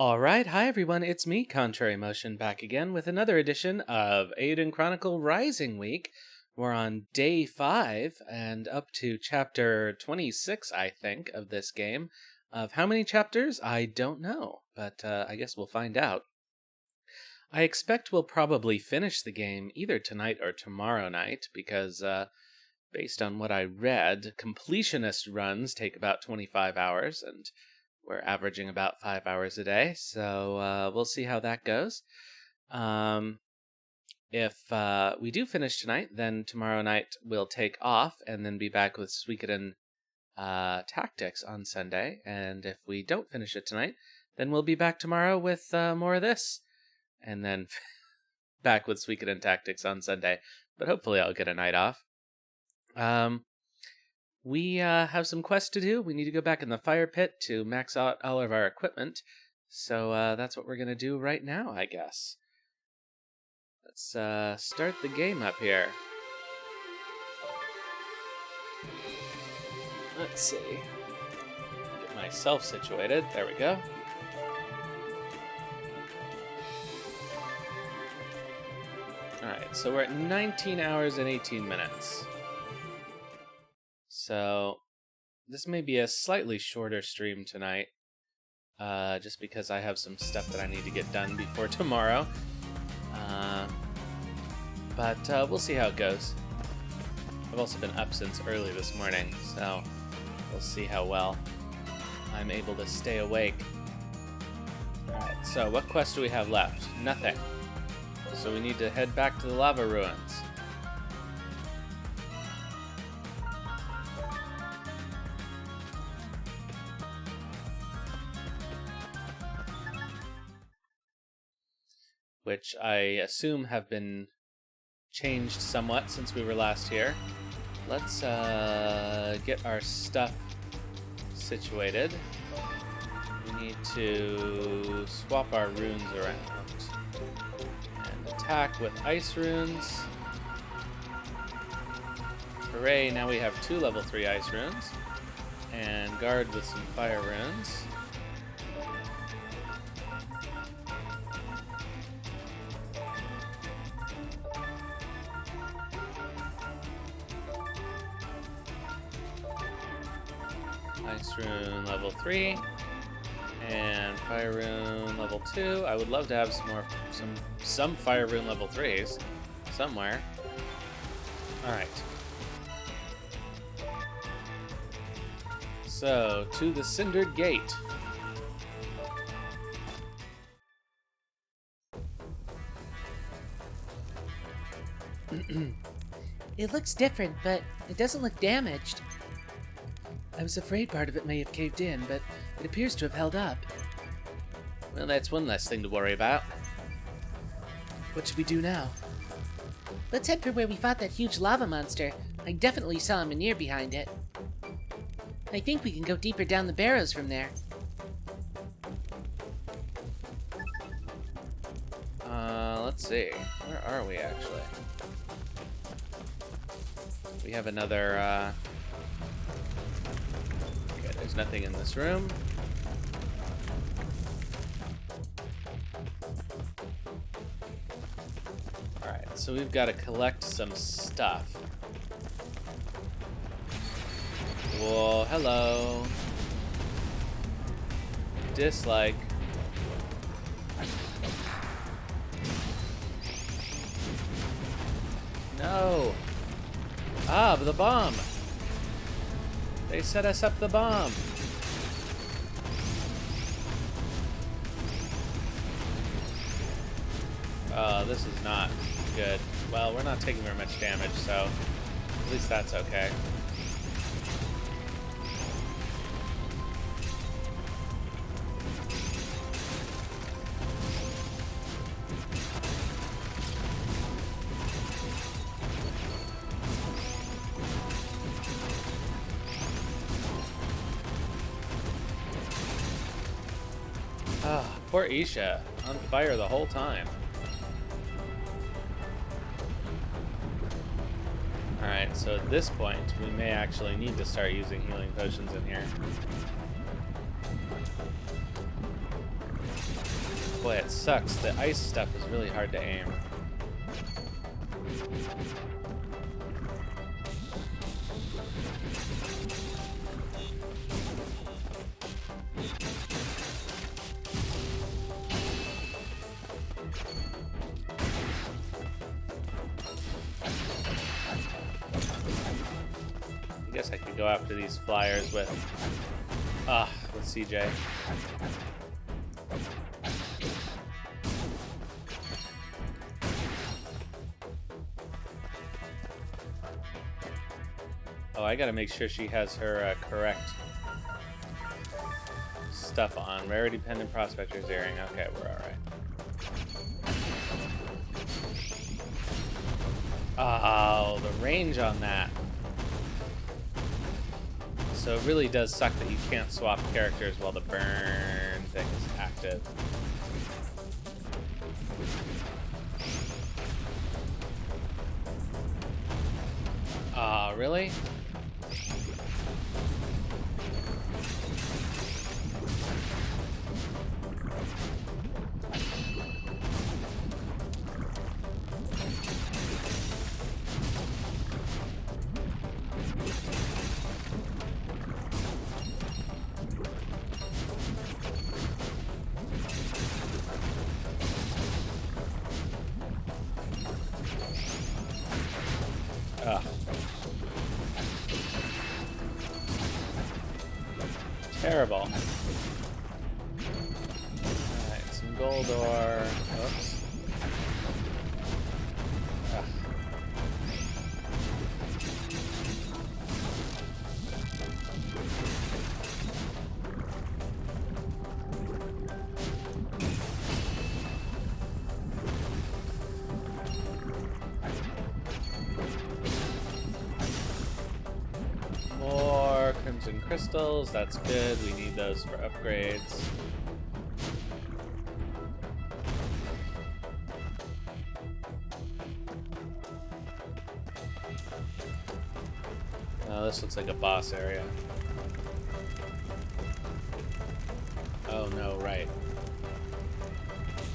Alright, hi everyone, it's me, Contrary Motion, back again with another edition of Eiyuden Chronicle Rising Week. We're on day 5 and up to chapter 26, I think, of this game. Of how many chapters? I don't know, but I guess we'll find out. I expect we'll probably finish the game either tonight or tomorrow night, because based on what I read, completionist runs take about 25 hours, and we're averaging about 5 hours a day, so we'll see how that goes. If we do finish tonight, then tomorrow night we'll take off and then be back with Suikoden Tactics on Sunday. And if we don't finish it tonight, then we'll be back tomorrow with more of this. And then back with Suikoden Tactics on Sunday. But hopefully I'll get a night off. We have some quests to do. We need to go back in the fire pit to max out all of our equipment. So that's what we're going to do right now, I guess. Let's start the game up here. Let's see. Get myself situated. There we go. Alright, so we're at 19 hours and 18 minutes. So, this may be a slightly shorter stream tonight, just because I have some stuff that I need to get done before tomorrow. But we'll see how it goes. I've also been up since early this morning, so we'll see how well I'm able to stay awake. Alright, so what quest do we have left? Nothing. So we need to head back to the lava ruins. Which I assume have been changed somewhat since we were last here. Let's get our stuff situated. We need to swap our runes around. And attack with ice runes. Hooray, now we have 2 level 3 ice runes. And guard with some fire runes. Ice rune level 3 and fire rune level 2. I would love to have some fire rune level 3s somewhere. Alright. So, to the Cindered Gate. It looks different, but it doesn't look damaged. I was afraid part of it may have caved in, but it appears to have held up. Well, that's one less thing to worry about. What should we do now? Let's head for where we fought that huge lava monster. I definitely saw a Manir behind it. I think we can go deeper down the barrows from there. Let's see. Where are we, actually? We have another, Okay, there's nothing in this room. Alright, so we've got to collect some stuff. Whoa, hello. Dislike. No. Ah, but the bomb. They set us up the bomb. This is not good. Well, we're not taking very much damage, so at least that's okay. Ah, poor Isha, on fire the whole time. Alright, so at this point, we may actually need to start using healing potions in here. Boy, it sucks. The ice stuff is really hard to aim. I guess I could go after these flyers with CJ. Oh, I gotta make sure she has her correct stuff on. Rarity-dependent prospector's earring. Okay, we're alright. Oh, the range on that. So it really does suck that you can't swap characters while the burn thing is active. Really? Ugh. Terrible. Alright, some gold ore. Oops. Ugh. More crimson crystals, that's good. We need those for upgrades. Oh, this looks like a boss area. Oh no, right.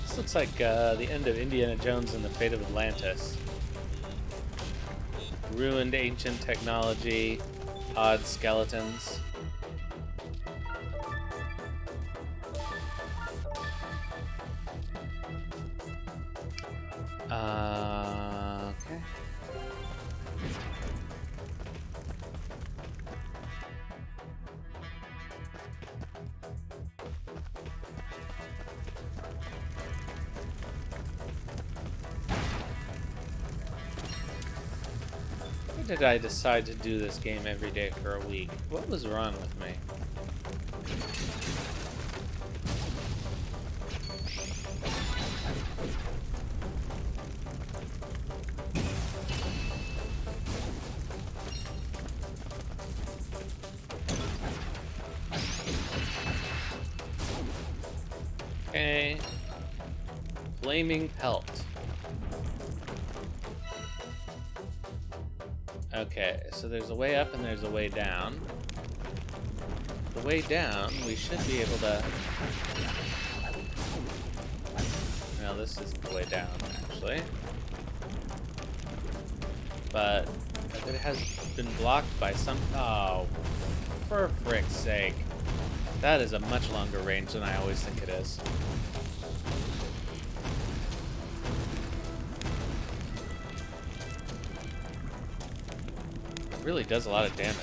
This looks like the end of Indiana Jones and the Fate of Atlantis. Ruined ancient technology, odd skeletons. Okay. Why did I decide to do this game every day for a week? What was wrong with me? Okay. Flaming pelt. Okay, so there's a way up and there's a way down. The way down, we should be able to... No, this isn't the way down, actually. But it has been blocked by some... Oh, for frick's sake. That is a much longer range than I always think it is. It really does a lot of damage.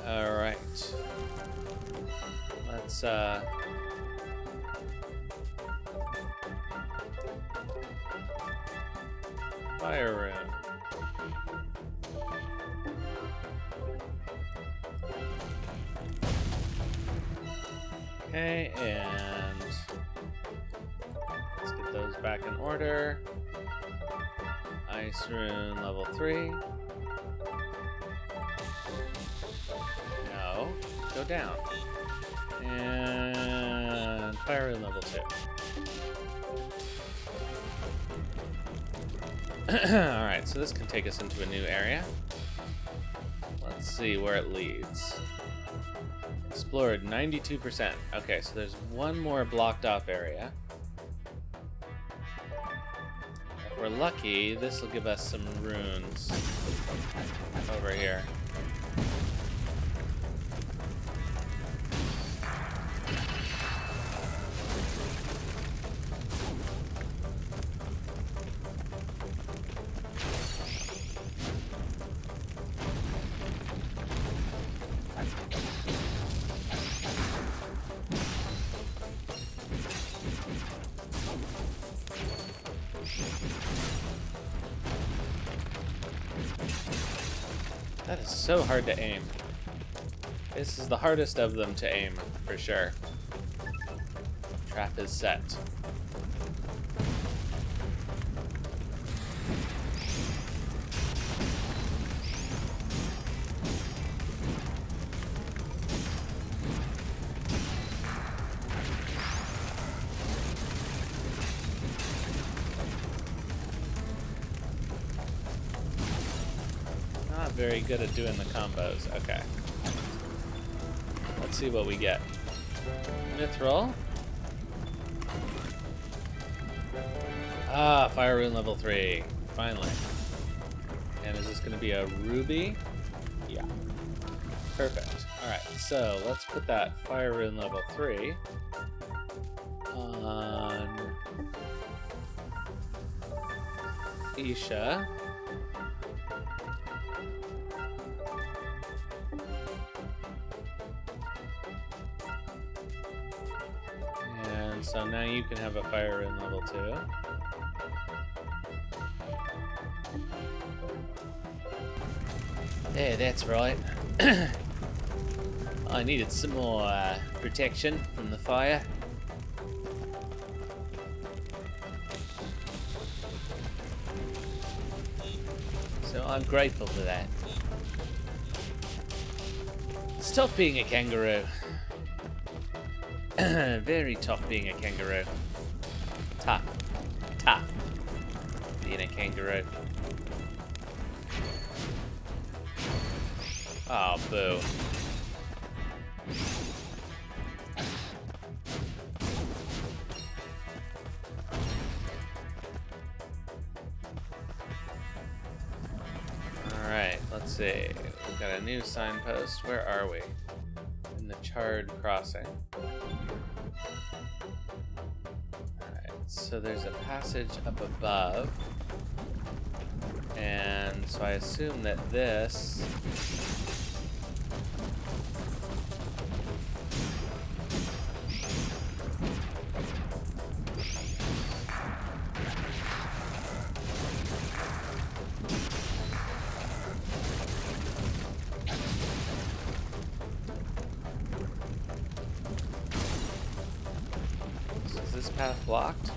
All right. Let's fire room. Okay, and let's get those back in order. Ice rune level 3. No, go down. And fire rune level 2. Alright, so this can take us into a new area. Let's see where it leads. Explored 92%. Okay, so there's one more blocked off area. If we're lucky, this will give us some runes over here. That is so hard to aim. This is the hardest of them to aim, for sure. Trap is set. Not very good at doing the combos. Okay. Let's see what we get. Mithril. Ah, fire rune level 3. Finally. And is this going to be a ruby? Yeah. Perfect. Alright, so let's put that fire rune level 3 on Isha. And so now you can have a fire rune level 2. There, that's right. I needed some more protection from the fire. So I'm grateful for that. It's tough being a kangaroo. Very tough being a kangaroo. Tough. Tough. Being a kangaroo. Oh, boo. Alright, let's see. We've got a new signpost. Where are we? In the Charred Crossing. Alright, so there's a passage up above. And so I assume that this... Is this path blocked?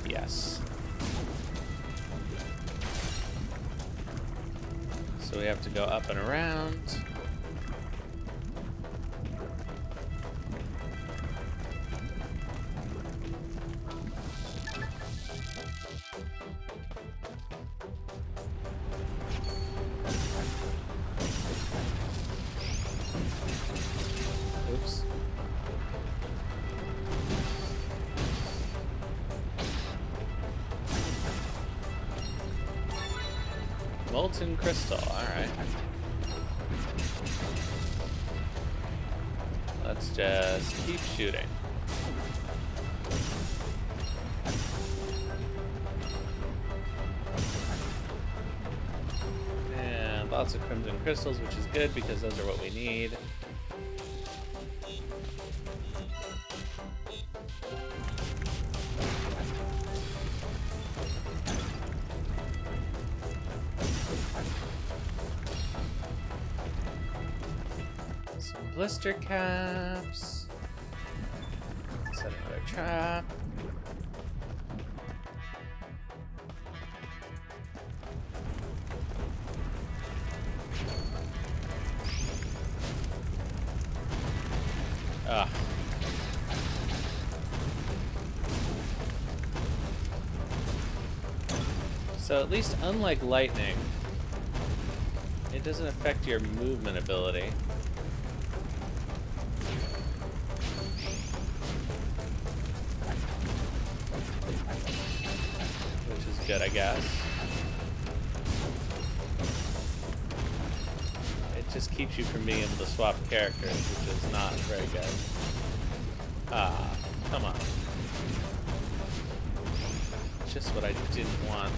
Yes. So we have to go up and around. Oops. Molten crystal, alright. Let's just keep shooting. And lots of crimson crystals, which is good because those are what we need. Blister caps. Another trap. Ugh. So at least unlike lightning, it doesn't affect your movement ability. Which is good, I guess. It just keeps you from being able to swap characters, which is not very good. Ah, come on. Just what I didn't want.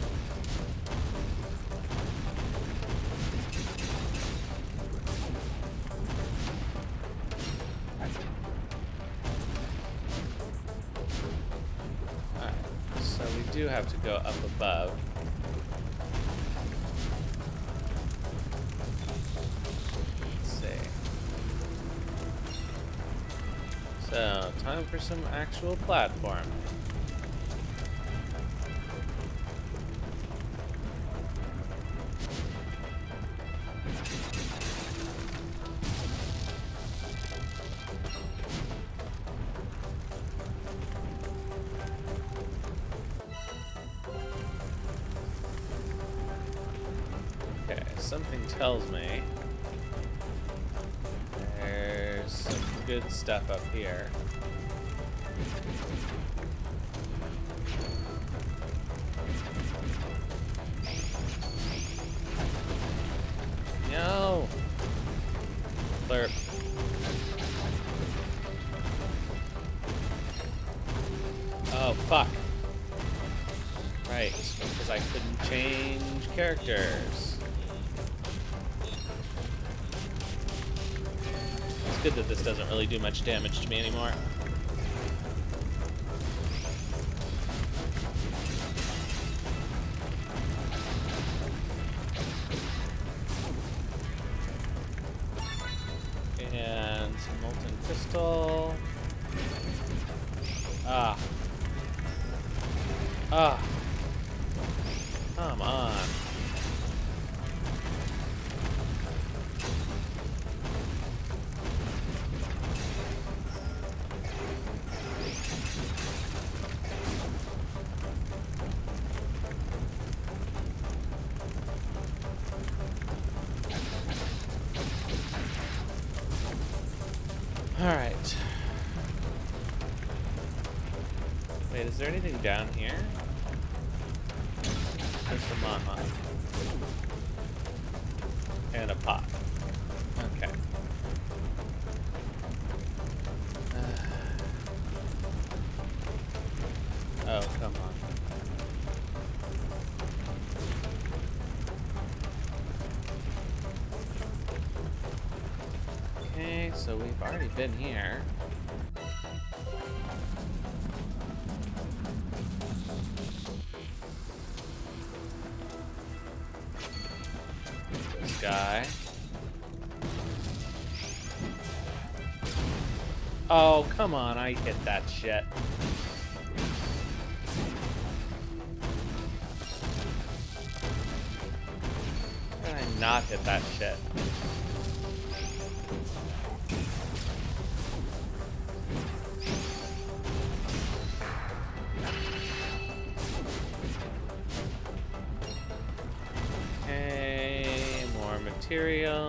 Alright, so we do have to go up above. So, time for some actual platform. Okay, something tells me there's some good stuff up here. No! Blurp. Oh, fuck. Right, because I couldn't change characters. It's good that this doesn't really do much damage to me anymore. And some molten crystal. Ah. Ah. Come on. All right. Wait, is there anything down here? There's the mama. And a pot. Okay. Oh, come on. Okay, so we've already been here. This guy. Oh, come on, I hit that shit. How did I not hit that shit? Okay, more materials.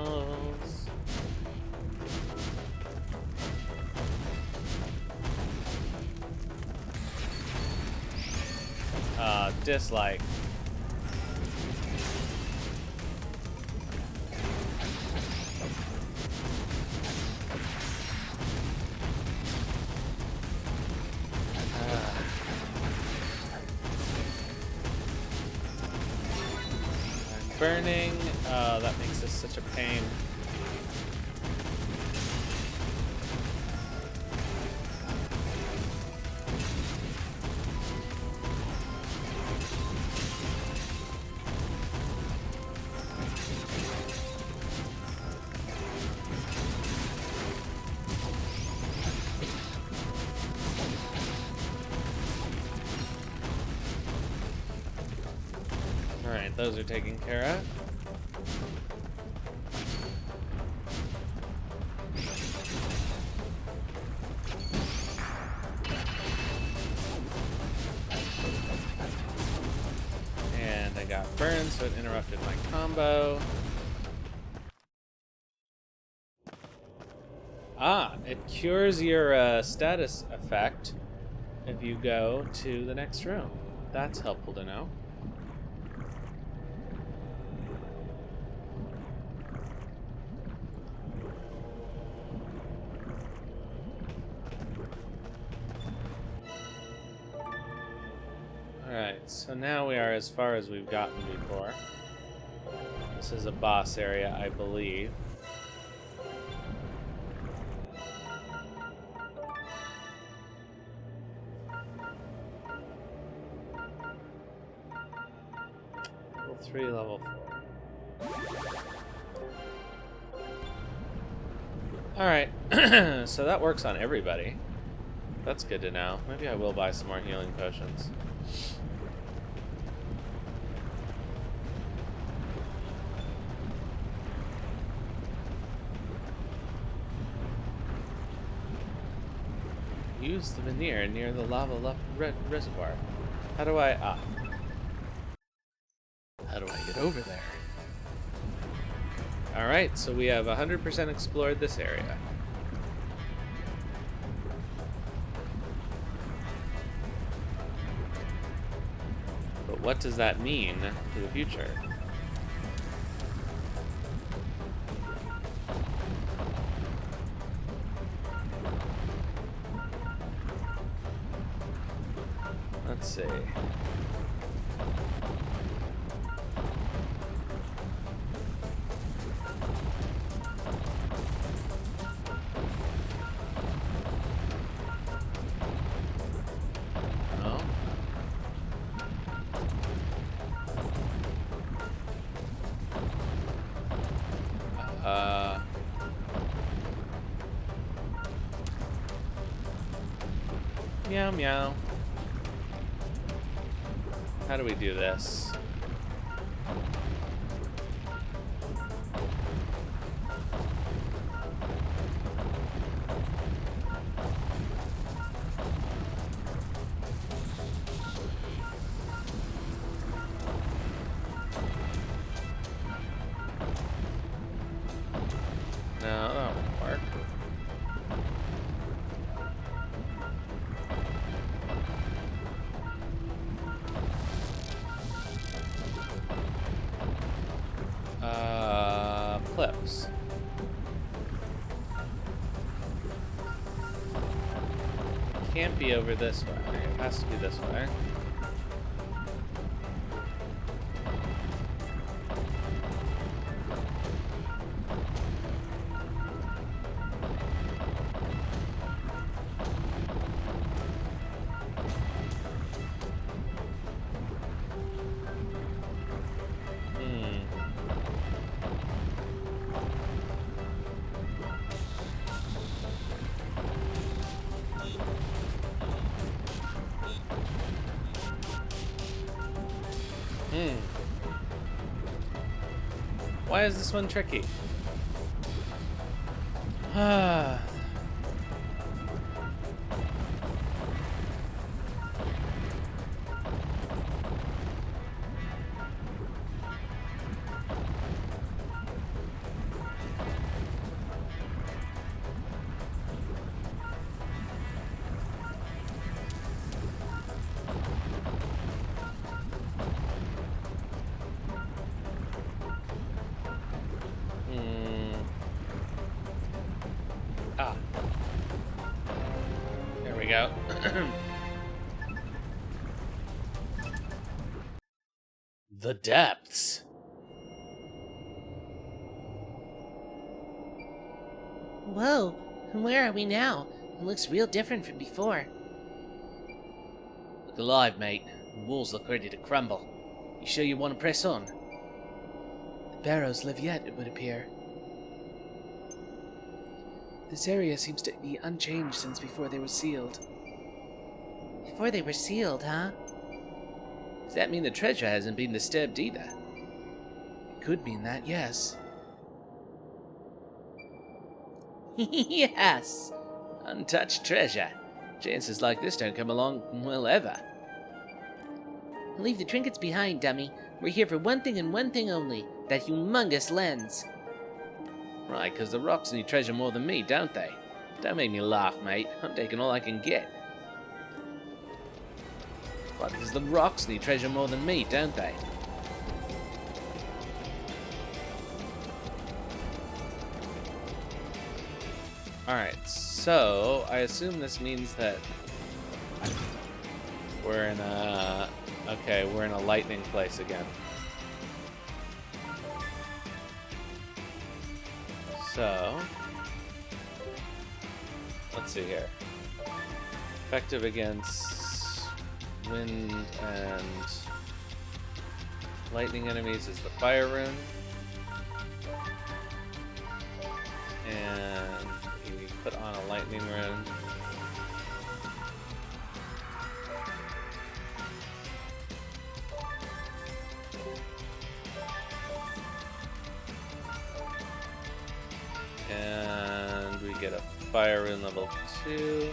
Dislike. I'm burning. Oh, that makes this such a pain. Alright, those are taken care of. And I got burned, so it interrupted my combo. Ah, it cures your status effect if you go to the next room. That's helpful to know. Alright, so now we are as far as we've gotten before. This is a boss area, I believe. Level 3, level 4. Alright, so that works on everybody. That's good to know. Maybe I will buy some more healing potions. Use the veneer near the lava reservoir. How do I... How do I get over there? Alright, so we have 100% explored this area. But what does that mean for the future? Let's see. Meow meow. How do we do this? No, that won't work. Clips. Can't be over this way. It has to be this way. Why is this one tricky? Ah. There we go. The depths. Whoa, where are we now? It looks real different from before. Look alive, mate. The walls look ready to crumble. You sure you want to press on? The Barrows live yet, it would appear. This area seems to be unchanged since before they were sealed. Before they were sealed, huh? Does that mean the treasure hasn't been disturbed either? could mean that, yes. Yes! Untouched treasure. Chances like this don't come along, well, ever. Leave the trinkets behind, dummy. We're here for one thing and one thing only. That humongous lens. Right, because the rocks need treasure more than me, don't they? Don't make me laugh, mate. I'm taking all I can get. Right, because the rocks need treasure more than me, don't they? Alright, so I assume this means that we're in a... Okay, we're in a lightning place again. So... Let's see here. Effective against wind and lightning enemies is the fire rune. And you put on a lightning rune. And we get a fire rune level 2.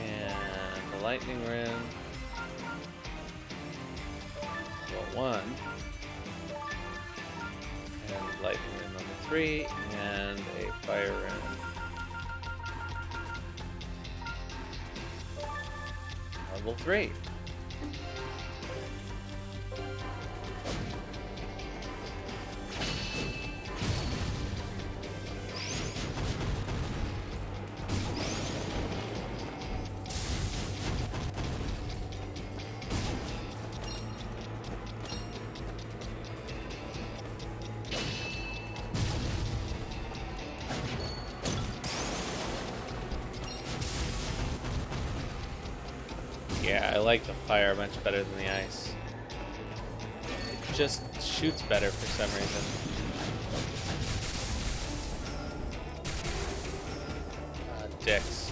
And a lightning rune. Level 1. And lightning rune number 3, and a fire rune. Level 3. Yeah, I like the fire much better than the ice. It just shoots better for some reason. Dicks.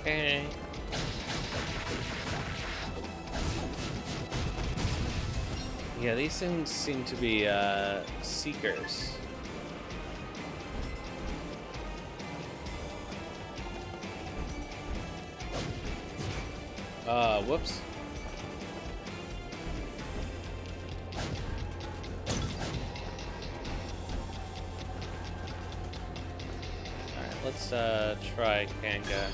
Okay. Yeah, these things seem to be seekers. Whoops. Alright, let's try Kanga.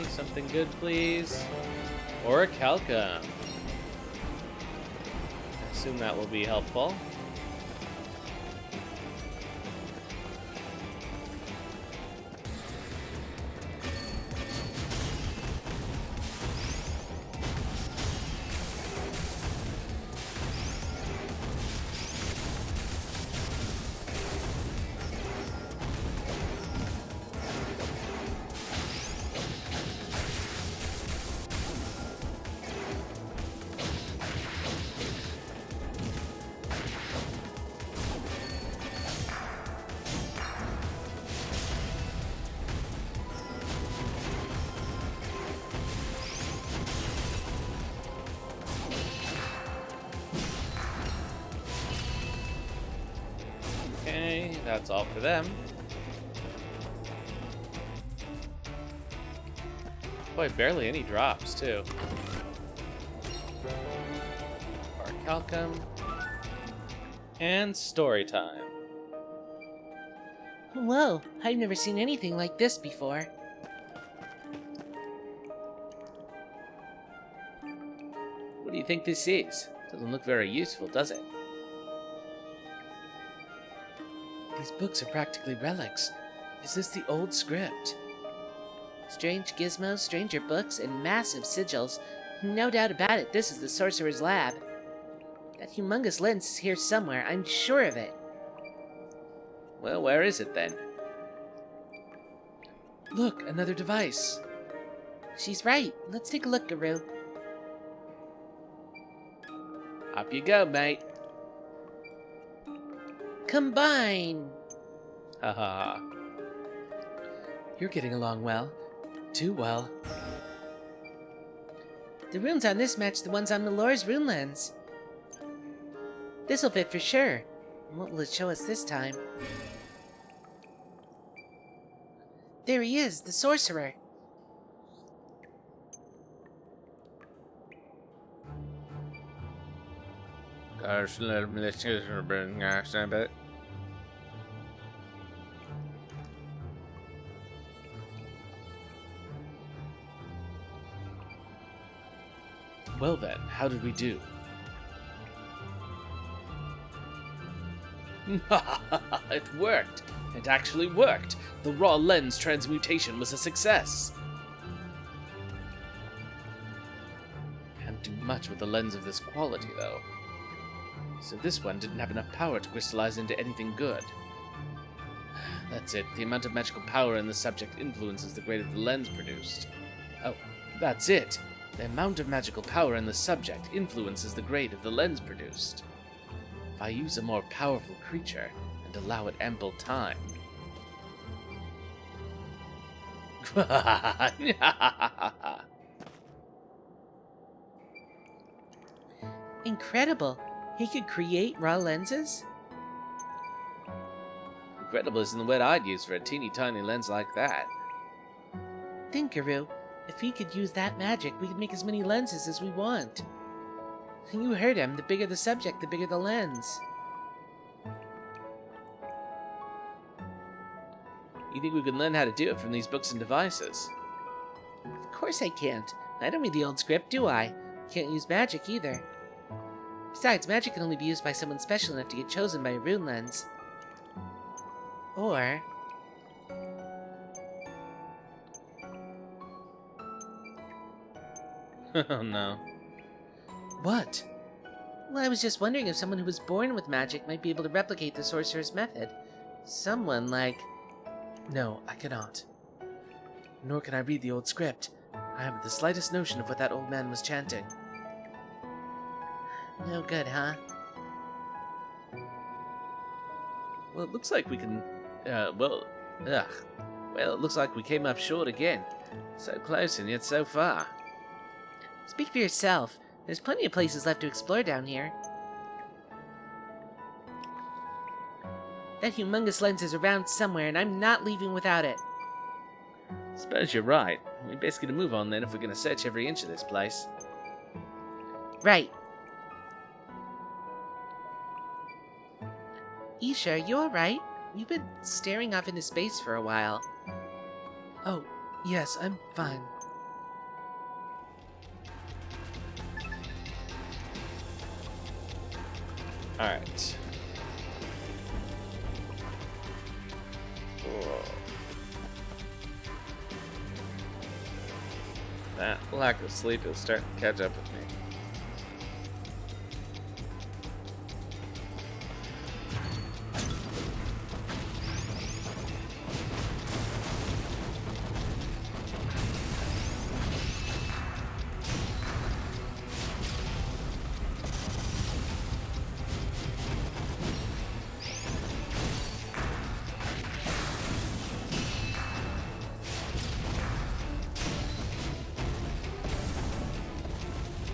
Something good, please. Or a Calcum. I assume that will be helpful. Okay, that's all for them. Boy, barely any drops, too. Calcum. And story time. Whoa, I've never seen anything like this before. you think this is? Doesn't look very useful, does it? These books are practically relics. Is this the old script? Strange gizmos, stranger books, and massive sigils. No doubt about it, this is the Sorcerer's Lab. That humongous lens is here somewhere, I'm sure of it. Well, where is it then? Look, another device. She's right. Let's take a look, Guru. Up you go, mate. Combine! Ha ha ha. You're getting along well. Too well. The runes on this match the ones on Melore's rune lens. This'll fit for sure. What will it show us this time? There he is, the sorcerer. Well then, how did we do? It worked! It actually worked! The raw lens transmutation was a success! Can't do much with a lens of this quality, though. So this one didn't have enough power to crystallize into anything good. That's it. The amount of magical power in the subject influences the grade of the lens produced. Oh, that's it! The amount of magical power in the subject influences the grade of the lens produced. If I use a more powerful creature and allow it ample time... Incredible. He could create raw lenses? Incredible isn't the word I'd use for a teeny tiny lens like that. Think, Guru. If he could use that magic, we could make as many lenses as we want. You heard him. The bigger the subject, the bigger the lens. You think we can learn how to do it from these books and devices? Of course I can't. I don't read the old script, do I? Can't use magic either. Besides, magic can only be used by someone special enough to get chosen by a rune lens. Or... Oh no. What? Well, I was just wondering if someone who was born with magic might be able to replicate the sorcerer's method. Someone like... No, I cannot. Nor can I read the old script. I haven't the slightest notion of what that old man was chanting. No good, huh? Well, it looks like we can... Well, it looks like we came up short again. So close and yet so far. Speak for yourself. There's plenty of places left to explore down here. That humongous lens is around somewhere, and I'm not leaving without it. Suppose you're right. We best get a move on then if we're going to search every inch of this place. Right. Isha, you alright? You've been staring off into space for a while. Oh, yes, I'm fine. Alright. That lack of sleep is starting to catch up with me.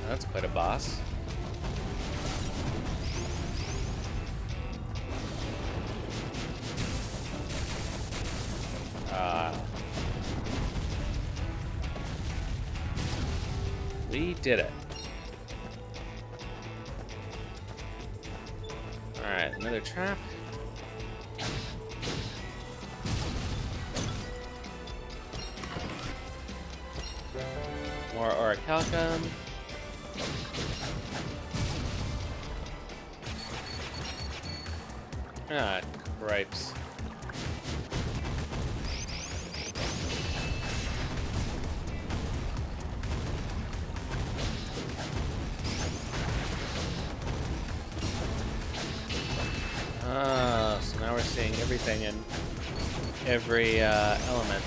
That's quite a boss. We did it. Alright, another trap. More orichalcum. Ah, cripes. Ah, so now we're seeing everything in every element.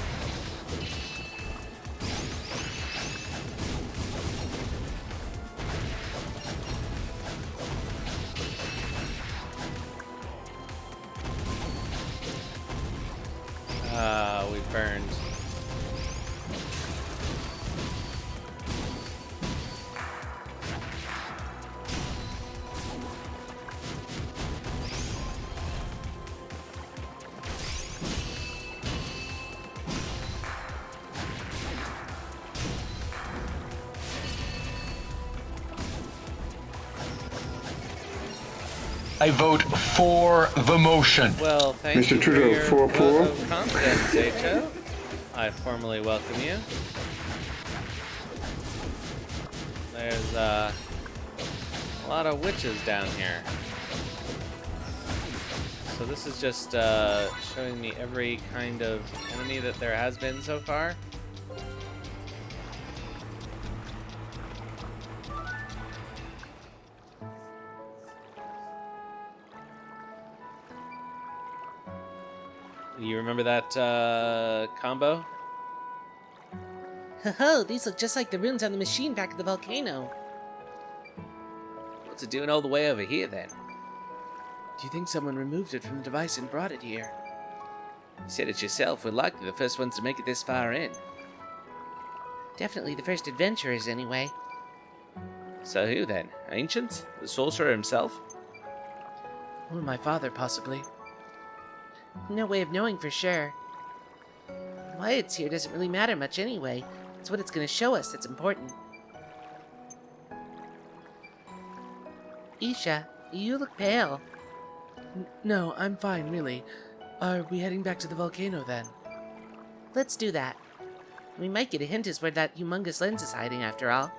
We burned. I vote for the motion. Well, thank Mr. you Trudeau, for your for vote approval. of confidence, H.O. I formally welcome you. There's a lot of witches down here. So this is just showing me every kind of enemy that there has been so far. You remember that combo? Ho, these look just like the runes on the machine back at the volcano. What's it doing all the way over here then? Do you think someone removed it from the device and brought it here? You said it yourself. We're likely the first ones to make it this far in. Definitely the first adventurers, anyway. So who then? Ancients? The sorcerer himself? Or my father, possibly. No way of knowing for sure. Why it's here doesn't really matter much anyway. It's what it's going to show us that's important. Isha, you look pale. No, I'm fine, really. Are we heading back to the volcano then? Let's do that. We might get a hint as where that humongous lens is hiding after all.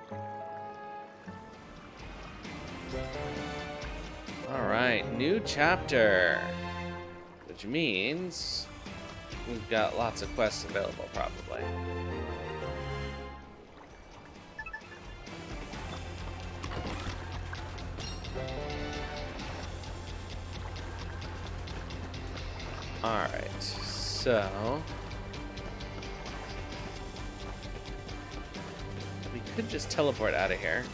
Alright, new chapter. Which means we've got lots of quests available, probably. Alright, so we could just teleport out of here.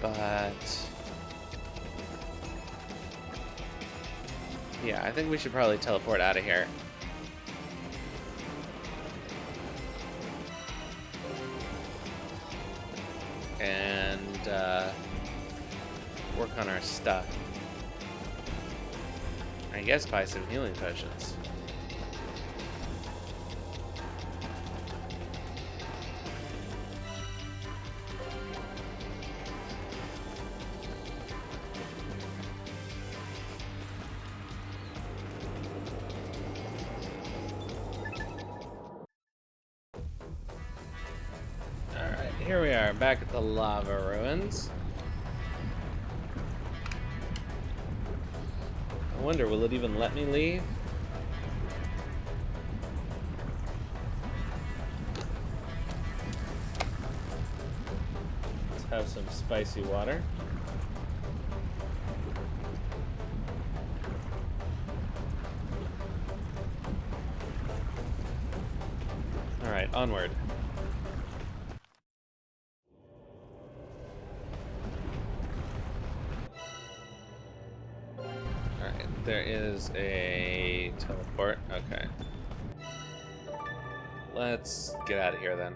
But yeah, I think we should probably teleport out of here. And work on our stuff. I guess buy some healing potions. Alright, here we are, back at the lava ruins. I wonder, will it even let me leave? Let's have some spicy water. Alright, onward. Alright, there is a teleport. Okay. Let's get out of here then.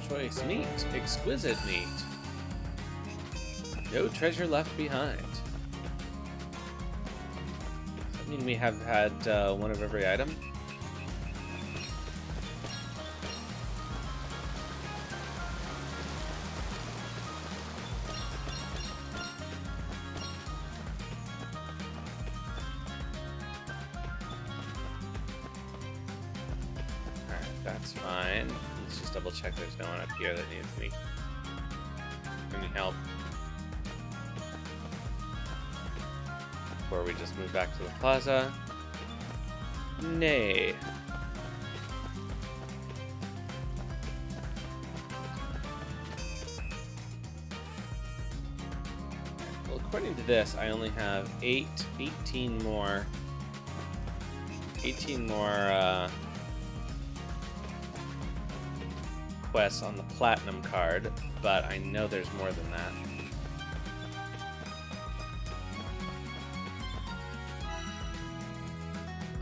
Choice meat. Exquisite meat. No treasure left behind. Does that mean we have had one of every item? That's fine. Let's just double check there's no one up here that needs any help. Before we just move back to the plaza. Nay. Well, according to this, I only have 18 more quests on the platinum card, but I know there's more than that.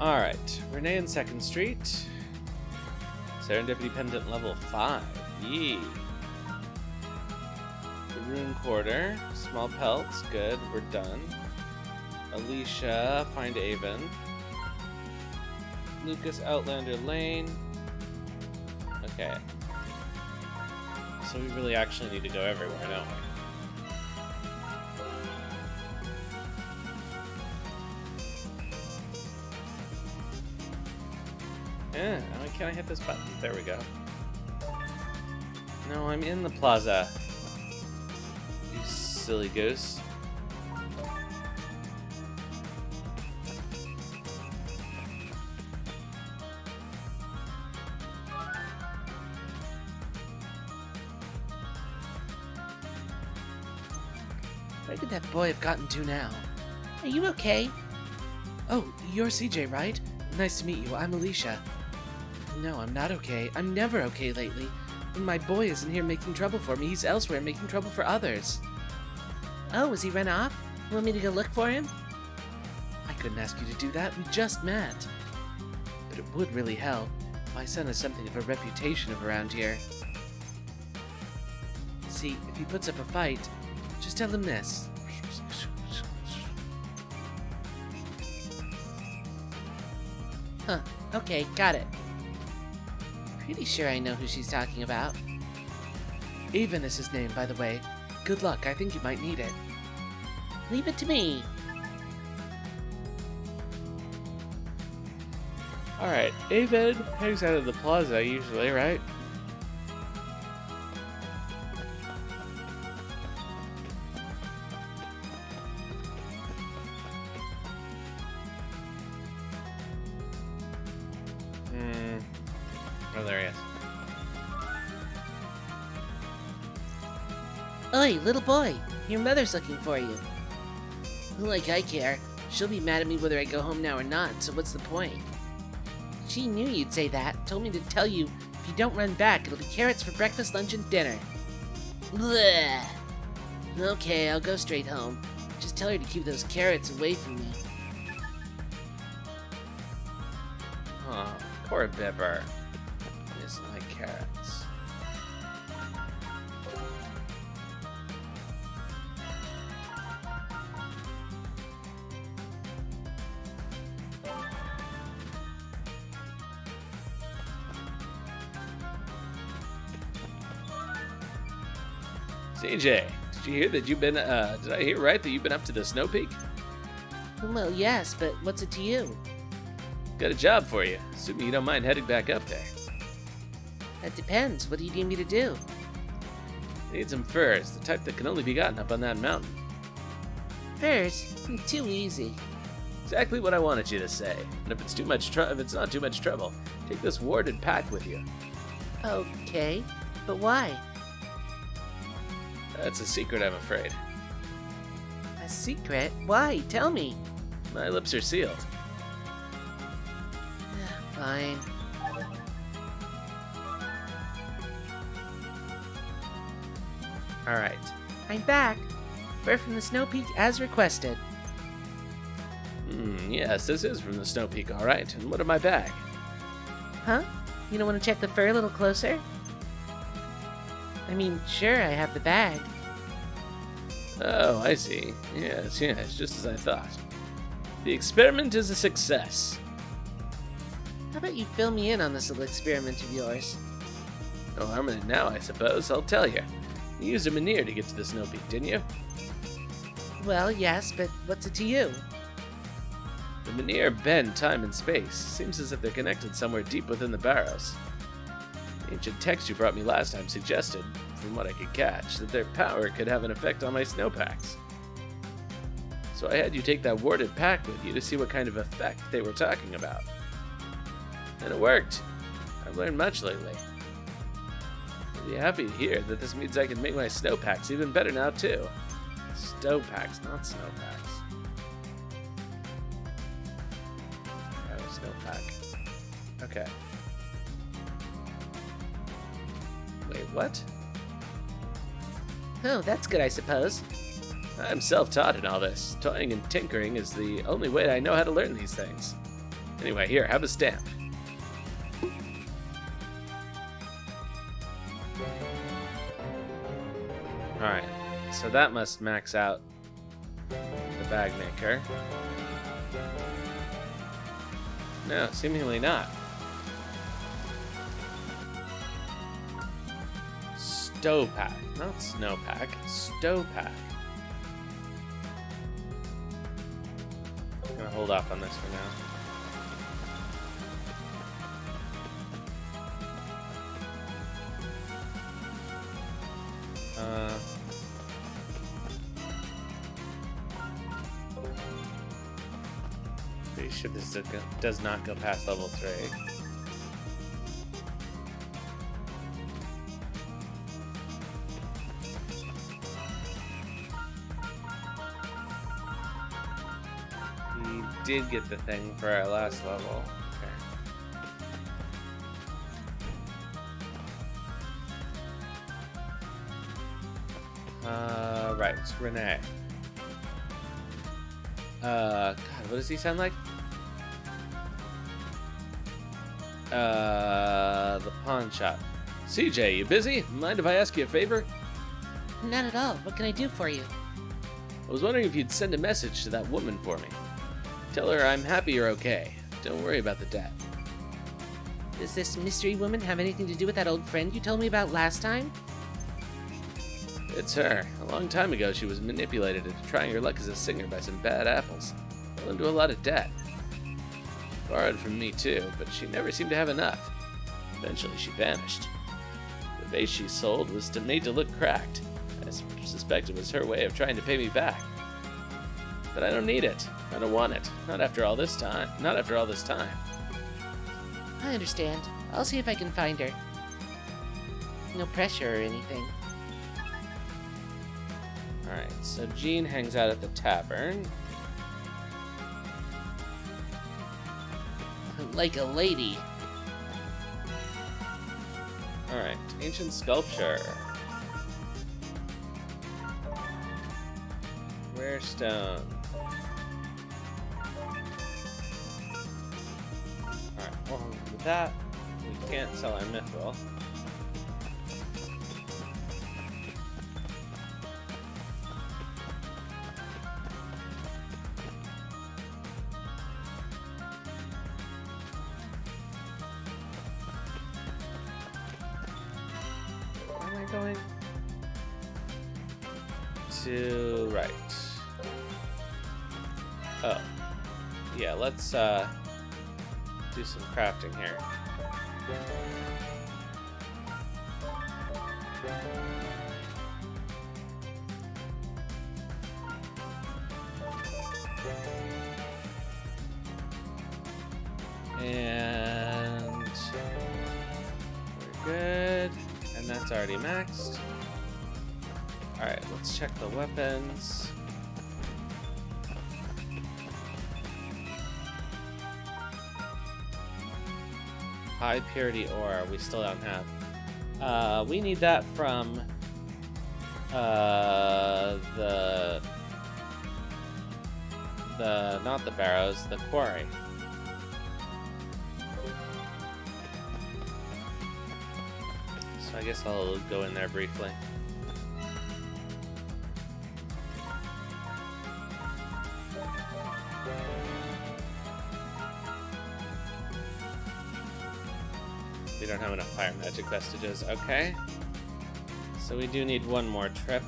Alright, Renee in 2nd Street. Serendipity Pendant level 5. Yee. The Rune Quarter. Small pelts. Good, we're done. Alicia, find Avon. Lucas, Outlander Lane. Okay. So we really actually need to go everywhere, don't we? Yeah, why can't I hit this button? There we go. No, I'm in the plaza. You silly goose. Where could that boy have gotten to now? Are you okay? Oh, you're CJ, right? Nice to meet you. I'm Alicia. No, I'm not okay. I'm never okay lately. When my boy isn't here making trouble for me, he's elsewhere making trouble for others. Oh, has he run off? You want me to go look for him? I couldn't ask you to do that. We just met. But it would really help. My son has something of a reputation around here. See, if he puts up a fight, just tell him this. Huh, okay, got it. Pretty sure I know who she's talking about. Avon is his name, by the way. Good luck, I think you might need it. Leave it to me. Alright, Avon hangs out of the plaza usually, right? Oh, there he is. Oi, little boy, your mother's looking for you. Like I care. She'll be mad at me whether I go home now or not, so what's the point? She knew you'd say that, told me to tell you if you don't run back, it'll be carrots for breakfast, lunch, and dinner. Bleh. Okay, I'll go straight home. Just tell her to keep those carrots away from me. Oh, poor Bibber. He doesn't like carrots. CJ, did you hear that you've been, did I hear right that you've been up to the Snow Peak? Well, yes, but what's it to you? Got a job for you, assuming you don't mind heading back up there. That depends. What do you need me to do? Need some furs, the type that can only be gotten up on that mountain. Furs? Too easy. Exactly what I wanted you to say. And if it's not too much trouble, take this warded pack with you. Okay, but why? That's a secret, I'm afraid. A secret? Why? Tell me. My lips are sealed. Fine. Alright. I'm back. We're from the Snow Peak as requested. Yes, this is from the Snow Peak, alright. And what in my bag? Huh? You don't want to check the fur a little closer? I mean, sure, I have the bag. Oh, I see. Yes, just as I thought. The experiment is a success. How about you fill me in on this little experiment of yours? No harm in it now, I suppose. I'll tell you. You used a Meniere to get to the Snow Peak, didn't you? Well, yes, but what's it to you? The Meniere bend time and space. Seems as if they're connected somewhere deep within the barrows. The ancient text you brought me last time suggested, from what I could catch, that their power could have an effect on my snowpacks. So I had you take that warded pack with you to see what kind of effect they were talking about. And it worked. I've learned much lately. I'll be happy to hear that this means I can make my snowpacks even better now, too. Snowpacks, not snowpacks. Oh, snowpack. Okay. Wait, what? Oh, that's good, I suppose. I'm self-taught in all this. Toying and tinkering is the only way I know how to learn these things. Anyway, here, have a stamp. Alright, so that must max out the bag maker. No, seemingly not. Stowpack, not snowpack, stowpack. I'm gonna hold off on this for now. Pretty sure this does not go past level 3. We did get the thing for our last level. Okay. Right, it's Renee. God, what does he sound like? The pawn shop. CJ, you busy? Mind if I ask you a favor? Not at all. What can I do for you? I was wondering if you'd send a message to that woman for me. Tell her I'm happy you're okay. Don't worry about the debt. Does this mystery woman have anything to do with that old friend you told me about last time? It's her. A long time ago, she was manipulated into trying her luck as a singer by some bad apples. Fell into a lot of debt. Borrowed from me too, but she never seemed to have enough. Eventually, she vanished. The vase she sold was made to look cracked. I suspect it was her way of trying to pay me back. But I don't need it. I don't want it. Not after all this time. Not after all this time. I understand. I'll see if I can find her. No pressure or anything. Alright, so Jean hangs out at the tavern. Like a lady. Alright, ancient sculpture. Rare stone. Alright, well, with that, we can't sell our mithril. Where am I going? To right. Oh. Yeah, let's do some crafting here. And we're good. And that's already maxed. Alright, let's check the weapons. High purity ore, we still don't have. We need that from not the barrows, the quarry. So I guess I'll go in there briefly. We don't have enough fire magic vestiges. Okay. So we do need one more trip.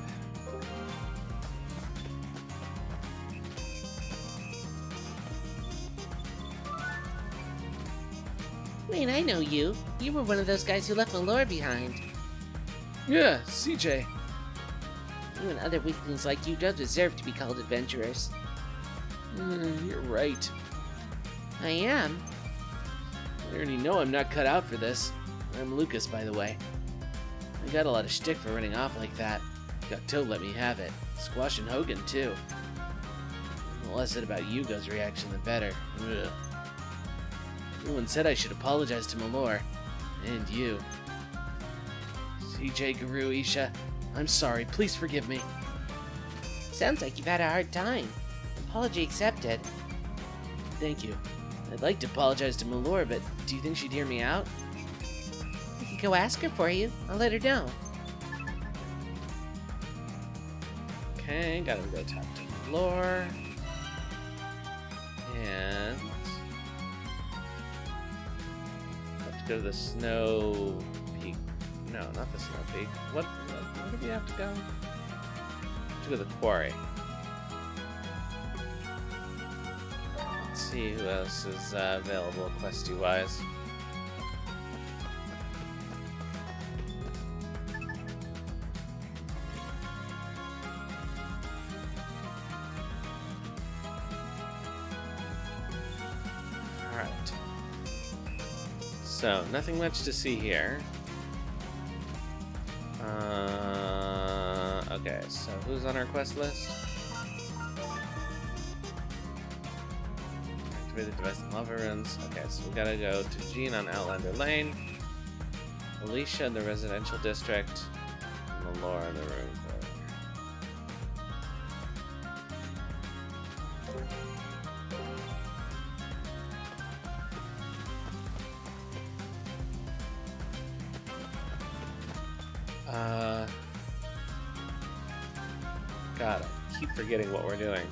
Wait, I know you. You were one of those guys who left Malore behind. Yeah, CJ. You and other weaklings like you don't deserve to be called adventurers. You're right. I am. I already know I'm not cut out for this. I'm Lucas, by the way. I got a lot of shtick for running off like that. Got Toad let me have it. Squash and Hogan, too. The less said about Yugo's reaction, the better. Ugh. Everyone said I should apologize to Malore. And you. CJ, Guru, Isha, I'm sorry. Please forgive me. Sounds like you've had a hard time. Apology accepted. Thank you. I'd like to apologize to Malore, but do you think she'd hear me out? I could go ask her for you. I'll let her know. Okay, gotta go talk to Malore. And have to go to the Snow Peak. No, not the Snow Peak. Where do we have to go? To the quarry. Let's see who else is available questy wise. Alright. So, nothing much to see here. Okay, so who's on our quest list? Activate the device in lava runes. Okay, so we gotta go to Jean on Outlander Lane, Alicia in the residential district, and Malore in the room quarter. God, I keep forgetting what we're doing.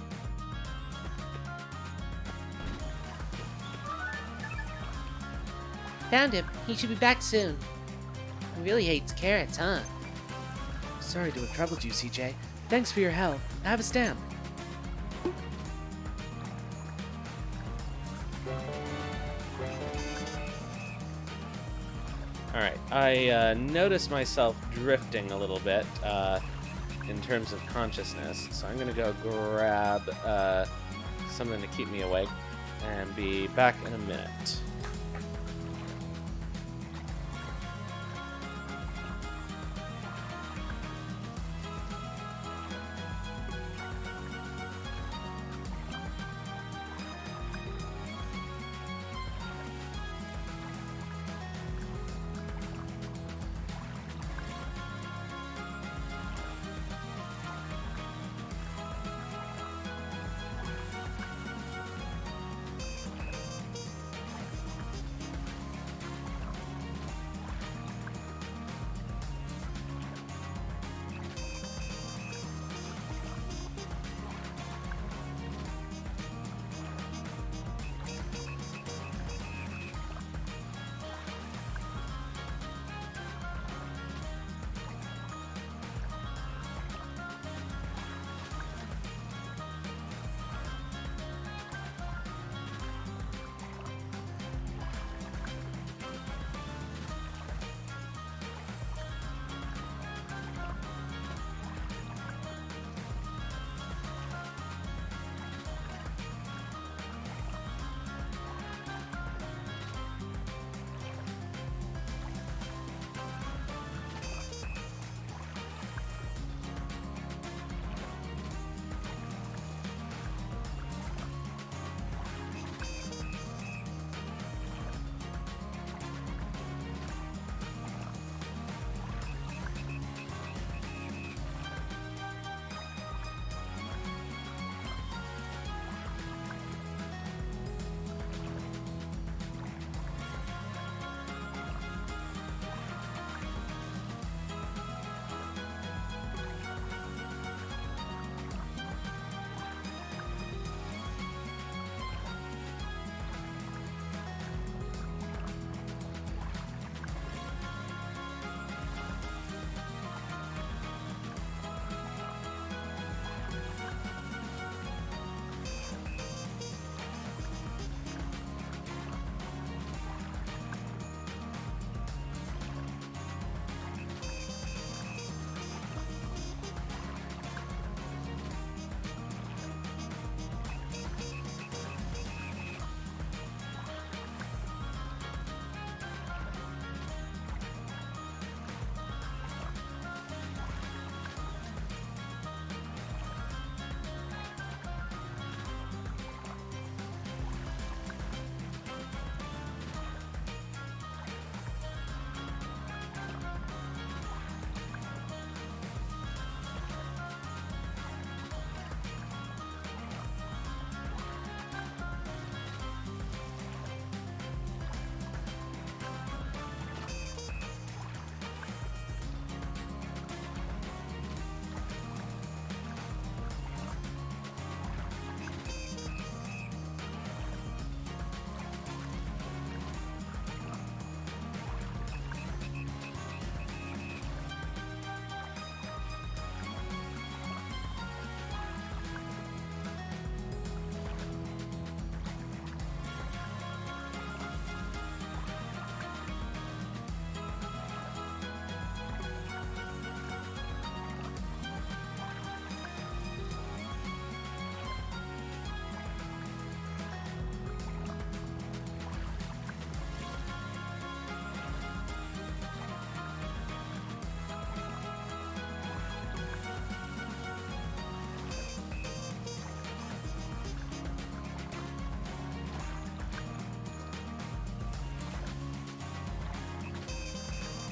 Found him. He should be back soon. He really hates carrots, huh? Sorry to have troubled you, CJ. Thanks for your help. Have a stamp. Alright, I noticed myself drifting a little bit in terms of consciousness, so I'm gonna go grab something to keep me awake and be back in a minute.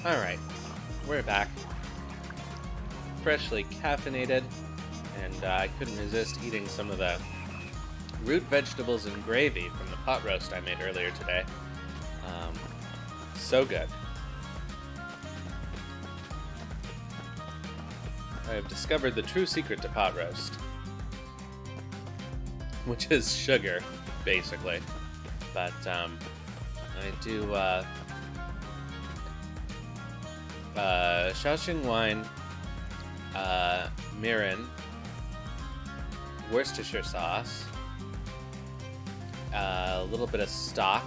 Alright, we're back. Freshly caffeinated, and I couldn't resist eating some of the root vegetables and gravy from the pot roast I made earlier today. So good. I have discovered the true secret to pot roast, which is sugar, basically. But I do Shaoxing wine, mirin, Worcestershire sauce, a little bit of stock,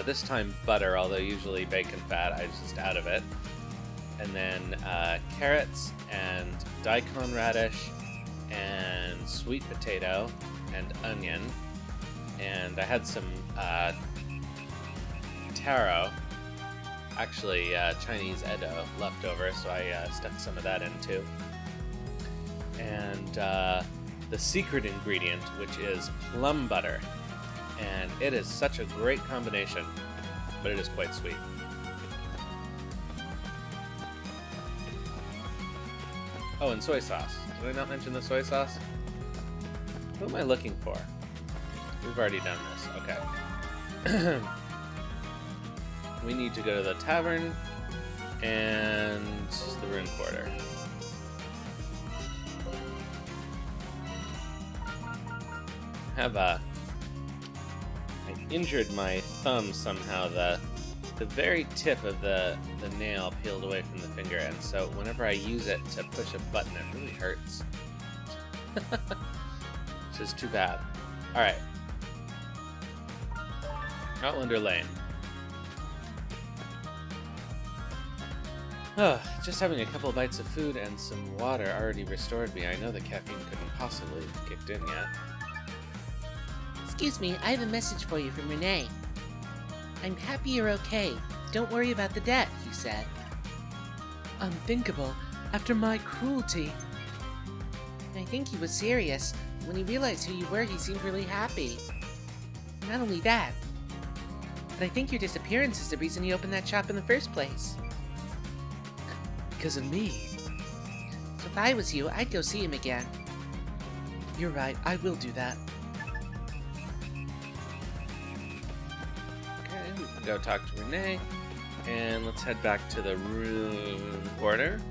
this time butter, although usually bacon fat, I just out of it, and then carrots and daikon radish and sweet potato and onion, and I had some taro, actually Chinese Edo left over, so I stuck some of that in too. And the secret ingredient, which is plum butter, and it is such a great combination, but it is quite sweet. Oh, and soy sauce. Did I not mention the soy sauce? What am I looking for? We've already done this. Okay. We need to go to the tavern and the rune quarter. I injured my thumb somehow. The very tip of the nail peeled away from the finger, and so whenever I use it to push a button, it really hurts. Which is too bad. Alright. Outlander Lane. Oh, just having a couple of bites of food and some water already restored me. I know the caffeine couldn't possibly have kicked in yet. Excuse me, I have a message for you from Renee. I'm happy you're okay. Don't worry about the debt, he said. Unthinkable. After my cruelty. I think he was serious. When he realized who you were, he seemed really happy. Not only that, but I think your disappearance is the reason he opened that shop in the first place. Because of me. So if I was you, I'd go see him again. You're right, I will do that. Okay, we can go talk to Renee. And let's head back to the rune quarter.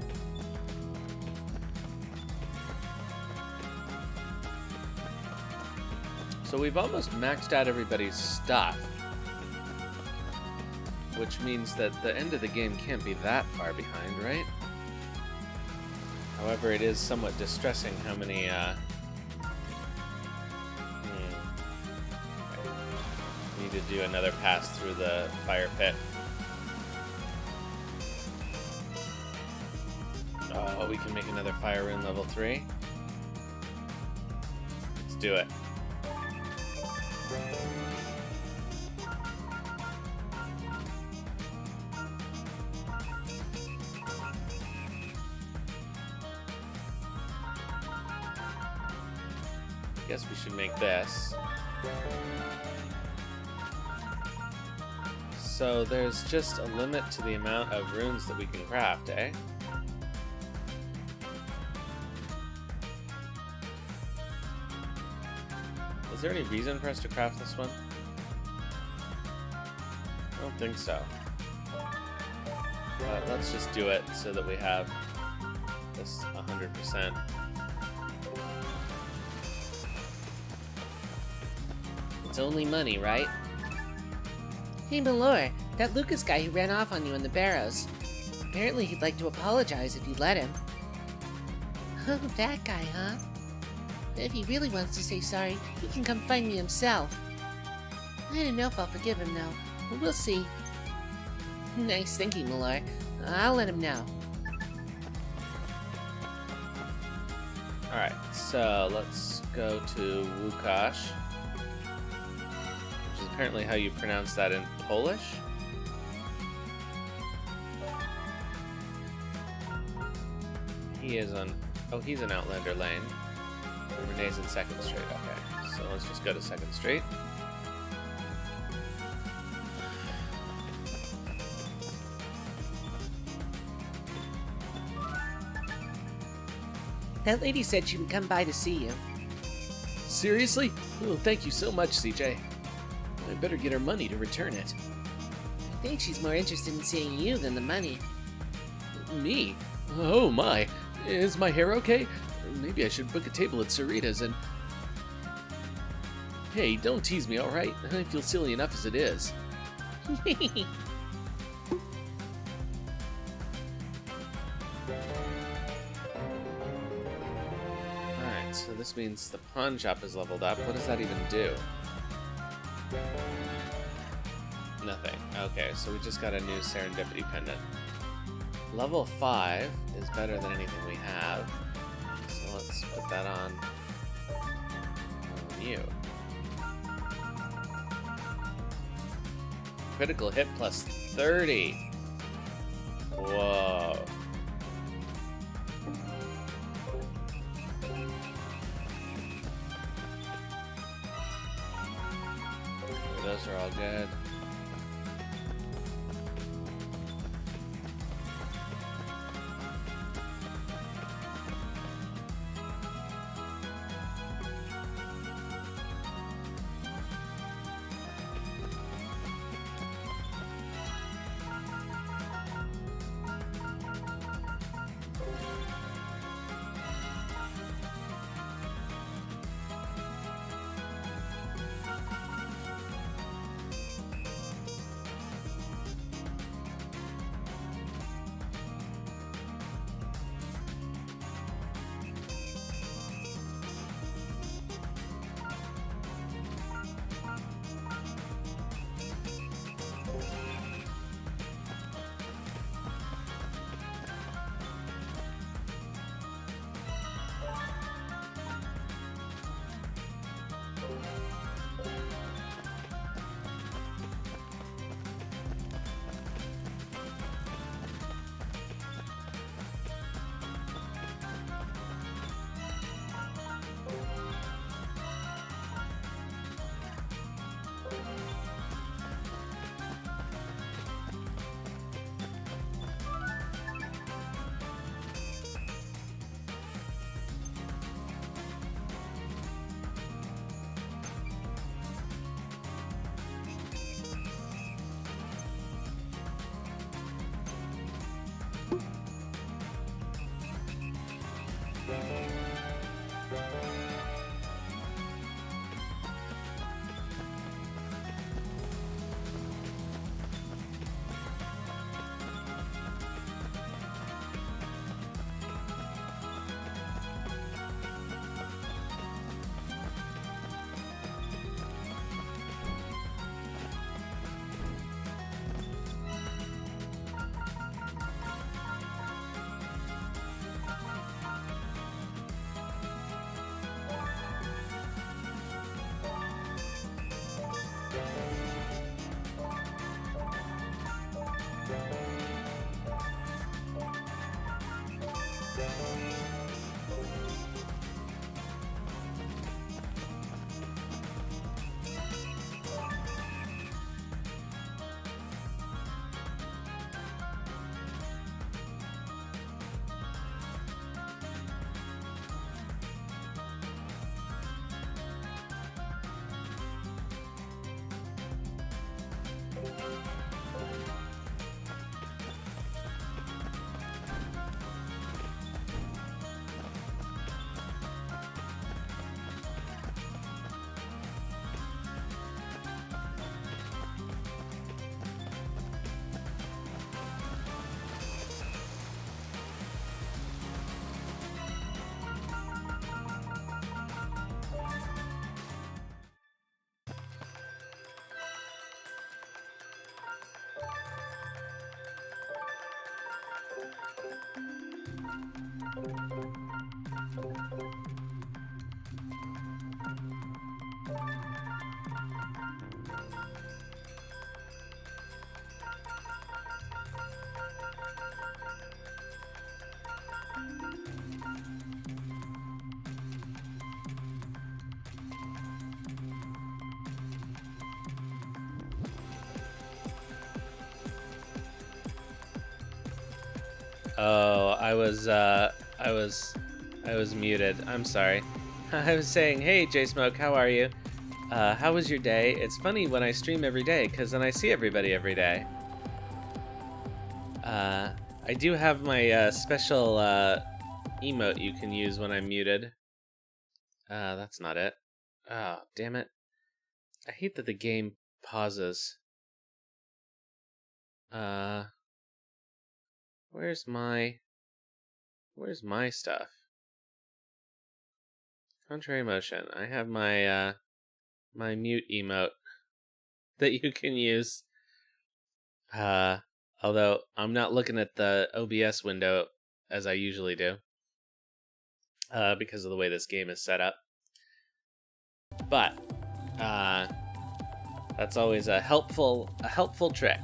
So we've almost maxed out everybody's stuff, which means that the end of the game can't be that far behind, right? However, it is somewhat distressing how many, need to do another pass through the fire pit. Oh, we can make another fire rune level 3. Let's do it. Guess we should make this. So there's just a limit to the amount of runes that we can craft, eh? Is there any reason for us to craft this one? I don't think so. But let's just do it so that we have this 100%. It's only money, right? Hey, Malor, that Lucas guy who ran off on you in the barrows. Apparently he'd like to apologize if you let him. Oh, that guy, huh? If he really wants to say sorry, he can come find me himself. I don't know if I'll forgive him, though. But we'll see. Nice thinking, Malor. I'll let him know. Alright, so let's go to Łukasz, which is apparently how you pronounce that in Polish. He is on... oh, he's in Outlander Lane. And Renee's in 2nd Street, okay. So let's just go to 2nd Street. That lady said she would come by to see you. Seriously? Oh, thank you so much, CJ. I better get her money to return it. I think she's more interested in seeing you than the money. Me? Oh my. Is my hair okay? Maybe I should book a table at Sarita's and... Hey, don't tease me, alright? I feel silly enough as it is. Alright, so this means the pawn shop is leveled up. What does that even do? Nothing. Okay, so we just got a new serendipity pendant. Level 5 is better than anything we have. So let's put that on you. Critical hit plus 30. Whoa. Those are all good. Oh, I was I was muted. I'm sorry. I was saying, hey, J-Smoke, how are you? How was your day? It's funny when I stream every day, because then I see everybody every day. I do have my special emote you can use when I'm muted. That's not it. Oh, damn it. I hate that the game pauses. Where's my stuff? Contrary motion. I have my my mute emote that you can use. Although I'm not looking at the OBS window as I usually do, because of the way this game is set up. But that's always a helpful trick.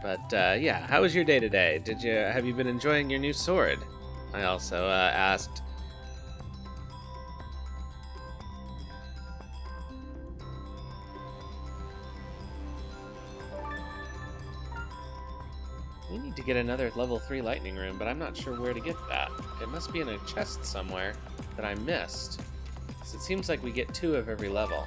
But yeah, how was your day today? Have you been enjoying your new sword? I also asked. We need to get another level 3 lightning rune, but I'm not sure where to get that. It must be in a chest somewhere that I missed. So it seems like we get 2 of every level.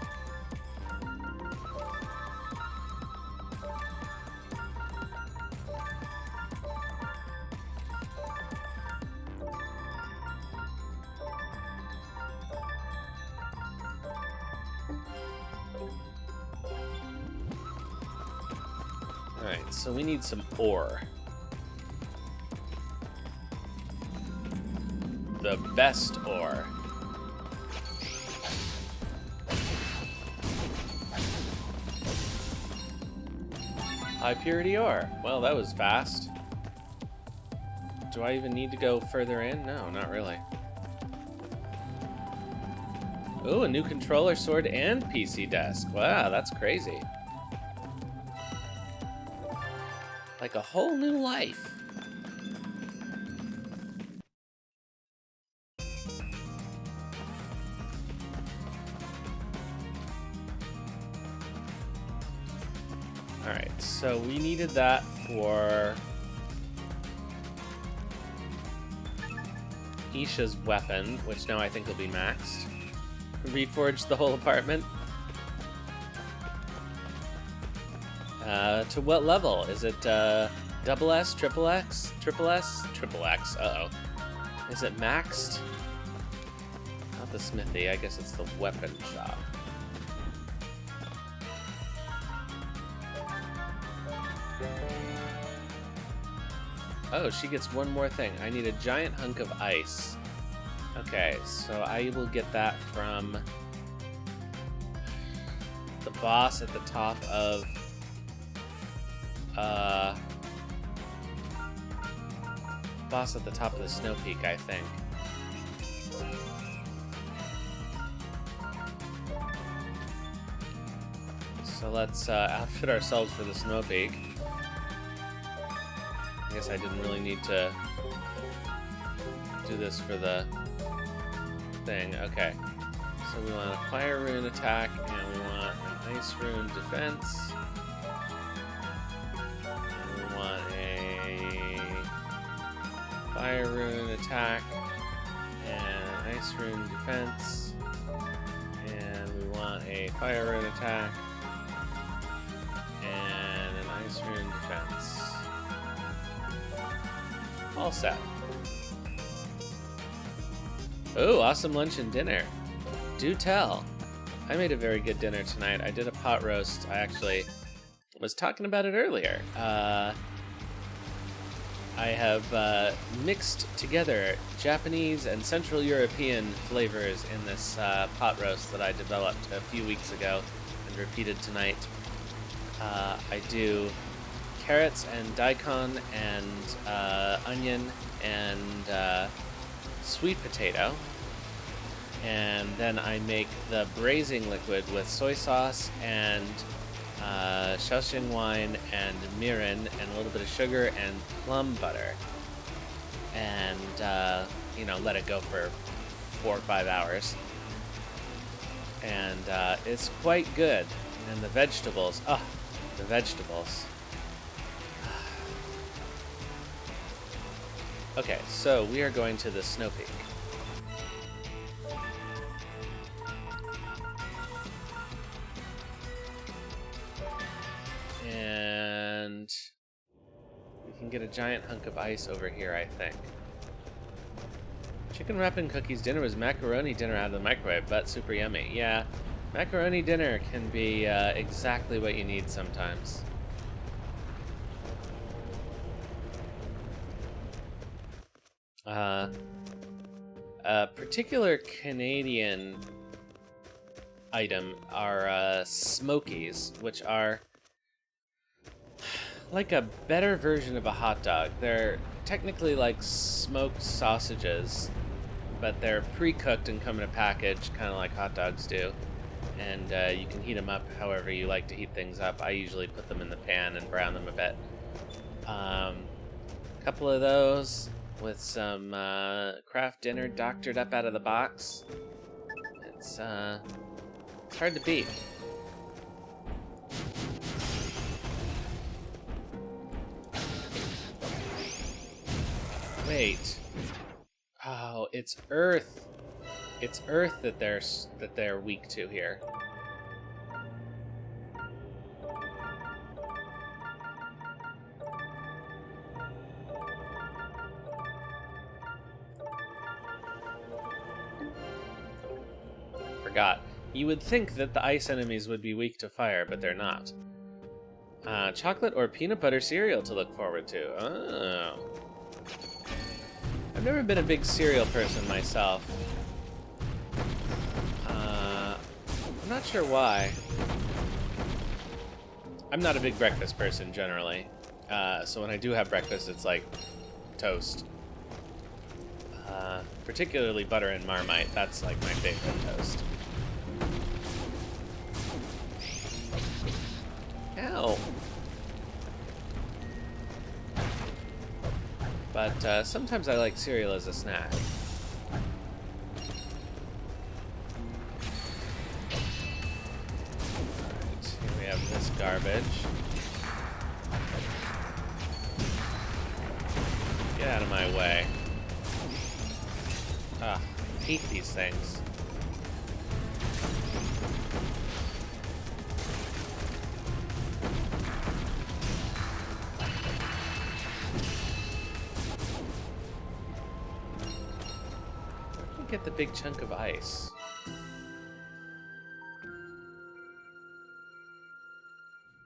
Alright, so we need some ore. The best ore. High purity ore. Well, that was fast. Do I even need to go further in? No, not really. Ooh, a new controller, sword, and PC desk. Wow, that's crazy. Like a whole new life. Alright, so we needed that for Isha's weapon, which now I think will be maxed. Reforged the whole apartment. To what level? Is it double S, triple X, triple S, triple X? Uh-oh. Is it maxed? Not the smithy, I guess it's the weapon shop. Oh, she gets one more thing. I need a giant hunk of ice. Okay, so I will get that from the boss at the top of the snow peak, I think. So let's outfit ourselves for the snow peak. I guess I didn't really need to do this for the thing. Okay. So we want a fire rune attack, and we want an ice rune defense. And we want a fire rune attack, and an ice rune defense. And we want a fire rune attack, and an ice rune defense. All set. Oh, awesome lunch and dinner. Do tell. I made a very good dinner tonight. I did a pot roast. I actually was talking about it earlier. I have mixed together Japanese and Central European flavors in this pot roast that I developed a few weeks ago and repeated tonight. I do carrots and daikon and onion and sweet potato, and then I make the braising liquid with soy sauce and Shaoxing wine and mirin and a little bit of sugar and plum butter, and let it go for 4 or 5 hours, and it's quite good. And the vegetables, the vegetables. Okay, so we are going to the snow peak. get a giant hunk of ice over here, I think. Chicken wrap and cookies dinner was macaroni dinner out of the microwave, but super yummy. Yeah, macaroni dinner can be exactly what you need sometimes. A particular Canadian item are Smokies, which are like a better version of a hot dog. They're technically like smoked sausages, but they're pre-cooked and come in a package, kind of like hot dogs do. And you can heat them up however you like to heat things up. I usually put them in the pan and brown them a bit. A couple of those with some craft dinner doctored up out of the box. It's hard to beat. Wait. Oh, it's Earth. It's Earth that they're weak to here. Forgot. You would think that the ice enemies would be weak to fire, but they're not. Chocolate or peanut butter cereal to look forward to. Oh. I've never been a big cereal person myself. I'm not sure why. I'm not a big breakfast person generally. So when I do have breakfast, it's like toast. Particularly butter and Marmite. That's like my favorite toast. Ow. But sometimes I like cereal as a snack. Alright, here we have this garbage. Get out of my way. Ah, I hate these things. Get the big chunk of ice.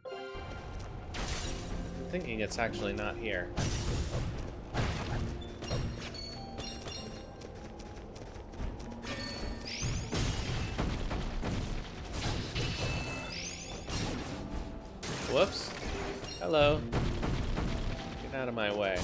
I'm thinking it's actually not here. Whoops. Hello. Get out of my way.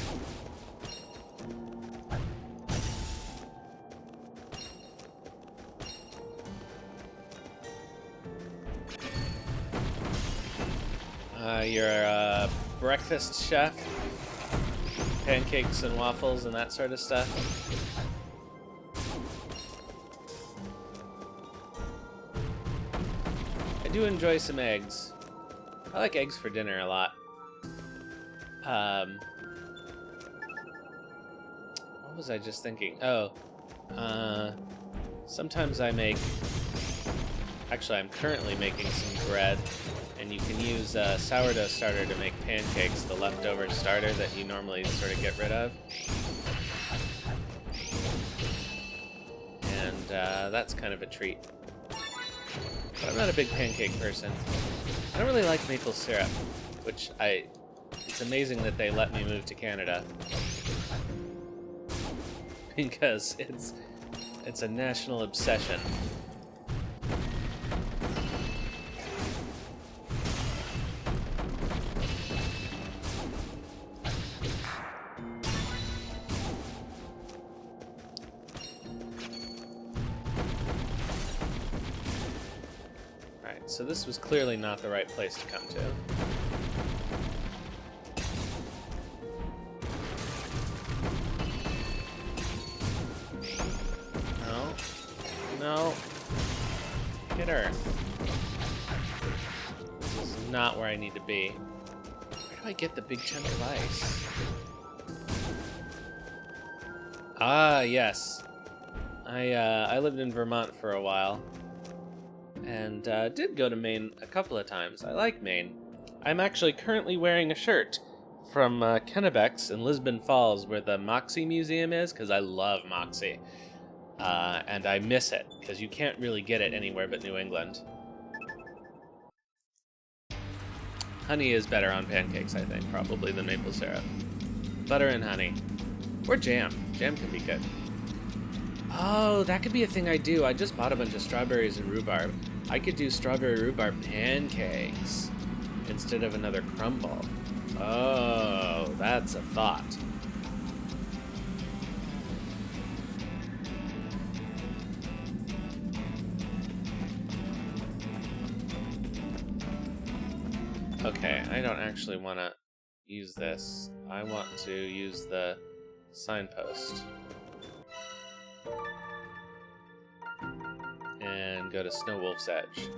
You're a breakfast chef? Pancakes and waffles and that sort of stuff? I do enjoy some eggs. I like eggs for dinner a lot. What was I just thinking? Oh, sometimes I make... Actually, I'm currently making some bread. And you can use a sourdough starter to make pancakes, the leftover starter that you normally sort of get rid of. And that's kind of a treat. But I'm not a big pancake person. I don't really like maple syrup, which it's amazing that they let me move to Canada. Because it's a national obsession. So this was clearly not the right place to come to. No. No. Hit her. This is not where I need to be. Where do I get the big chunk of ice? Ah, yes. I lived in Vermont for a while. And did go to Maine a couple of times. I like Maine. I'm actually currently wearing a shirt from Kennebeck's in Lisbon Falls, where the Moxie Museum is, because I love Moxie. And I miss it, because you can't really get it anywhere but New England. Honey is better on pancakes, I think, probably, than maple syrup. Butter and honey. Or jam. Jam can be good. Oh, that could be a thing I do. I just bought a bunch of strawberries and rhubarb. I could do strawberry rhubarb pancakes instead of another crumble. Oh, that's a thought. Okay, I don't actually want to use this. I want to use the signpost. And go to Snow Wolf's Edge.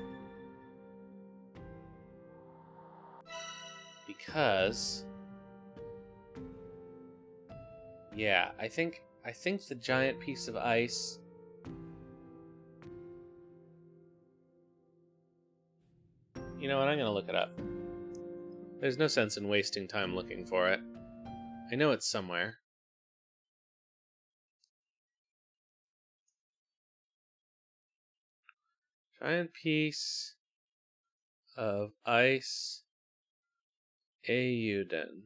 Because... yeah, I think the giant piece of ice... You know what, I'm gonna look it up. There's no sense in wasting time looking for it. I know it's somewhere. Giant piece of ice, Eiyuden.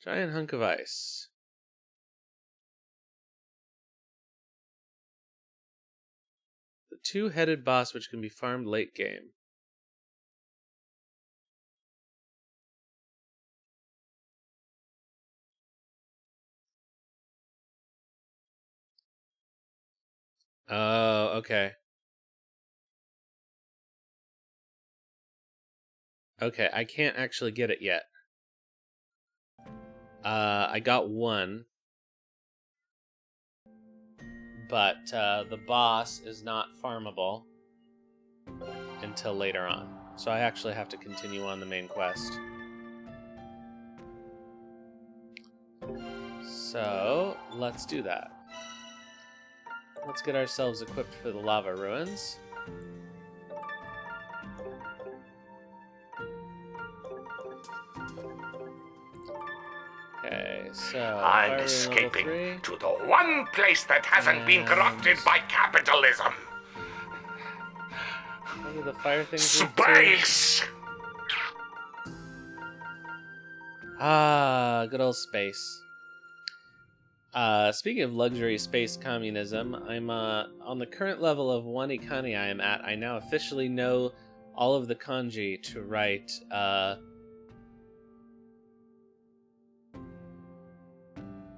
Giant hunk of ice. The two-headed boss which can be farmed late game. Oh, okay. Okay, I can't actually get it yet. I got one. But the boss is not farmable until later on. So I actually have to continue on the main quest. So, let's do that. Let's get ourselves equipped for the lava ruins. Okay, so... I'm escaping to the one place that hasn't been corrupted by capitalism. What are the fire things? Space! Ah, good old space. Speaking of luxury space communism, I'm on the current level of 1 Ikani I am at. I now officially know all of the kanji to write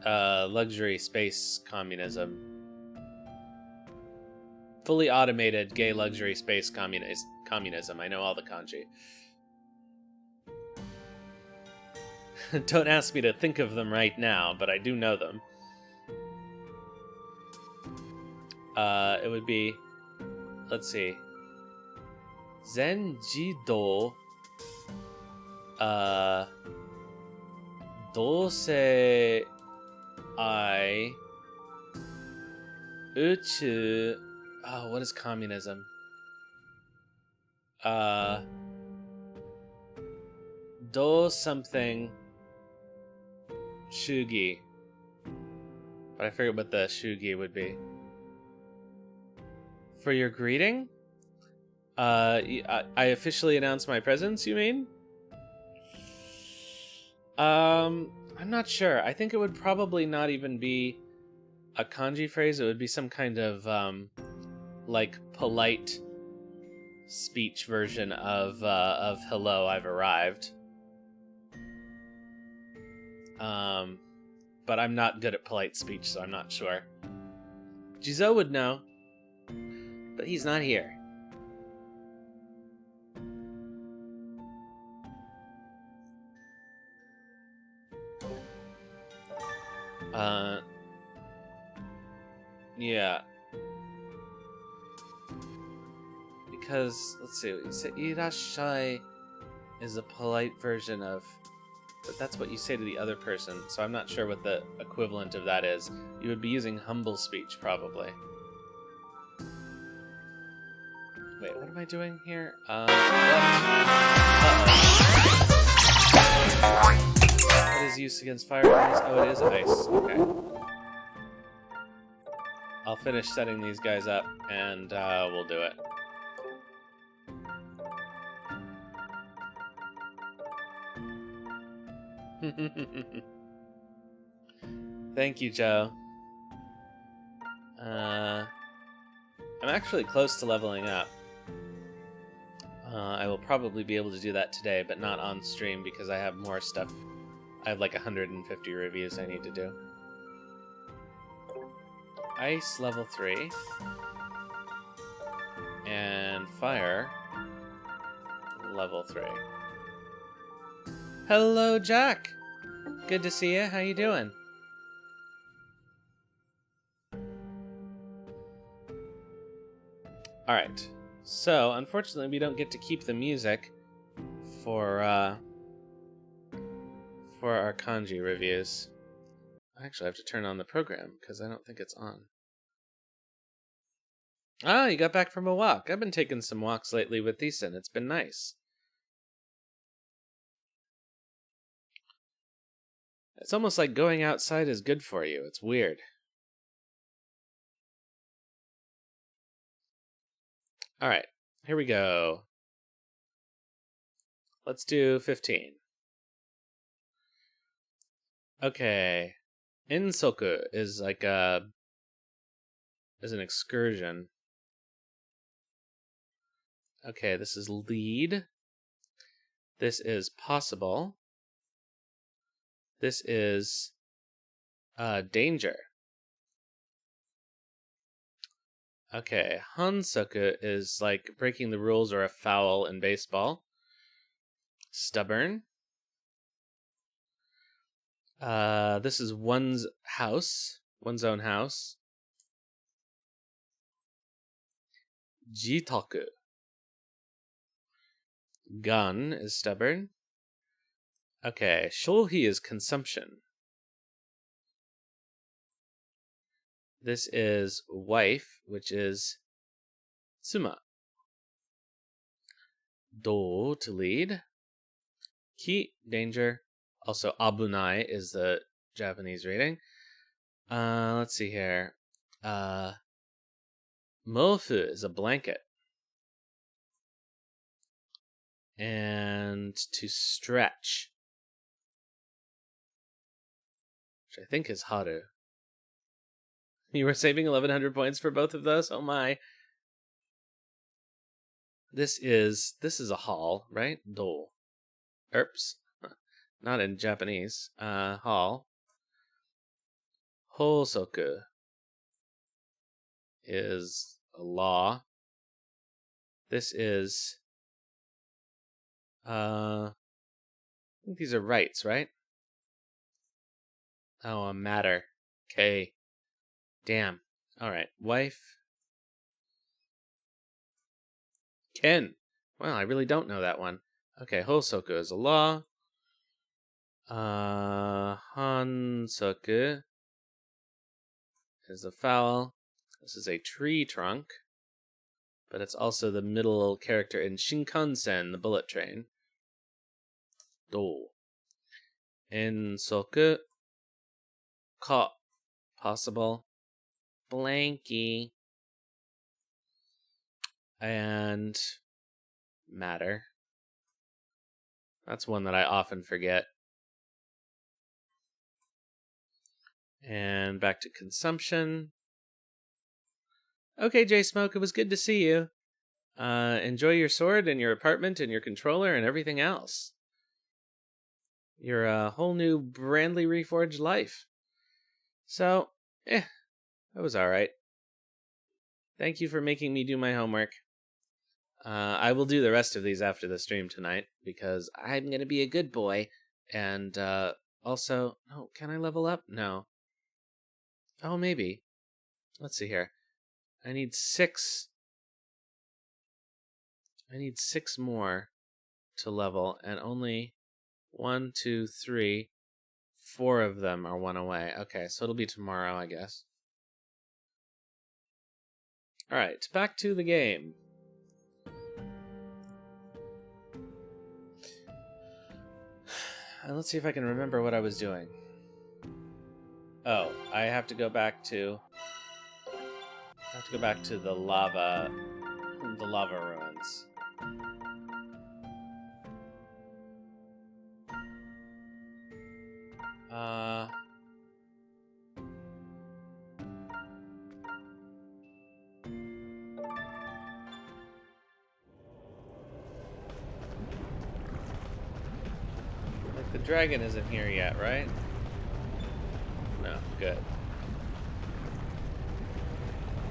luxury space communism. Fully automated gay luxury space communism. I know all the kanji. Don't ask me to think of them right now, but I do know them. It would be, let's see, Zenjido, Dosei Ai, Uchu, oh, what is communism? Do something Shugi. But I forget what the Shugi would be. For your greeting? I officially announced my presence, you mean? I'm not sure. I think it would probably not even be a kanji phrase. It would be some kind of, like, polite speech version of hello, I've arrived. But I'm not good at polite speech, so I'm not sure. Jizo would know, but he's not here. Yeah. Because, let's see, you said irashai is a polite version of... But that's what you say to the other person, so I'm not sure what the equivalent of that is. You would be using humble speech, probably. Wait, what am I doing here? What? What is use against fire? Oh, it is ice. Okay. I'll finish setting these guys up, and we'll do it. Thank you, Joe. I'm actually close to leveling up. I will probably be able to do that today, but not on stream because I have more stuff. I have like 150 reviews I need to do. Ice level 3. And fire level 3. Hello, Jack! Good to see you. How you doing? Alright. So, unfortunately, we don't get to keep the music for our kanji reviews. I actually have to turn on the program, because I don't think it's on. Ah, you got back from a walk. I've been taking some walks lately with Ethan. It's been nice. It's almost like going outside is good for you. It's weird. Alright, here we go. Let's do 15. Okay. Insoku is like an excursion. Okay, this is lead. This is possible. This is danger. Okay, Hansoku is like breaking the rules or a foul in baseball. Stubborn. This is one's own house. Jitaku. Gun is stubborn. Okay, Shohi is consumption. This is wife, which is Tsuma. Do to lead. Ki, danger. Also, Abunai is the Japanese reading. Let's see here. Mofu is a blanket. And to stretch, which I think is Haru. You were saving 1,100 points for both of those? Oh my. This is a hall, right? Do. Erps. Not in Japanese. Hall. Hosoku is a law. This is I think these are rights, right? Oh, a matter. Okay. Damn. Alright. Wife. Ken. Well, I really don't know that one. Okay, Hosoku is a law. Hansoku is a foul. This is a tree trunk. But it's also the middle character in Shinkansen, the bullet train. Do. Ensoku. Ka. Possible. Blanky. And matter. That's one that I often forget. And back to consumption. Okay, J Smoke, it was good to see you. Enjoy your sword and your apartment and your controller and everything else. Your whole new brandly reforged life. So, that was alright. Thank you for making me do my homework. I will do the rest of these after the stream tonight, because I'm going to be a good boy. And also, oh, can I level up? No. Oh, maybe. Let's see here. I need 6 more to level, and only 1, 2, 3, 4 of them are one away. Okay, so it'll be tomorrow, I guess. Alright, back to the game. And let's see if I can remember what I was doing. Oh, I have to go back to... the lava ruins. Like the dragon isn't here yet, right? No, good.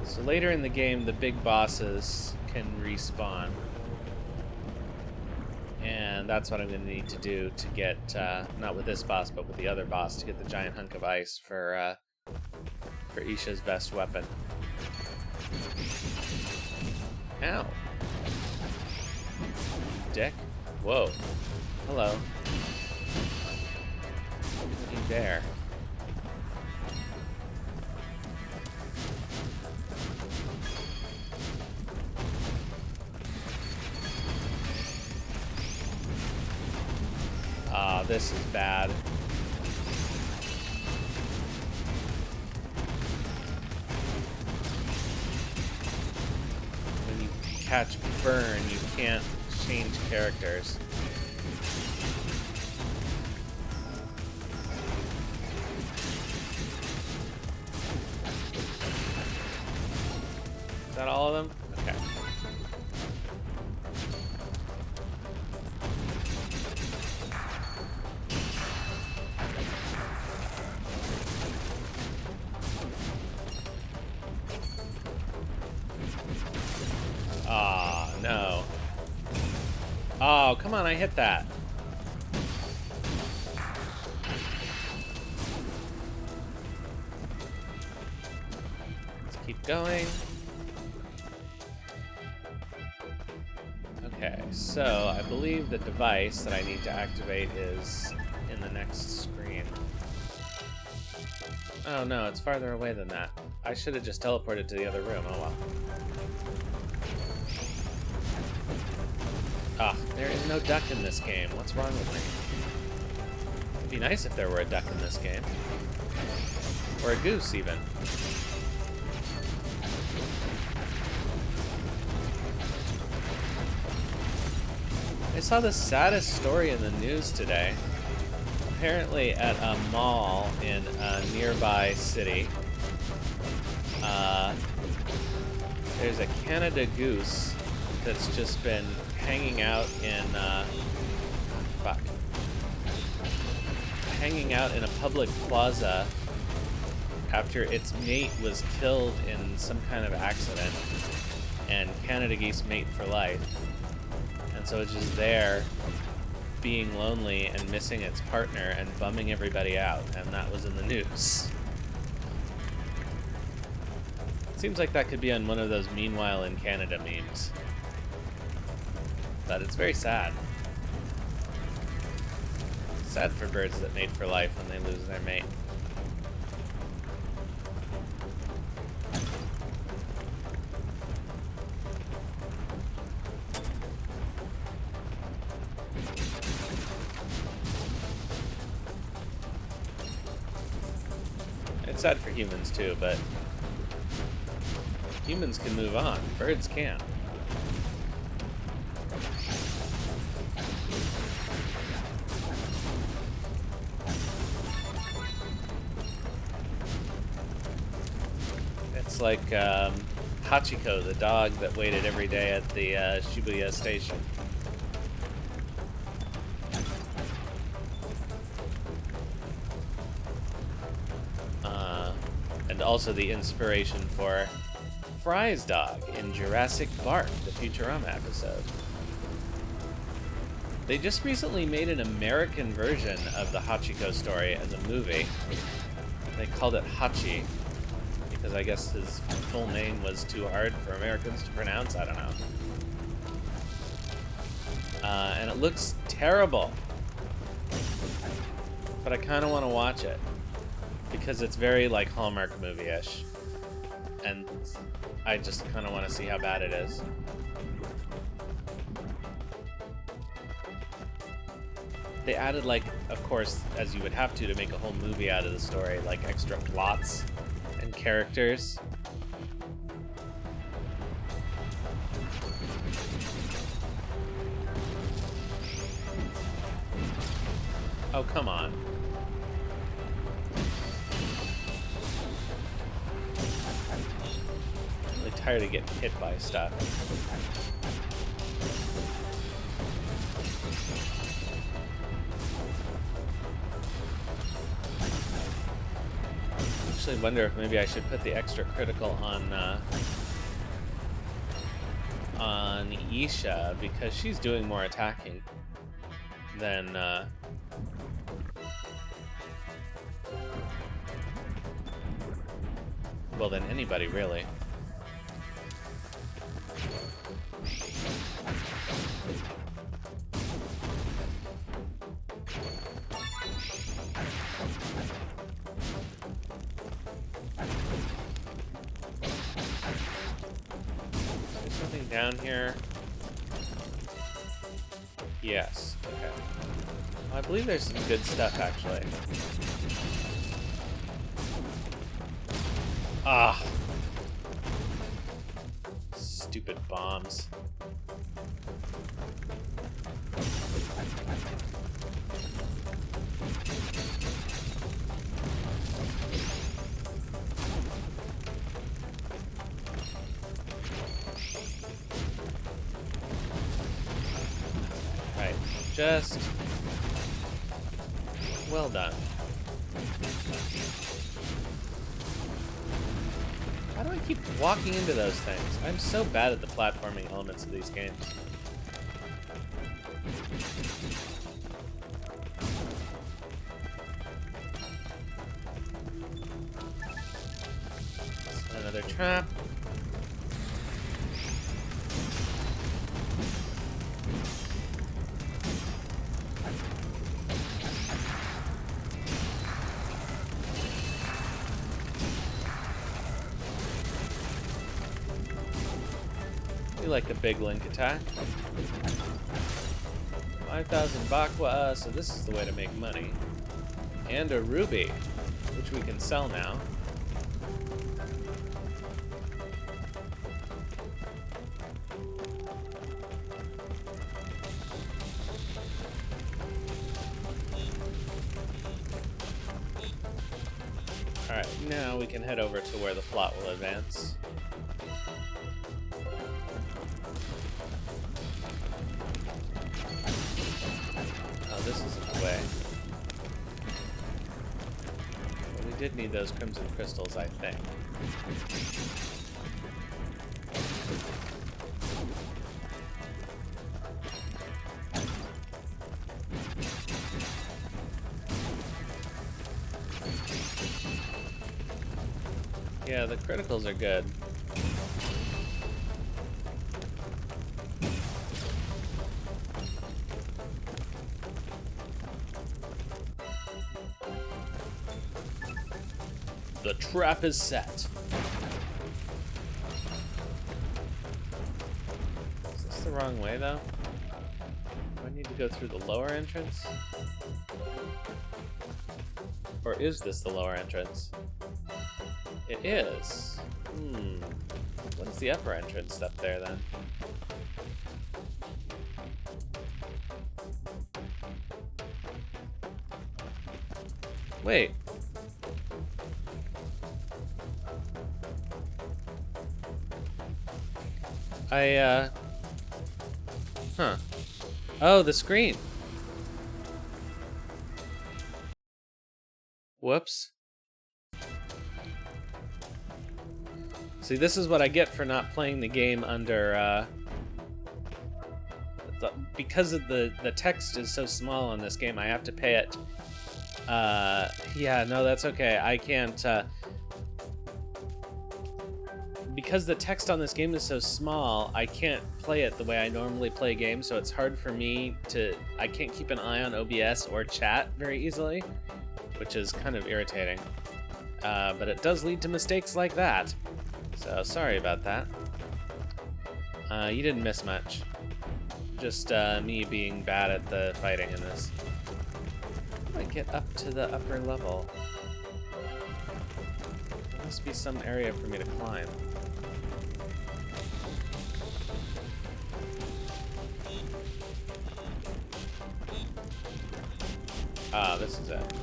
So later in the game, the big bosses can respawn. And that's what I'm going to need to do to get, not with this boss, but with the other boss, to get the giant hunk of ice for Isha's best weapon. Ow. Dick. Whoa. Hello. Looking there. Ah, this is bad. When you catch burn, you can't change characters. Is that all of them? Okay. Ah, no. Oh, come on, I hit that. Let's keep going. Okay, so I believe the device that I need to activate is in the next screen. Oh no, it's farther away than that. I should have just teleported to the other room, oh well. Ah, there is no duck in this game. What's wrong with me? It'd be nice if there were a duck in this game. Or a goose, even. I saw the saddest story in the news today. Apparently at a mall in a nearby city, there's a Canada goose that's just been hanging out in hanging out in a public plaza after its mate was killed in some kind of accident, and Canada geese mate for life, and so it's just there being lonely and missing its partner and bumming everybody out, and that was in the news. Seems like that could be on one of those Meanwhile in Canada memes. But it's very sad. Sad for birds that mate for life when they lose their mate. It's sad for humans too, but humans can move on. Birds can't. It's like Hachiko, the dog that waited every day at the Shibuya station. And also the inspiration for Fry's dog in Jurassic Bark, the Futurama episode. They just recently made an American version of the Hachiko story as a movie. They called it Hachi, because I guess his full name was too hard for Americans to pronounce, I don't know. And it looks terrible. But I kind of want to watch it, because it's very, like, Hallmark movie-ish. And I just kind of want to see how bad it is. They added, like, of course, as you would have to make a whole movie out of the story, like extra plots and characters. Oh, come on. I'm really tired of getting hit by stuff. I actually wonder if maybe I should put the extra critical on Isha, because she's doing more attacking than well, than anybody, really. There's something down here. Yes, okay. I believe there's some good stuff, actually. Ah. Stupid bombs. Right, just... well done. How do I keep walking into those things? I'm so bad at the platforming elements of these games. Another trap. Like a big link attack. 5,000 Bakwa, so this is the way to make money. And a ruby, which we can sell now. Alright, now we can head over to where the plot will advance. This isn't the way. But we did need those crimson crystals, I think. Yeah, the criticals are good. The trap is set. Is this the wrong way, though? Do I need to go through the lower entrance? Or is this the lower entrance? It is. What is the upper entrance up there, then? Wait. Huh. Oh, the screen. Whoops. See, this is what I get for not playing the game under, because of the text is so small on this game, I have to pay it. Yeah, no, that's okay. I can't, because the text on this game is so small, I can't play it the way I normally play games, so it's hard for me to... I can't keep an eye on OBS or chat very easily, which is kind of irritating. But it does lead to mistakes like that. So, sorry about that. You didn't miss much. Just me being bad at the fighting in this. I get up to the upper level? There must be some area for me to climb. Ah, this is it.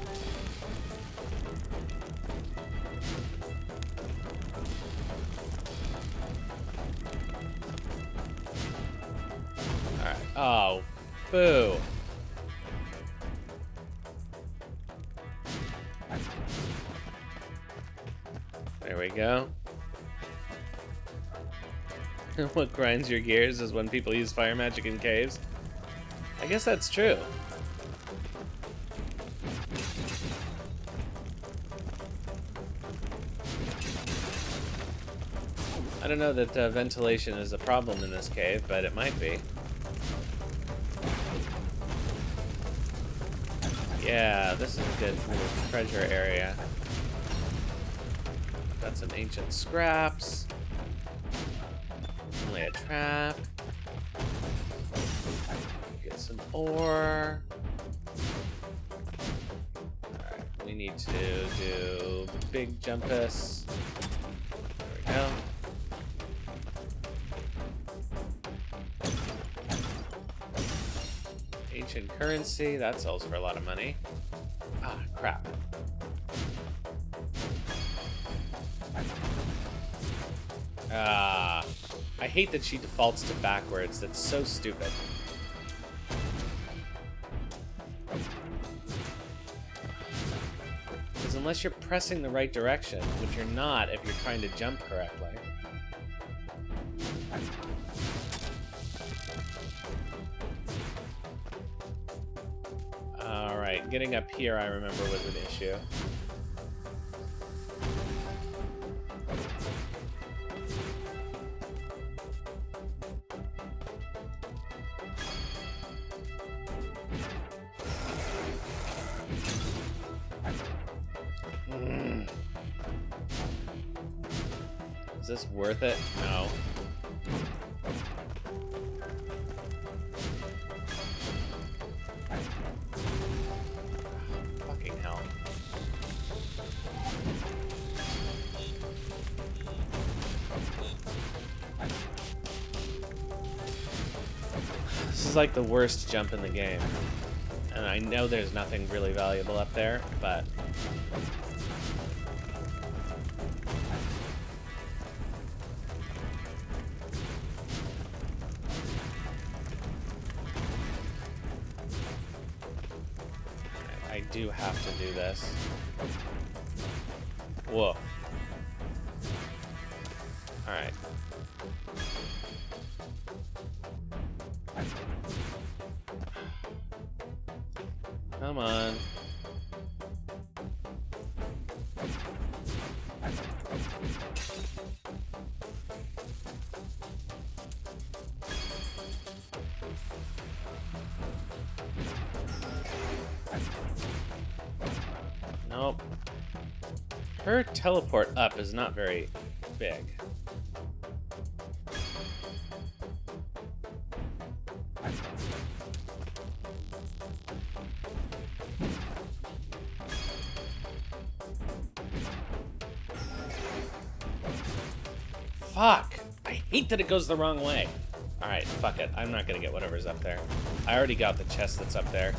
Alright. Oh, boo. There we go. What grinds your gears is when people use fire magic in caves. I guess that's true. I don't know that ventilation is a problem in this cave, but it might be. Yeah, this is a good little treasure area. Got some ancient scraps. Only a trap. Get some ore. Alright, we need to do big jumpus. There we go. Ancient currency, that sells for a lot of money. Ah, crap. Ah, I hate that she defaults to backwards. That's so stupid. Because unless you're pressing the right direction, which you're not if you're trying to jump correctly. Alright, getting up here, I remember, was an issue. Is this worth it? No. Fucking hell. This is like the worst jump in the game. And I know there's nothing really valuable up there, but... I do have to do this. Whoa. Alright. Come on. Nope. Her teleport up is not very big. Fuck! I hate that it goes the wrong way. Alright, fuck it. I'm not gonna get whatever's up there. I already got the chest that's up there.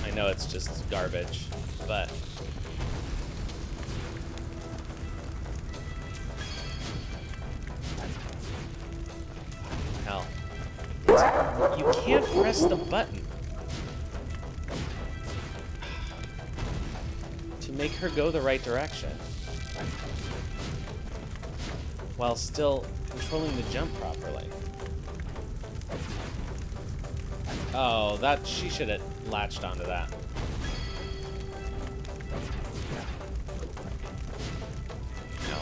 I know it's just garbage, but... hell. You can't press the button to make her go the right direction while still controlling the jump properly. Oh, that she should have latched onto that. No.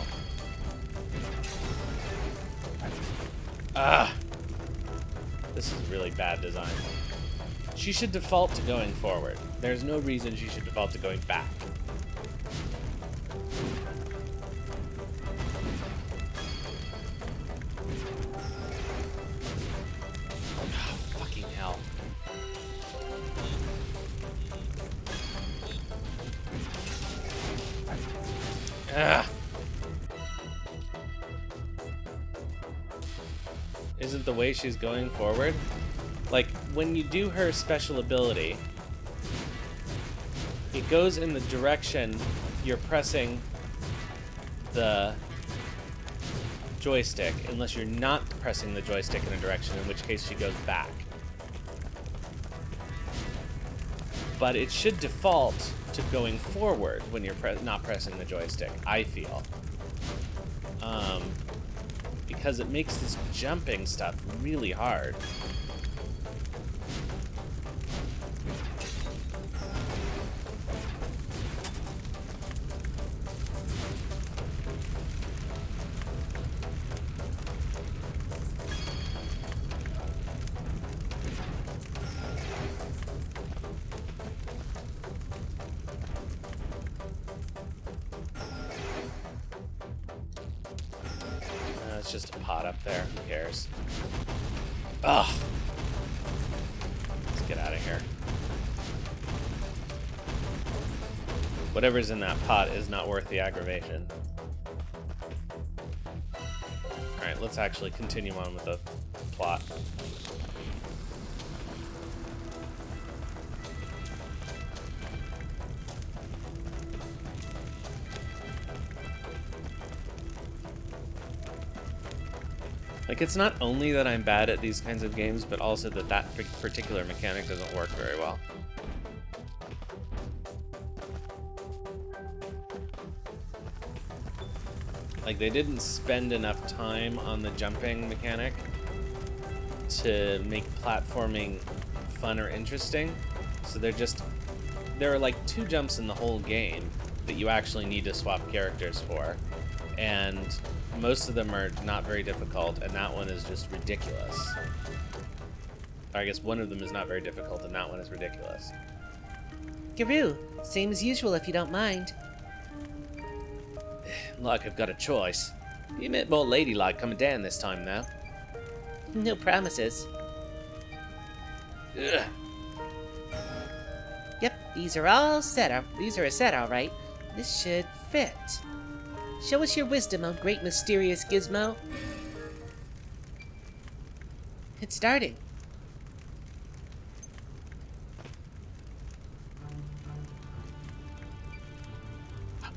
Ah! This is really bad design. She should default to going forward. There's no reason she should default to going back. isn't the way she's going forward. Like, when you do her special ability, it goes in the direction you're pressing the joystick, unless you're not pressing the joystick in a direction, in which case she goes back. But it should default to going forward when you're not pressing the joystick, I feel. Because it makes this jumping stuff really hard. It's just a pot up there. Who cares? Ugh. Let's get out of here. Whatever's in that pot is not worth the aggravation. Alright, let's actually continue on with the plot. Like, it's not only that I'm bad at these kinds of games, but also that that particular mechanic doesn't work very well. Like, they didn't spend enough time on the jumping mechanic to make platforming fun or interesting. So there are like 2 jumps in the whole game that you actually need to swap characters for. And most of them are not very difficult, and that one is just ridiculous. Or I guess one of them is not very difficult, and that one is ridiculous. Garou, same as usual if you don't mind. Like I've got a choice. You a bit more ladylike coming down this time now. No promises. Ugh. Yep, these are a set, all right. This should fit. Show us your wisdom, oh great mysterious gizmo. It's starting.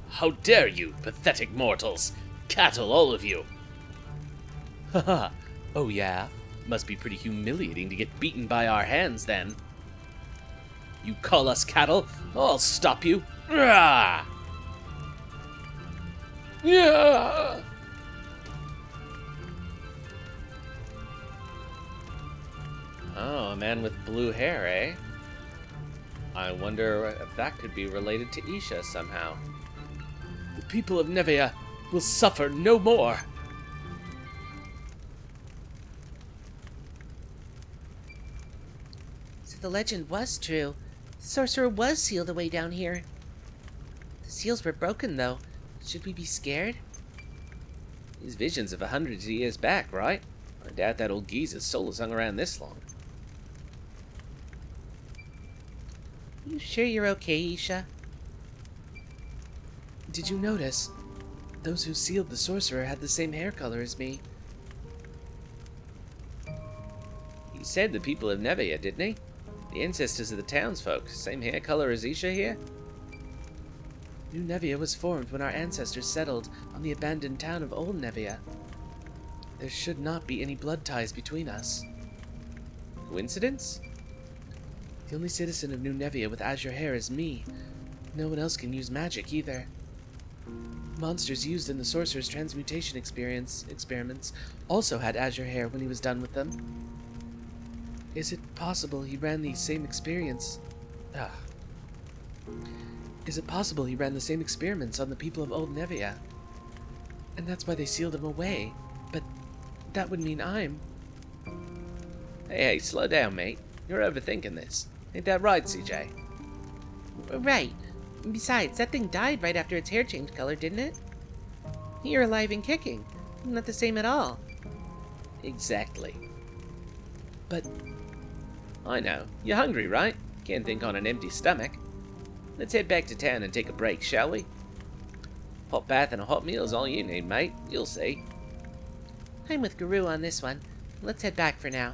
How dare you, pathetic mortals! Cattle, all of you! Haha, oh yeah? Must be pretty humiliating to get beaten by our hands, then. You call us cattle? I'll stop you! Rah! Yeah! Oh, a man with blue hair, eh? I wonder if that could be related to Isha somehow. The people of Nevia will suffer no more! So the legend was true. The sorcerer was sealed away down here. The seals were broken, though. Should we be scared? These visions of 100 years back, right? I doubt that old geezer's soul has hung around this long. You sure you're okay, Isha? Did you notice? Those who sealed the sorcerer had the same hair color as me. He said the people of Nevia, didn't he? The ancestors of the townsfolk. Same hair color as Isha here? New Nevia was formed when our ancestors settled on the abandoned town of Old Nevia. There should not be any blood ties between us. Coincidence? The only citizen of New Nevia with azure hair is me. No one else can use magic either. Monsters used in the sorcerer's transmutation experiments also had azure hair when he was done with them. Is it possible he ran the same experiments? Is it possible he ran the same experiments on the people of Old Nevia? And that's why they sealed him away. But that would mean I'm... Hey, slow down, mate. You're overthinking this. Ain't that right, CJ? Right. Besides, that thing died right after its hair changed color, didn't it? You're alive and kicking. Not the same at all. Exactly. But... I know. You're hungry, right? Can't think on an empty stomach. Let's head back to town and take a break, shall we? Hot bath and a hot meal is all you need, mate. You'll see. I'm with Garou on this one. let's head back for now.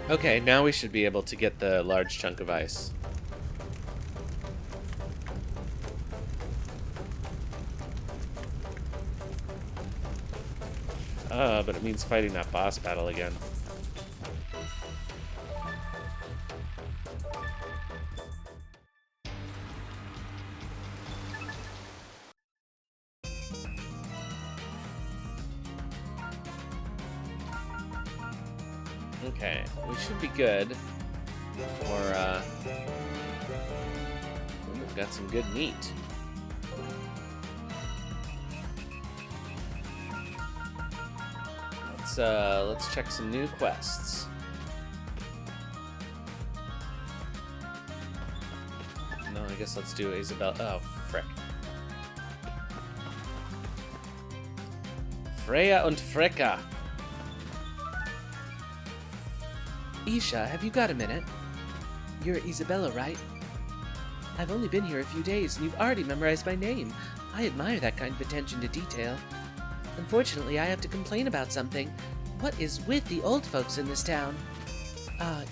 Okay, now we should be able to get the large chunk of ice. But it means fighting that boss battle again. Okay, we should be good for, we've got some good meat. Let's check some new quests. No, I guess let's do Isabel. Oh, frick. Freya und Fricka. Isha, have you got a minute? You're Isabella, right? I've only been here a few days, and you've already memorized my name. I admire that kind of attention to detail. Unfortunately, I have to complain about something. What is with the old folks in this town?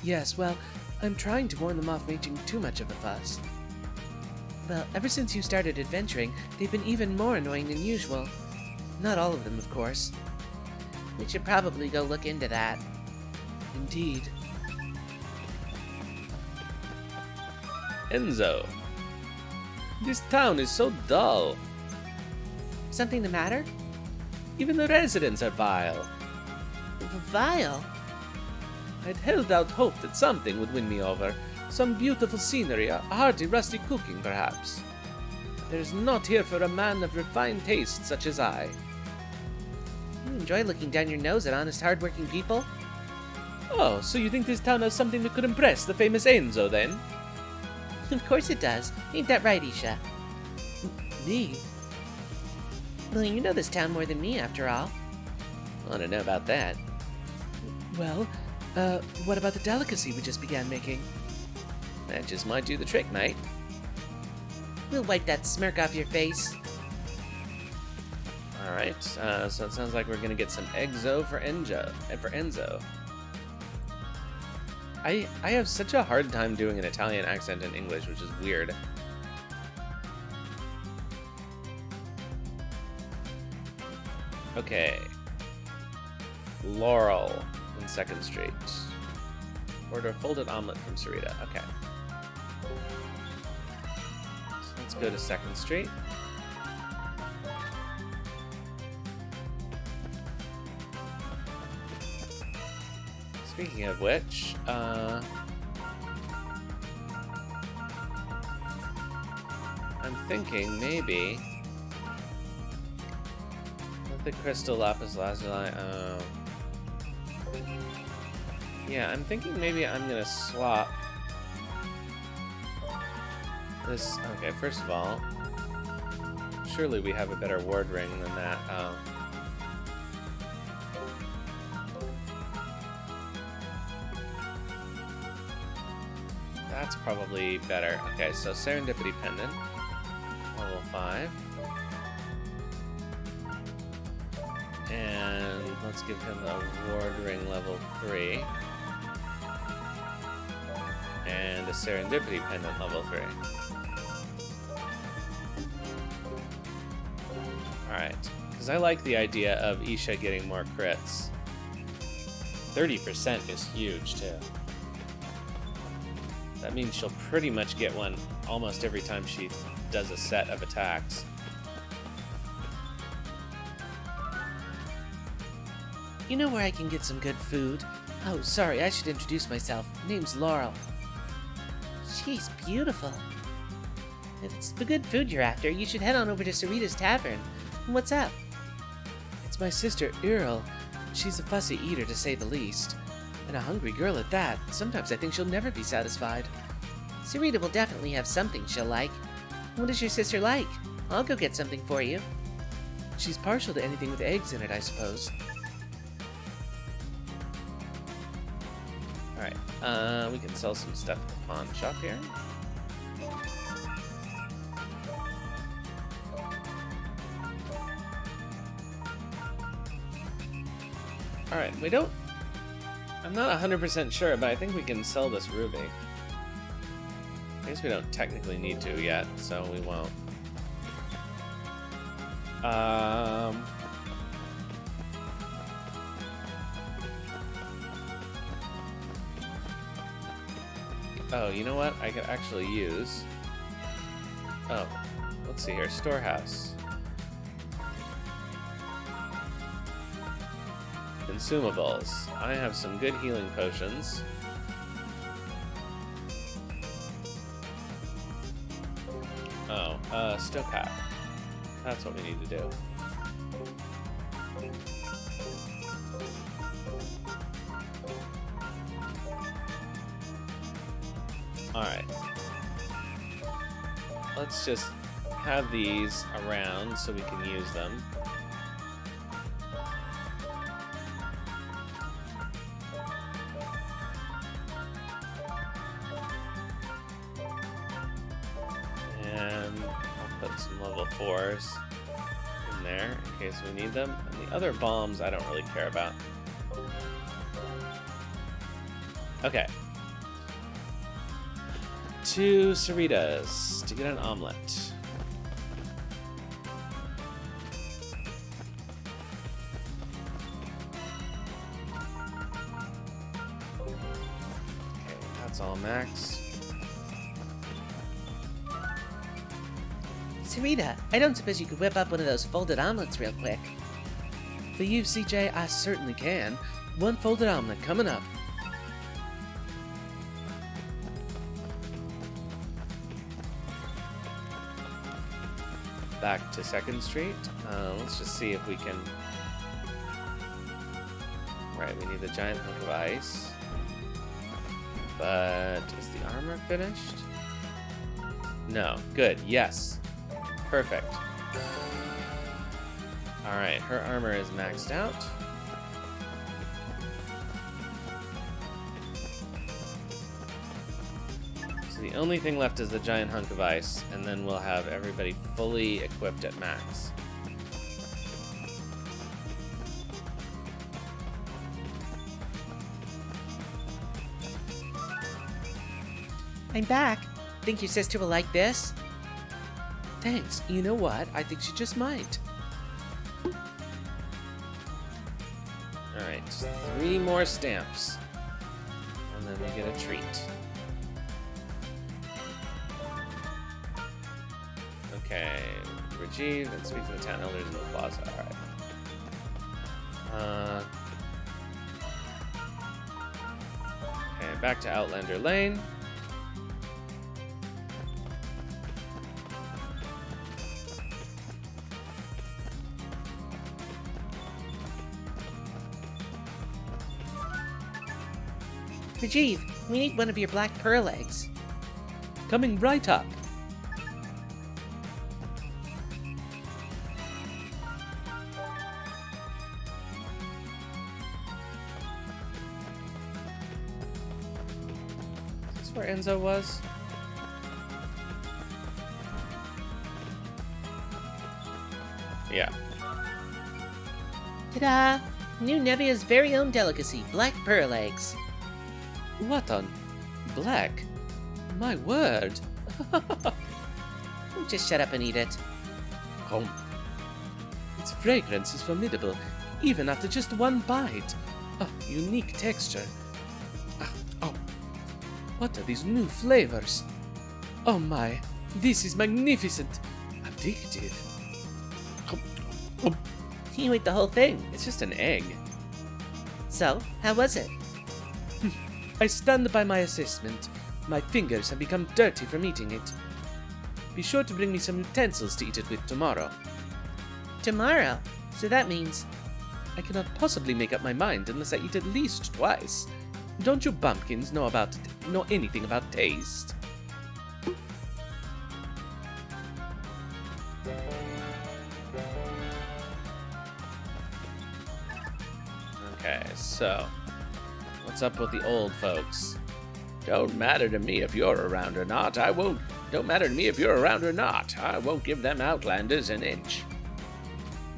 Yes, well, I'm trying to warn them off making too much of a fuss. Well, ever since you started adventuring, they've been even more annoying than usual. Not all of them, of course. We should probably go look into that. Indeed. Enzo. This town is so dull. Something the matter? Even the residents are vile. Vile? I'd held out hope that something would win me over. Some beautiful scenery, a hearty, rusty cooking, perhaps. There's naught here for a man of refined taste such as I. You enjoy looking down your nose at honest, hard-working people? Oh, so you think this town has something that could impress the famous Enzo, then? Of course it does. Ain't that right, Isha? Me? Well, you know this town more than me, after all. I don't know about that. Well, what about the delicacy we just began making? That just might do the trick, mate. We'll wipe that smirk off your face. Alright, so it sounds like we're gonna get some Exo for Enzo. I have such a hard time doing an Italian accent in English, which is weird. Okay. Laurel in 2nd Street. Order a folded omelet from Sarita. Okay. So let's go to 2nd Street. Speaking of which, I'm thinking maybe with the crystal lapis lazuli. Yeah, I'm thinking maybe I'm gonna swap this. Okay, first of all, surely we have a better ward ring than that. That's probably better. Okay, so Serendipity Pendant, level 5. And let's give him a Ward Ring level 3. And a Serendipity Pendant level 3. Alright, because I like the idea of Isha getting more crits. 30% is huge, too. That means she'll pretty much get one almost every time she does a set of attacks. You know where I can get some good food? Oh, sorry, I should introduce myself. Name's Laurel. She's beautiful. If it's the good food you're after, you should head on over to Sarita's Tavern. What's up? It's my sister, Earl. She's a fussy eater, to say the least. And a hungry girl at that. Sometimes I think she'll never be satisfied. Sarita will definitely have something she'll like. What does your sister like? I'll go get something for you. She's partial to anything with eggs in it, I suppose. Alright, we can sell some stuff at the pawn shop here. Alright, we don't... I'm not 100% sure, but I think we can sell this ruby. I guess we don't technically need to yet, so we won't. Oh, you know what? I could actually use... Oh, let's see here. Storehouse. Consumables. I have some good healing potions. Oh, Stopack. That's what we need to do. Alright. Let's just have these around so we can use them. And I'll put some level 4s in there in case we need them. And the other bombs I don't really care about. Okay. 2 Cerritas to get an omelet. Okay, that's all max. Sarita, I don't suppose you could whip up one of those folded omelets real quick. For you, CJ, I certainly can. One folded omelet coming up. Back to 2nd Street. Let's just see if we can... Right, we need the giant hunk of ice. But is the armor finished? No. Good. Yes. Perfect. Alright, her armor is maxed out. So the only thing left is the giant hunk of ice, and then we'll have everybody fully equipped at max. I'm back. Think your sister will like this? Thanks. You know what? I think she just might. Alright, just 3 more stamps. And then we get a treat. Okay, Rajiv and speak to the town elders in the plaza. Alright. Okay, back to Outlander Lane. Rajiv, we need one of your black pearl eggs. Coming right up. Is this where Enzo was? Yeah. Ta-da! New Nevia's very own delicacy, black pearl eggs. What on? Black? My word. Just shut up and eat it. Come. Its fragrance is formidable, even after just one bite. A unique texture. Oh. What are these new flavors? Oh my, this is magnificent. Addictive. You ate the whole thing. It's just an egg. So, how was it? I stand by my assessment. My fingers have become dirty from eating it. Be sure to bring me some utensils to eat it with tomorrow. Tomorrow. So that means... I cannot possibly make up my mind unless I eat at least twice. Don't you bumpkins know anything about taste? Okay, so What's up with the old folks? Don't matter to me if you're around or not. Don't matter to me if you're around or not. I won't give them Outlanders an inch.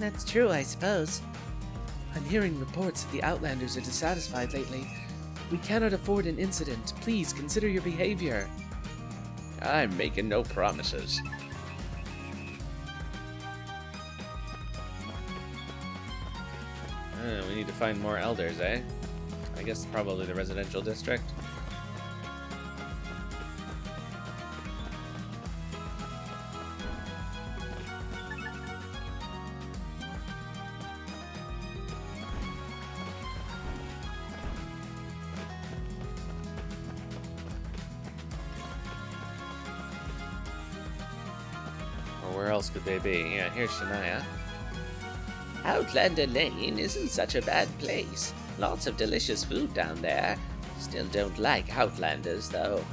That's true, I suppose. I'm hearing reports that the Outlanders are dissatisfied lately. We cannot afford an incident. Please consider your behavior. I'm making no promises. We need to find more elders, eh? I guess probably the residential district. Or where else could they be? Yeah, here's Shania. Outlander Lane isn't such a bad place. Lots of delicious food down there. Still don't like Outlanders, though.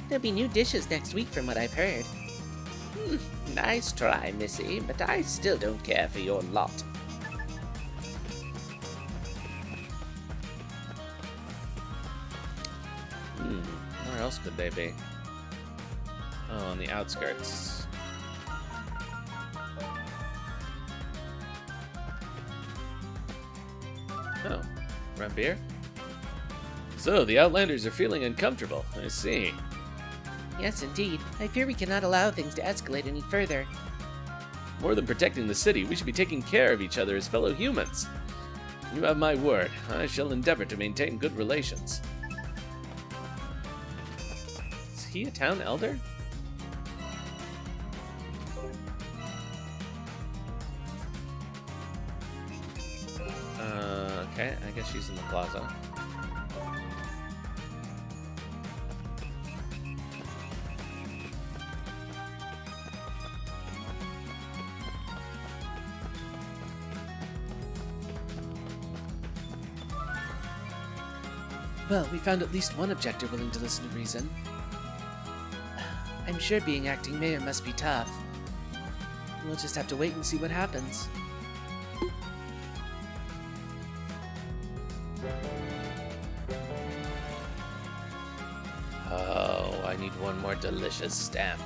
There'll be new dishes next week from what I've heard. Nice try, Missy, but I still don't care for your lot. Where else could they be? Oh, on the outskirts. Oh, rent beer? So, the Outlanders are feeling uncomfortable. I see. Yes, indeed. I fear we cannot allow things to escalate any further. More than protecting the city, we should be taking care of each other as fellow humans. You have my word. I shall endeavor to maintain good relations. Is he a town elder? Okay, I guess she's in the plaza. Well, we found at least one objector willing to listen to reason. I'm sure being acting mayor must be tough. We'll just have to wait and see what happens. Oh, I need one more delicious stamp.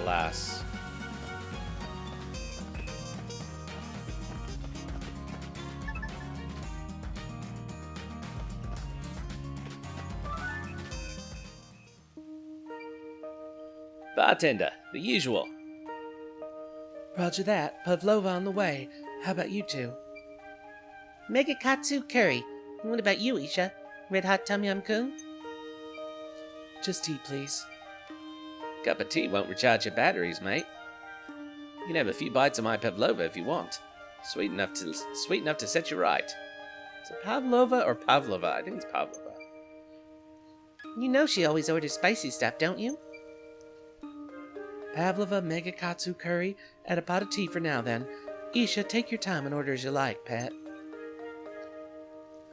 Alas. Bartender, the usual. Roger that. Pavlova on the way. How about you two? Mega Katsu curry. What about you, Isha? Red hot tom yum kung? Just tea, please. Cup of tea won't recharge your batteries, mate. You can have a few bites of my pavlova if you want. Sweet enough to set you right. Is it pavlova or pavlova? I think it's pavlova. You know she always orders spicy stuff, don't you? Pavlova mega katsu curry. Add a pot of tea for now, then. Isha, take your time and order as you like, pet.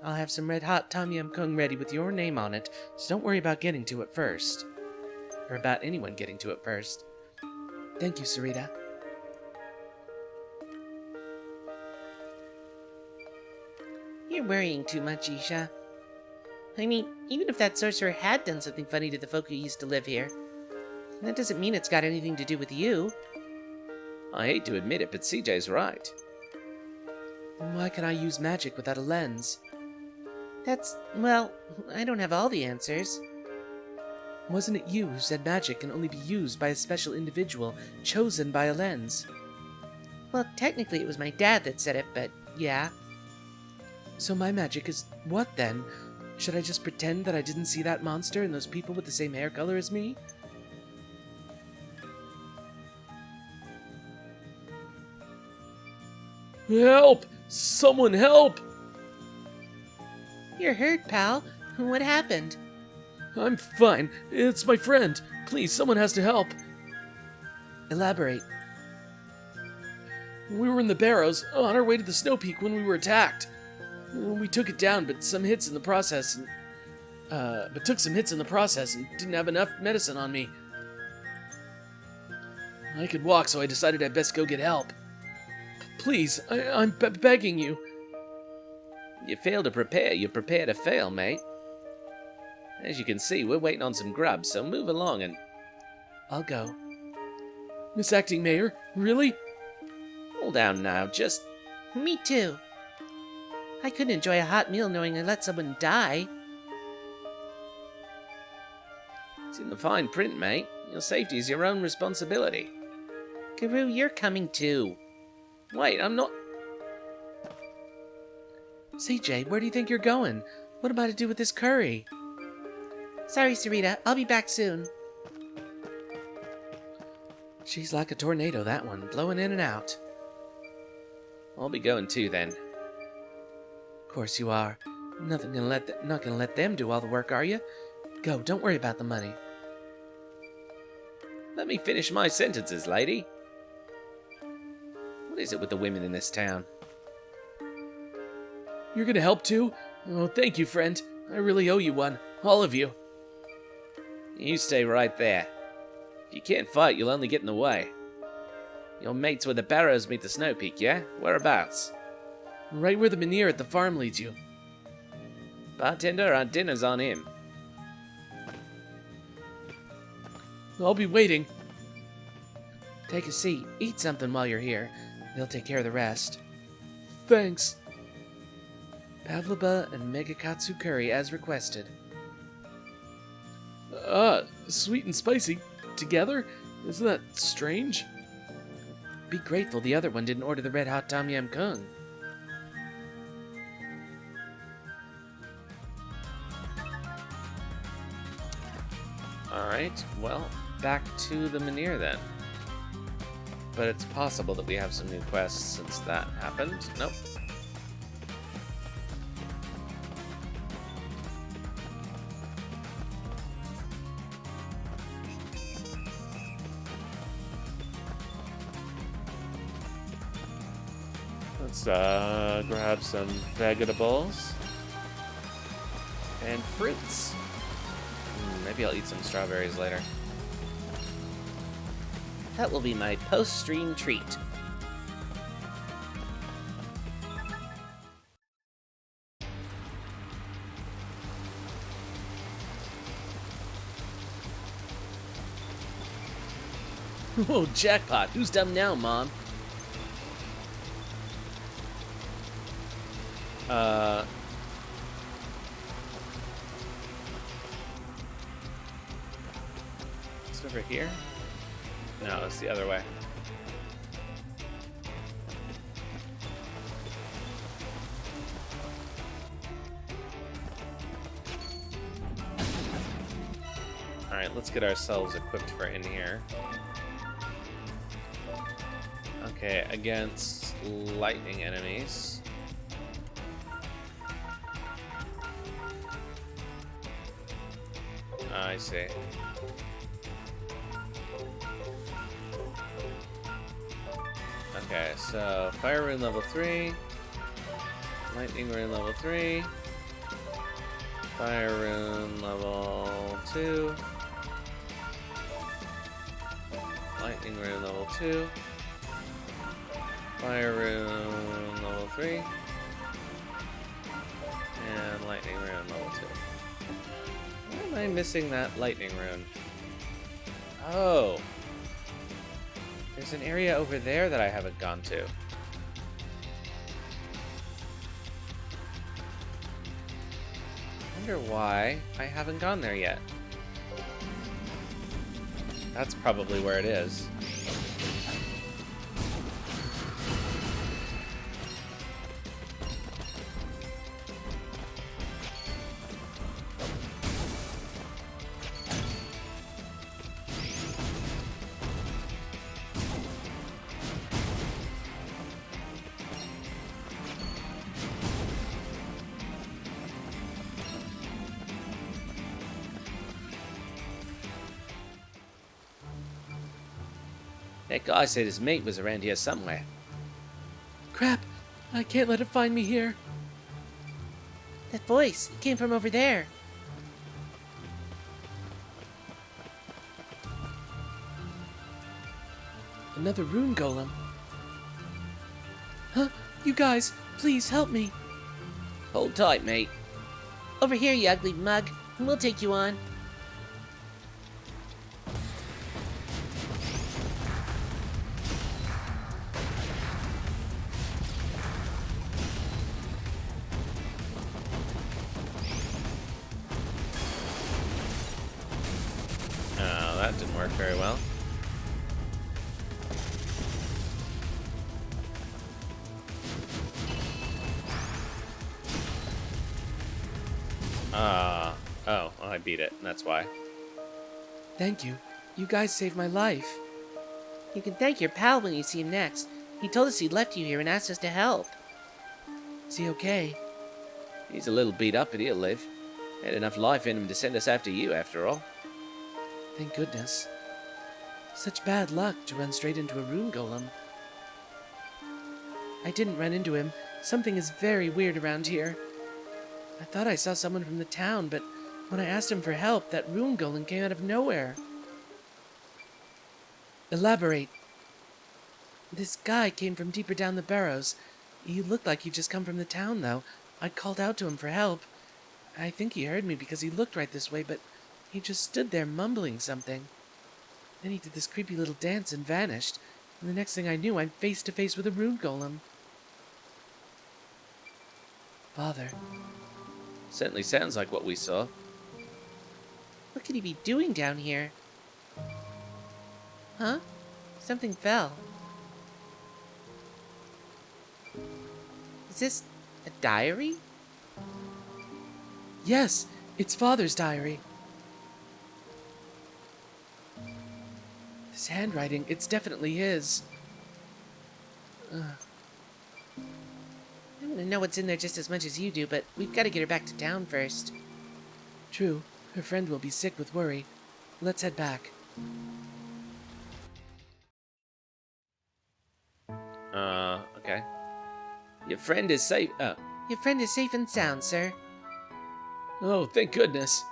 I'll have some red hot tom yum kung ready with your name on it, so don't worry about getting to it first. Or about anyone getting to it first. Thank you, Sarita. You're worrying too much, Isha. I mean, even if that sorcerer had done something funny to the folk who used to live here, that doesn't mean it's got anything to do with you. I hate to admit it, but CJ's right. Then why can I use magic without a lens? Well, I don't have all the answers. Wasn't it you who said magic can only be used by a special individual, chosen by a lens? Well, technically it was my dad that said it, but yeah. So my magic is what then? Should I just pretend that I didn't see that monster and those people with the same hair color as me? Help! Someone help! You're hurt, pal. What happened? I'm fine. It's my friend. Please, someone has to help. Elaborate. We were in the Barrows, on our way to the Snow Peak when we were attacked. We took it down, but took some hits in the process, and didn't have enough medicine on me. I could walk, so I decided I'd best go get help. Please, I'm begging you. You fail to prepare, you prepare to fail, mate. As you can see, we're waiting on some grub, so move along and... I'll go. Miss Acting Mayor, really? Hold down now, just... Me too. I couldn't enjoy a hot meal knowing I let someone die. It's in the fine print, mate. Your safety is your own responsibility. Guru, you're coming too. Wait, I'm not... CJ, where do you think you're going? What am I to do with this curry? Sorry, Sarita. I'll be back soon. She's like a tornado, that one, blowing in and out. I'll be going too, then. Of course you are. Not gonna let them do all the work, are you? Go, don't worry about the money. Let me finish my sentences, lady. What is it with the women in this town? You're gonna help too? Oh, thank you, friend. I really owe you one. All of you. You stay right there. If you can't fight, you'll only get in the way. Your mates where the barrows meet the snow peak, yeah? Whereabouts? Right where the manure at the farm leads you. Bartender, our dinner's on him. I'll be waiting. Take a seat. Eat something while you're here. They'll take care of the rest. Thanks. Pavlova and Megakatsu curry as requested. Sweet and spicy. Together? Isn't that strange? Be grateful the other one didn't order the red hot Tom Yam Kung. Alright, well, back to the Manir then. But it's possible that we have some new quests since that happened. Nope. Let's grab some vegetables and fruits. Maybe I'll eat some strawberries later. That will be my post-stream treat. Whoa, jackpot. Who's dumb now, Mom? It's over here? No, it's the other way. Alright, let's get ourselves equipped for in here. Okay, against lightning enemies. I see. Okay, so fire rune level 3, lightning rune level 3, fire rune level 2, lightning rune level 2, fire rune level 3, and lightning rune level 2. Why am I missing that lightning rune? Oh! There's an area over there that I haven't gone to. I wonder why I haven't gone there yet. That's probably where it is. That guy said his mate was around here somewhere. Crap! I can't let it find me here. That voice, it came from over there. Another rune golem. Huh? You guys, please help me. Hold tight, mate. Over here, you ugly mug. We'll take you on. Oh, that didn't work very well. Oh, I beat it. That's why. Thank you. You guys saved my life. You can thank your pal when you see him next. He told us he'd left you here and asked us to help. Is he okay? He's a little beat up, but he'll live. Had enough life in him to send us after you, after all. Thank goodness. Such bad luck to run straight into a rune golem. I didn't run into him. Something is very weird around here. I thought I saw someone from the town, but when I asked him for help, that rune golem came out of nowhere. Elaborate. This guy came from deeper down the barrows. He looked like he'd just come from the town, though. I called out to him for help. I think he heard me because he looked right this way, but he just stood there mumbling something. Then he did this creepy little dance and vanished, and the next thing I knew, I'm face to face with a rune golem. Father. Certainly sounds like what we saw. What could he be doing down here? Huh? Something fell. Is this a diary? Yes, it's Father's diary. This handwriting, it's definitely his. I want to know what's in there just as much as you do, but we've got to get her back to town first. True, her friend will be sick with worry. Let's head back. Okay. Your friend is safe. Oh. Your friend is safe and sound, sir. Oh, thank goodness.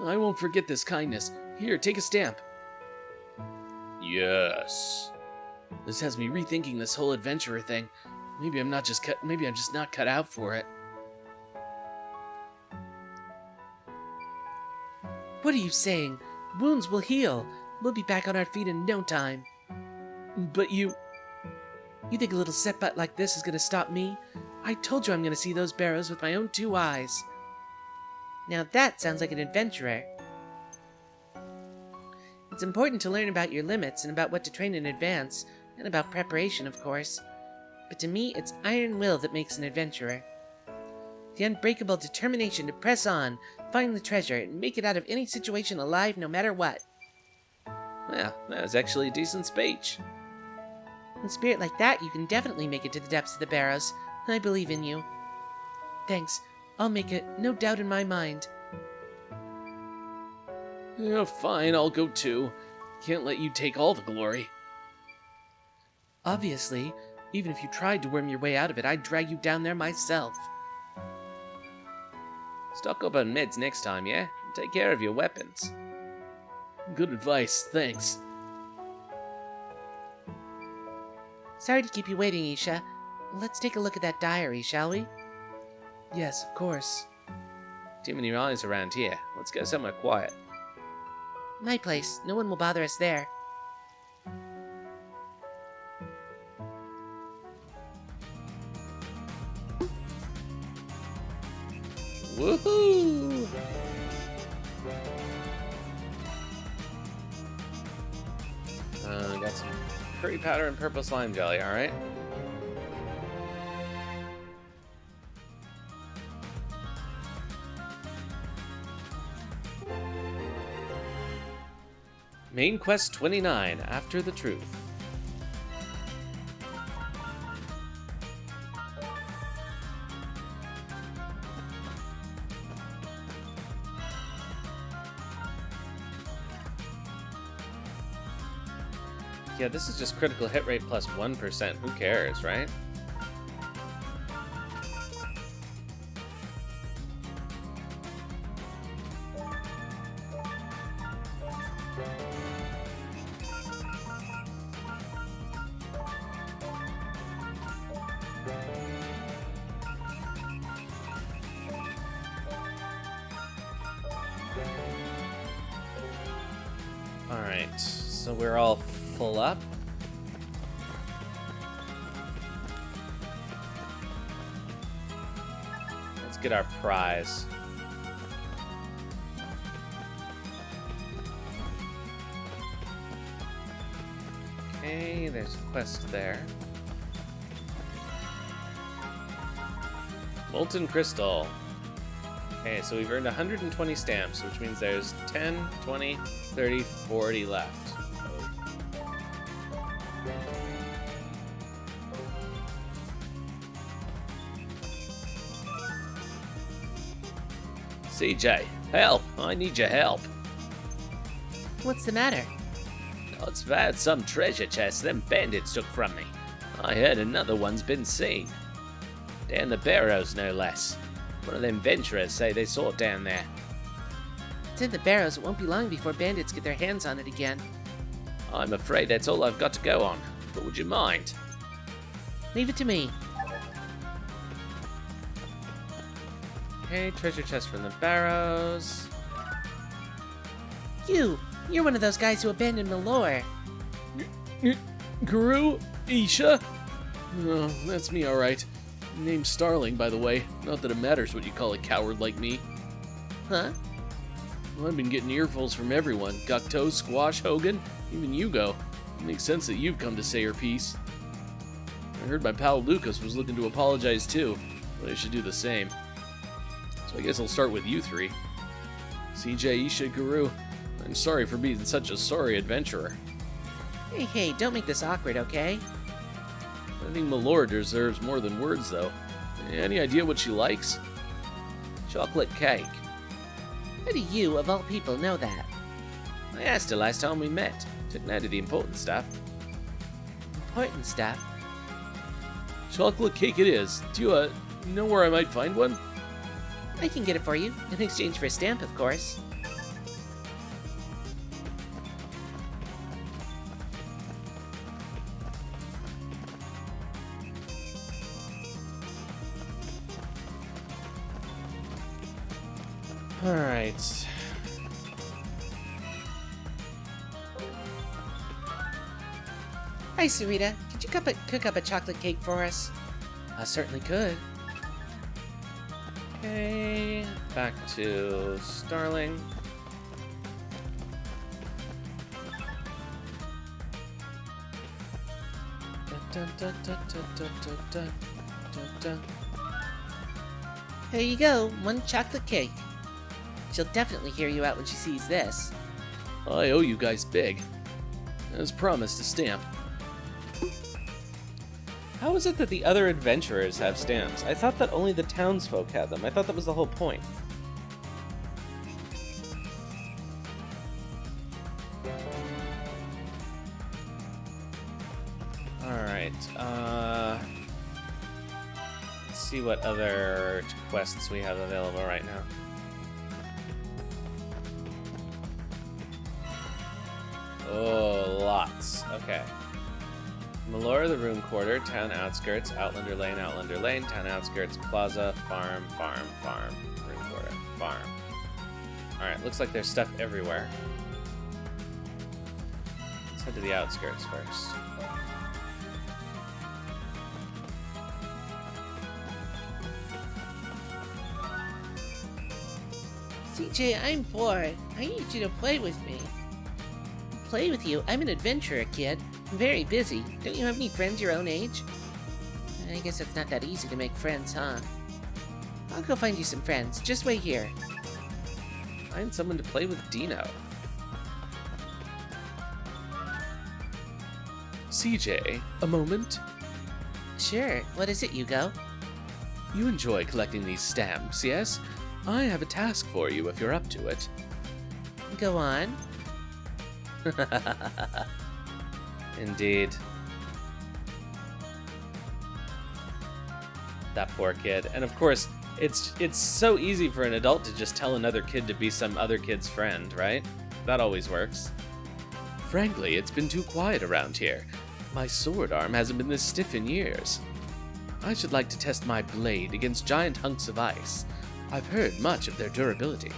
I won't forget this kindness. Here, take a stamp. Yes. This has me rethinking this whole adventurer thing. Maybe I'm just not cut out for it. What are you saying? Wounds will heal. We'll be back on our feet in no time. But you think a little setback like this is gonna stop me? I told you I'm gonna see those barrows with my own 2 eyes. Now that sounds like an adventurer. It's important to learn about your limits and about what to train in advance, and about preparation, of course. But to me, it's iron will that makes an adventurer. The unbreakable determination to press on, find the treasure, and make it out of any situation alive no matter what. Well, that was actually a decent speech. In a spirit like that, you can definitely make it to the depths of the barrows. I believe in you. Thanks. I'll make it, no doubt in my mind. Yeah, fine, I'll go too. Can't let you take all the glory. Obviously, even if you tried to worm your way out of it, I'd drag you down there myself. Stock up on meds next time, yeah? And take care of your weapons. Good advice, thanks. Sorry to keep you waiting, Isha. Let's take a look at that diary, shall we? Yes, of course. Too many eyes around here. Let's go somewhere quiet. My place. No one will bother us there. Woohoo! Got some curry powder and purple slime jelly, alright? Main Quest 29, After the Truth. Yeah, this is just critical hit rate plus 1%. Who cares, right? So we're all full up. Let's get our prize. Okay, there's a quest there. Molten Crystal. Okay, so we've earned 120 stamps, which means there's 10, 20, 30, 40 left. CJ, help! I need your help. What's the matter? It's about some treasure chest them bandits took from me. I heard another one's been seen. Down the barrows, no less. One of them venturers say they saw it down there. It's in the barrows. It won't be long before bandits get their hands on it again. I'm afraid that's all I've got to go on. But would you mind? Leave it to me. Okay, treasure chest from the barrows. You're one of those guys who abandoned Malore. Guru? Isha? Oh, that's me, alright. Name's Starling, by the way. Not that it matters what you call a coward like me. Huh? Well, I've been getting earfuls from everyone. Gokto, Squash, Hogan, even Yugo. It makes sense that you've come to say your piece. I heard my pal Lucas was looking to apologize too, but I should do the same. So I guess I'll start with you three. CJ, Isha, Guru, I'm sorry for being such a sorry adventurer. Hey, don't make this awkward, okay? I think Malore deserves more than words, though. Any idea what she likes? Chocolate cake. How do you, of all people, know that? I asked her last time we met. Took note of the important stuff. Important stuff? Chocolate cake it is. Do you, know where I might find one? I can get it for you, in exchange for a stamp, of course. Alright. Hi, Sarita. Could you cook up a chocolate cake for us? I certainly could. Okay, back to Starling. Dun, dun, dun, dun, dun, dun, dun, dun, dun. Here you go, one chocolate cake. She'll definitely hear you out when she sees this. I owe you guys big. As promised, a stamp. How is it that the other adventurers have stamps? I thought that only the townsfolk had them. I thought that was the whole point. Alright, let's see what other quests we have available right now. Oh, lots. Okay. Malora, the Rune Quarter, Town Outskirts, Outlander Lane, Town Outskirts, Plaza, Farm, Rune Quarter, Farm. Alright, looks like there's stuff everywhere. Let's head to the outskirts first. CJ, I'm bored. I need you to play with me. Play with you? I'm an adventurer, kid. I'm very busy. Don't you have any friends your own age? I guess it's not that easy to make friends, huh? I'll go find you some friends. Just wait here. Find someone to play with Dino. CJ, a moment? Sure. What is it, Yugo? You enjoy collecting these stamps, yes? I have a task for you if you're up to it. Go on. Indeed. That poor kid. And of course, it's so easy for an adult to just tell another kid to be some other kid's friend, right? That always works. Frankly, it's been too quiet around here. My sword arm hasn't been this stiff in years. I should like to test my blade against giant hunks of ice. I've heard much of their durability.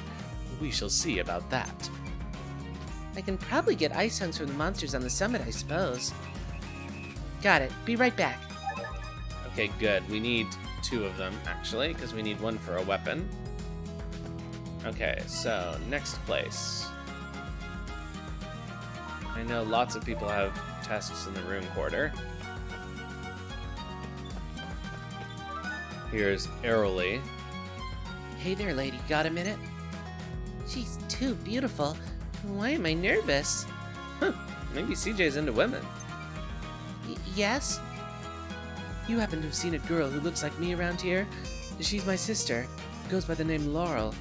We shall see about that. I can probably get ice hunks from the monsters on the summit, I suppose. Got it. Be right back. Okay, good. We need 2 of them, actually, because we need 1 for a weapon. Okay, so next place. I know lots of people have tests in the rune quarter. Here's Errolly. Hey there, lady. Got a minute? She's too beautiful. Why am I nervous? Maybe CJ's into women. Yes? You happen to have seen a girl who looks like me around here? She's my sister. Goes by the name Laurel.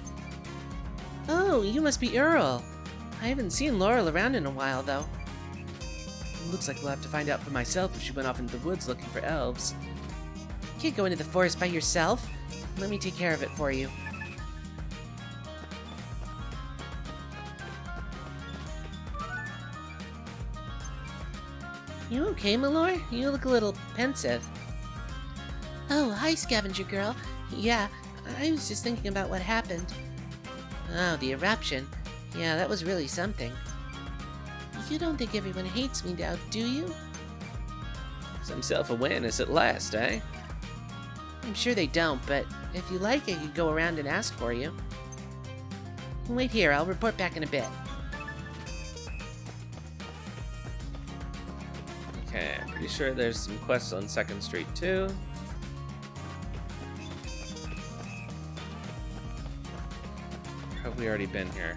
Oh, you must be Earl. I haven't seen Laurel around in a while, though. Looks like we'll have to find out for myself if she went off into the woods looking for elves. You can't go into the forest by yourself. Let me take care of it for you. You okay, Malor? You look a little pensive. Oh, hi, Scavenger Girl. Yeah, I was just thinking about what happened. Oh, the eruption. Yeah, that was really something. You don't think everyone hates me now, do you? Some self-awareness at last, eh? I'm sure they don't, but if you like, I could go around and ask for you. Wait here, I'll report back in a bit. Okay, I'm pretty sure there's some quests on 2nd Street too. Or have we already been here?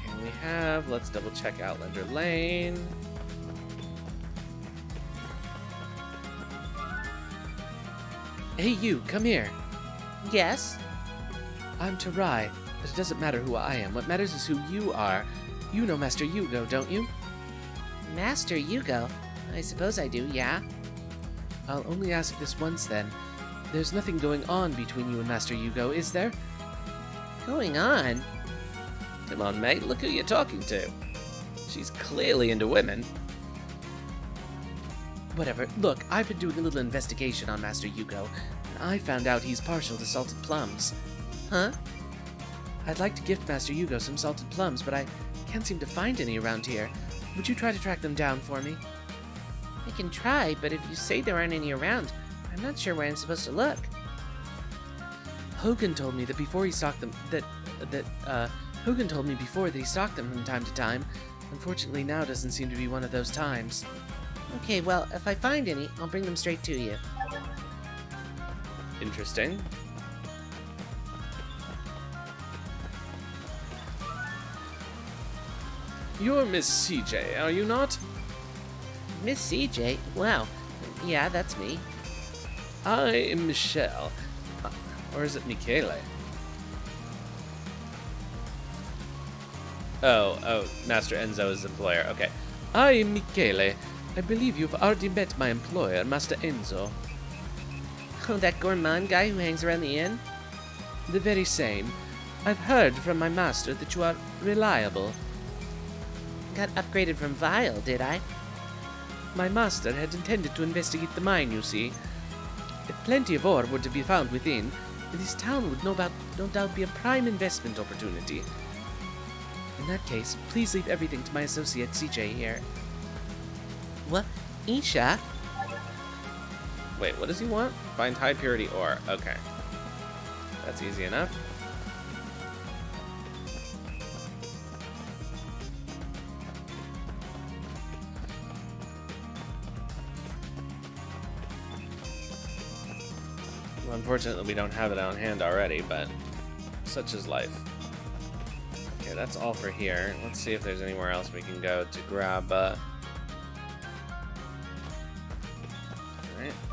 Okay, we have. Let's double check Outlander Lane. Hey you, come here. Yes? I'm Tarai, but it doesn't matter who I am. What matters is who you are. You know Master Yugo, don't you? Master Yugo? I suppose I do, yeah. I'll only ask this once then. There's nothing going on between you and Master Yugo, is there? Going on? Come on, mate, look who you're talking to. She's clearly into women. Whatever. Look, I've been doing a little investigation on Master Yugo, and I found out he's partial to salted plums. Huh? I'd like to gift Master Yugo some salted plums, but I can't seem to find any around here. Would you try to track them down for me? I can try, but if you say there aren't any around, I'm not sure where I'm supposed to look. Hogan told me that before he stocked them, Hogan told me before that he stocked them from time to time. Unfortunately, now doesn't seem to be one of those times. Okay, well, if I find any, I'll bring them straight to you. Interesting. You're Miss CJ, are you not? Miss CJ? Wow. Yeah, that's me. I am Michelle. Or is it Michele? Oh, Master Enzo is employer. Okay. I am Michele. I believe you've already met my employer, Master Enzo. Oh, that gourmand guy who hangs around the inn? The very same. I've heard from my master that you are reliable. Got upgraded from Vile, did I? My master had intended to investigate the mine, you see. If plenty of ore were to be found within, this town would no doubt be a prime investment opportunity. In that case, please leave everything to my associate CJ here. What? Isha? Wait, what does he want? Find high purity ore. Okay. That's easy enough. Well, unfortunately, we don't have it on hand already, but such is life. Okay, that's all for here. Let's see if there's anywhere else we can go to grab, Alright,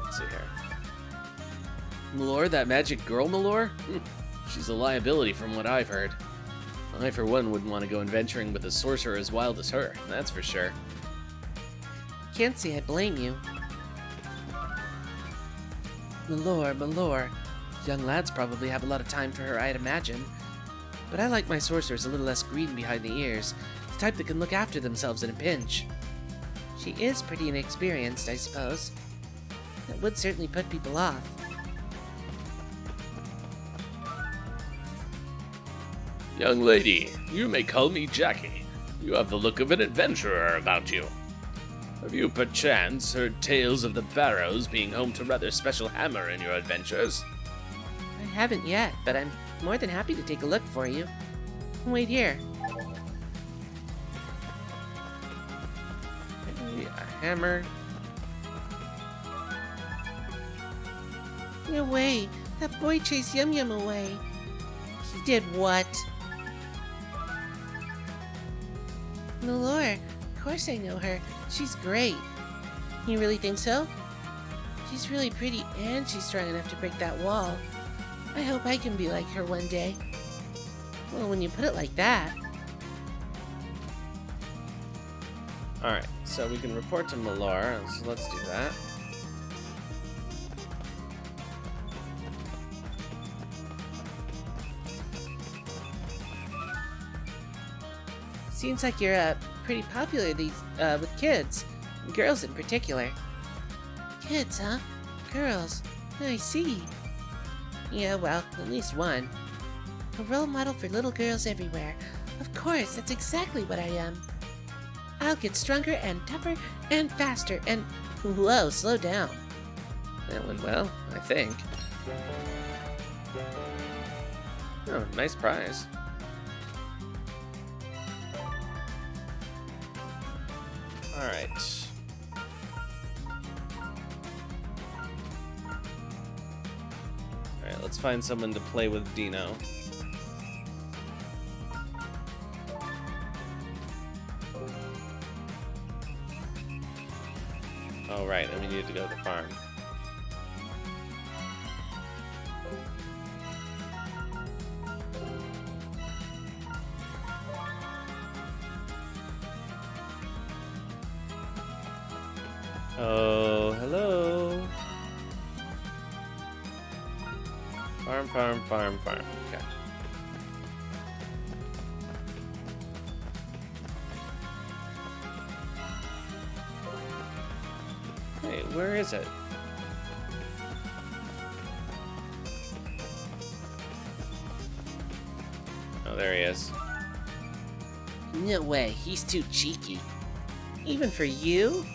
let's see here. Malor, that magic girl Malor? She's a liability from what I've heard. I, for one, wouldn't want to go adventuring with a sorcerer as wild as her, that's for sure. Can't say I blame you. Malor. Young lads probably have a lot of time for her, I'd imagine. But I like my sorcerers a little less green behind the ears. The type that can look after themselves in a pinch. She is pretty inexperienced, I suppose. That would certainly put people off. Young lady, you may call me Jackie. You have the look of an adventurer about you. Have you perchance heard tales of the Barrows being home to rather special hammer in your adventures? I haven't yet, but I'm more than happy to take a look for you. Wait here. Maybe a hammer. No way. That boy chased Yum Yum away. He did what? Malore, of course I know her. She's great. You really think so? She's really pretty and she's strong enough to break that wall. I hope I can be like her one day. Well, when you put it like that. Alright, so we can report to Malor, so let's do that. Seems like you're pretty popular with kids, girls in particular. Kids, huh? Girls. I see. Yeah, well, at least one. A role model for little girls everywhere. Of course, that's exactly what I am. I'll get stronger and tougher and faster and... Whoa, slow down. That went well, I think. Oh, nice prize. Alright. Alright, let's find someone to play with Dino. Oh, right, and we need to go to the farm. Oh, hello. Farm. Okay. Hey, where is it? Oh, there he is. No way, he's too cheeky. Even for you?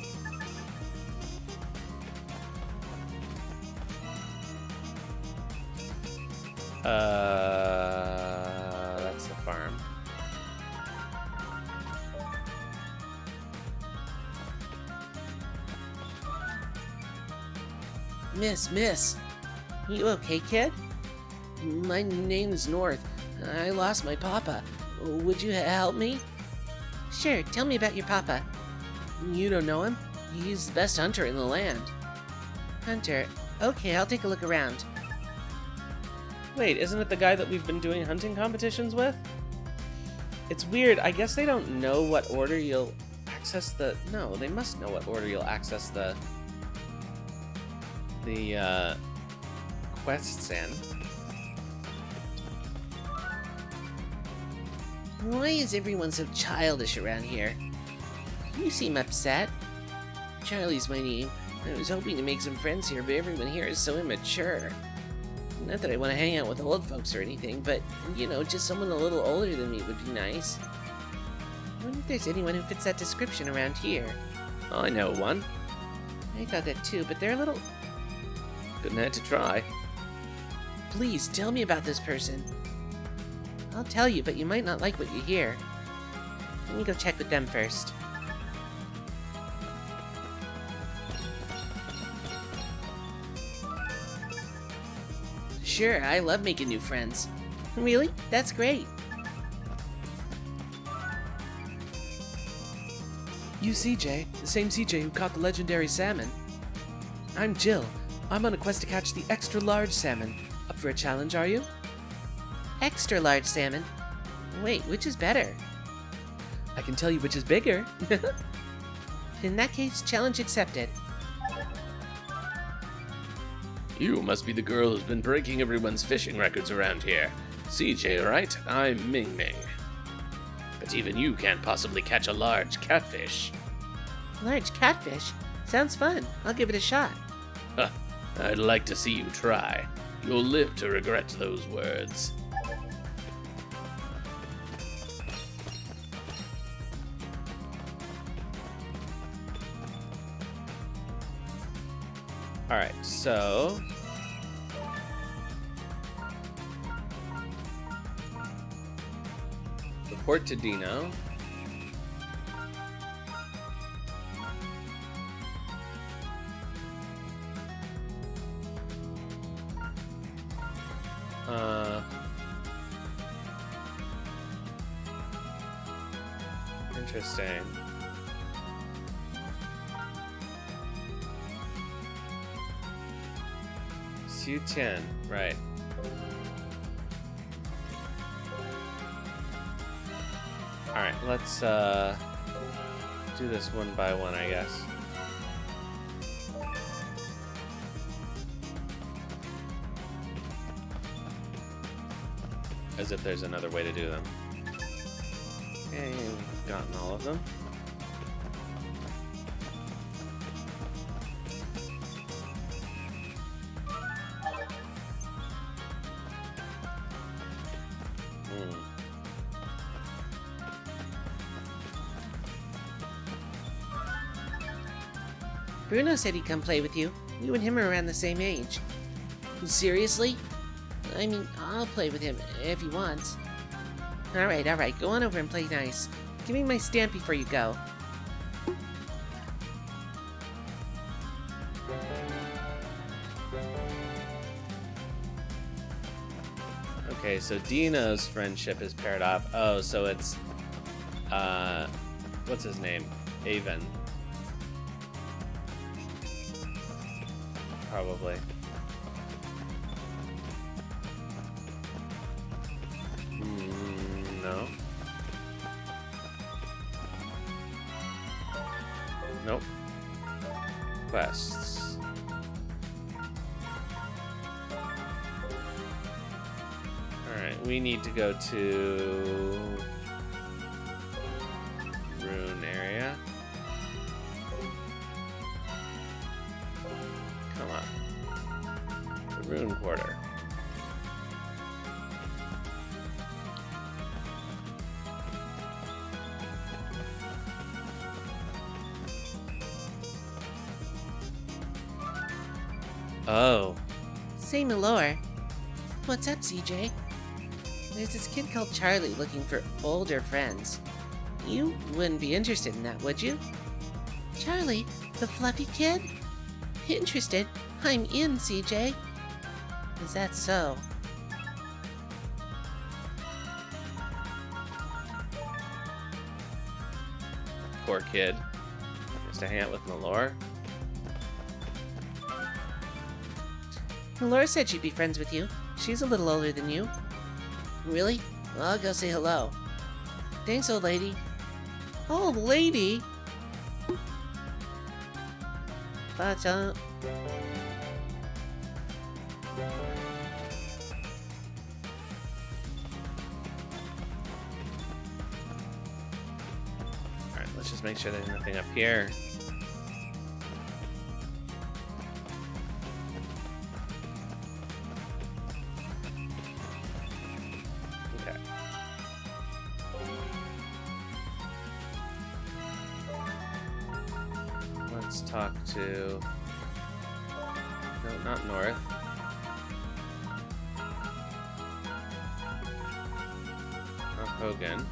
That's the farm. Miss. You okay, kid? My name's North. I lost my papa. Would you help me? Sure, tell me about your papa. You don't know him? He's the best hunter in the land. Hunter? Okay, I'll take a look around. Wait, isn't it the guy that we've been doing hunting competitions with? It's weird. I guess they don't know what order you'll access the... No, they must know what order you'll access the quests in. Why is everyone so childish around here? You seem upset. Charlie's my name. I was hoping to make some friends here, but everyone here is so immature. Not that I want to hang out with old folks or anything, but, you know, just someone a little older than me would be nice. I wonder if there's anyone who fits that description around here. I know one. I thought that too, but they're a little... Couldn't hurt to try. Please, tell me about this person. I'll tell you, but you might not like what you hear. Let me go check with them first. Sure, I love making new friends. Really? That's great. You CJ, the same CJ who caught the legendary salmon. I'm Jill. I'm on a quest to catch the extra large salmon. Up for a challenge, are you? Extra large salmon. Wait, which is better? I can tell you which is bigger. In that case, challenge accepted. You must be the girl who's been breaking everyone's fishing records around here. CJ, right? I'm Ming Ming. But even you can't possibly catch a large catfish. Large catfish? Sounds fun. I'll give it a shot. Huh. I'd like to see you try. You'll live to regret those words. Alright, so... report to Dino. Interesting. Q10, right. Alright, let's do this one by one, I guess. As if there's another way to do them. Okay, we've gotten all of them. Bruno said he'd come play with you. You and him are around the same age. Seriously? I mean, I'll play with him if he wants. Alright, go on over and play nice. Give me my stamp before you go. Okay, so Dino's friendship is paired off. Oh, so it's, what's his name? Eiyuden. Probably. No. Nope. Quests. Alright, we need to go to Rune area. Come on. The Rune Quarter. Oh. Say, Malore. What's up, CJ? There's this kid called Charlie looking for older friends. You wouldn't be interested in that, would you? Charlie? The fluffy kid? Interested? I'm in, CJ. Is that so? Poor kid. Just to hang out with Malore. Malore said she'd be friends with you. She's a little older than you. Really? Well, I'll go say hello. Thanks, old lady. Old lady? But, Alright, let's just make sure there's nothing up here. Okay. Let's talk to... No, not North. Not Hogan.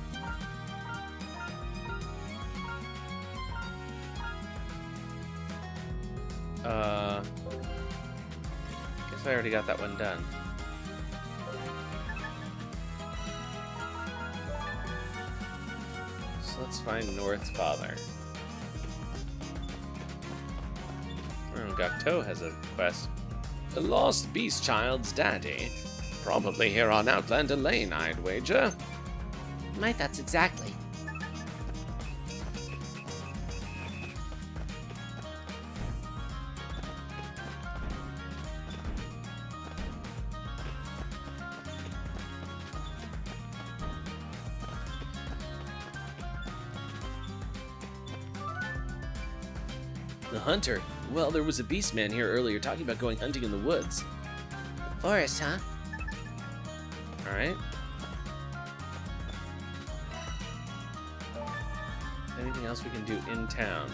Guess I already got that one done. So let's find North's father. Oh, Gokto has a quest. The Lost Beast Child's daddy. Probably here on Outlander Lane, I'd wager. my thoughts exactly. The hunter. Well, there was a beast man here earlier talking about going hunting in the woods. Forest, huh? Alright. Anything else we can do in town?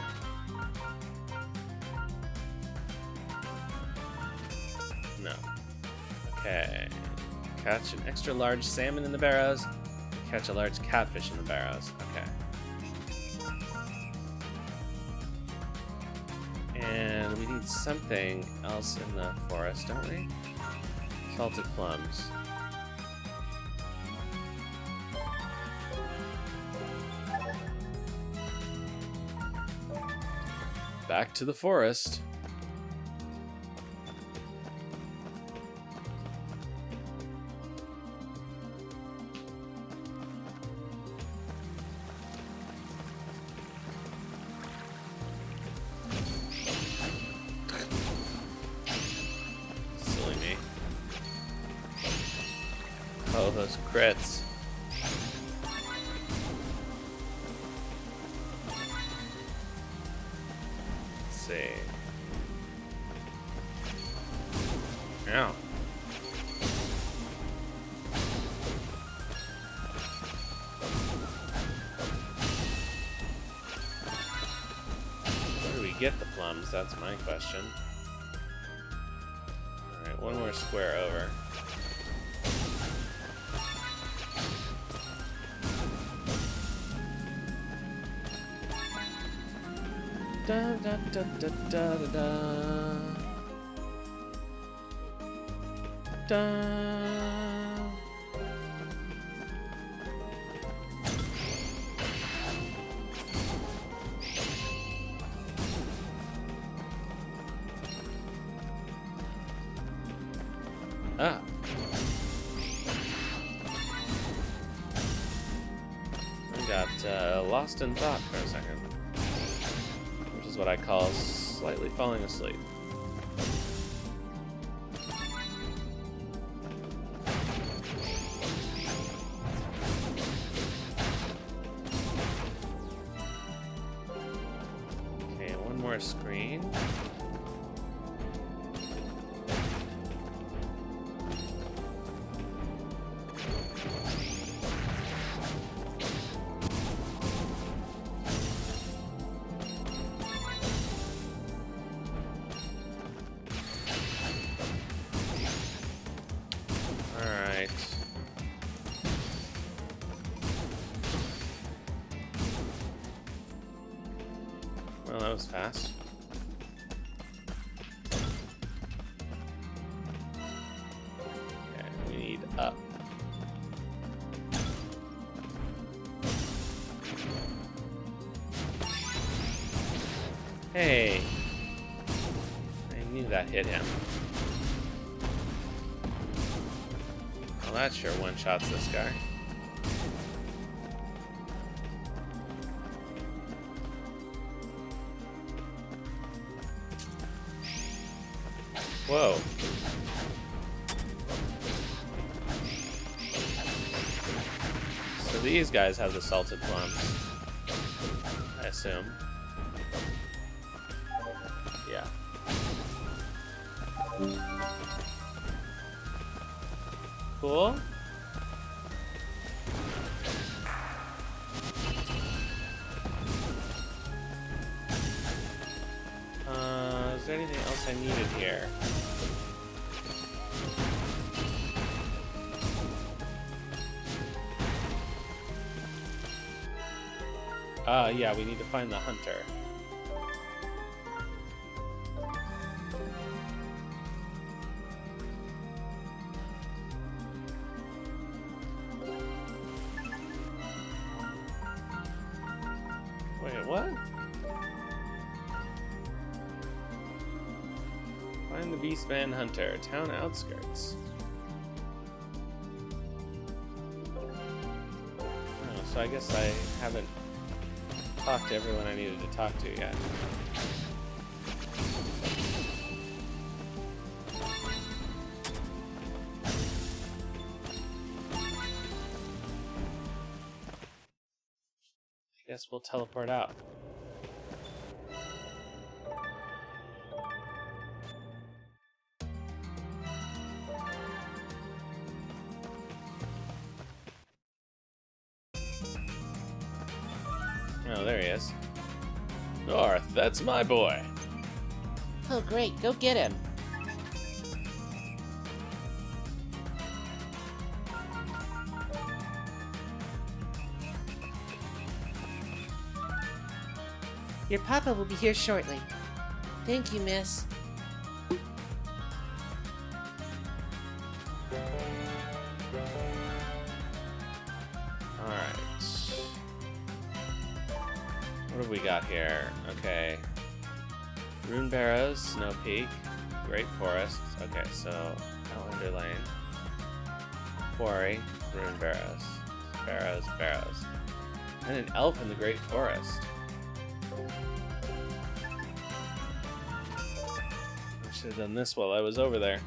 No. Okay. Catch an extra large salmon in the barrows. Catch a large catfish in the barrows. Okay. And we need something else in the forest, don't we? Salted plums. Back to the forest. Silly me. Oh, those crits. See. Ow. Where do we get the plums? That's my question. Alright, one more square over. Da da da da da da da. Da. Ah. I got lost in thought for a second. Which is what I call slightly falling asleep. Okay, one more screen. Alright. Well, that was fast. Okay, we need up. Hey! I knew that hit him. Well, that sure one-shots this guy. Whoa. So these guys have the salted plums, I assume. Yeah. Cool. Is there anything else I needed here? Yeah, we need to find the hunter. Wait, what? Find the Beastman Hunter, town outskirts. Oh, so I guess I haven't talked to everyone I needed to talk to yet. Guess we'll teleport out. Oh, there he is. North, that's my boy. Oh, great. Go get him. Your papa will be here shortly. Thank you, miss. Alright. What have we got here? Okay. Rune Barrows, Snow Peak, Great Forest. Okay, so Outlander Lane. Quarry, Rune Barrows. Barrows. And an elf in the Great Forest. I should have done this while I was over there.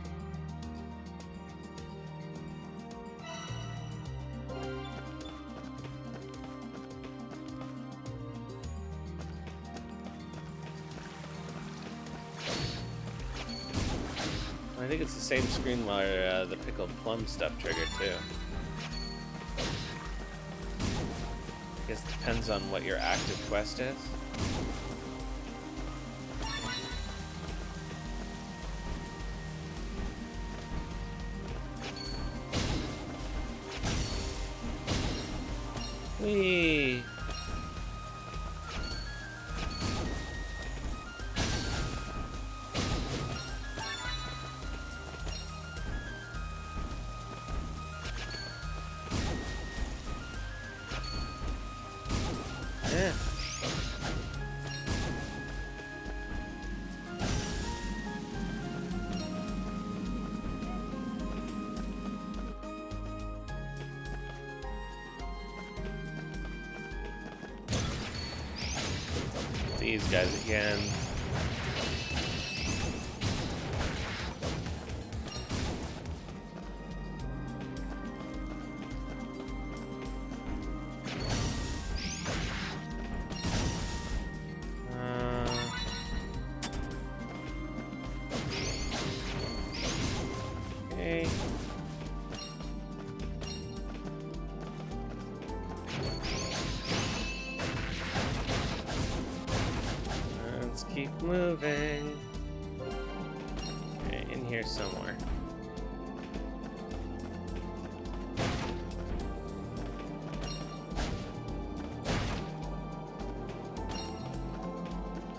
I think it's the same screen where the pickled plum stuff triggered too. I guess it depends on what your active quest is. Whee! Yeah. These guys again. Okay. Let's keep moving. Okay, in here somewhere.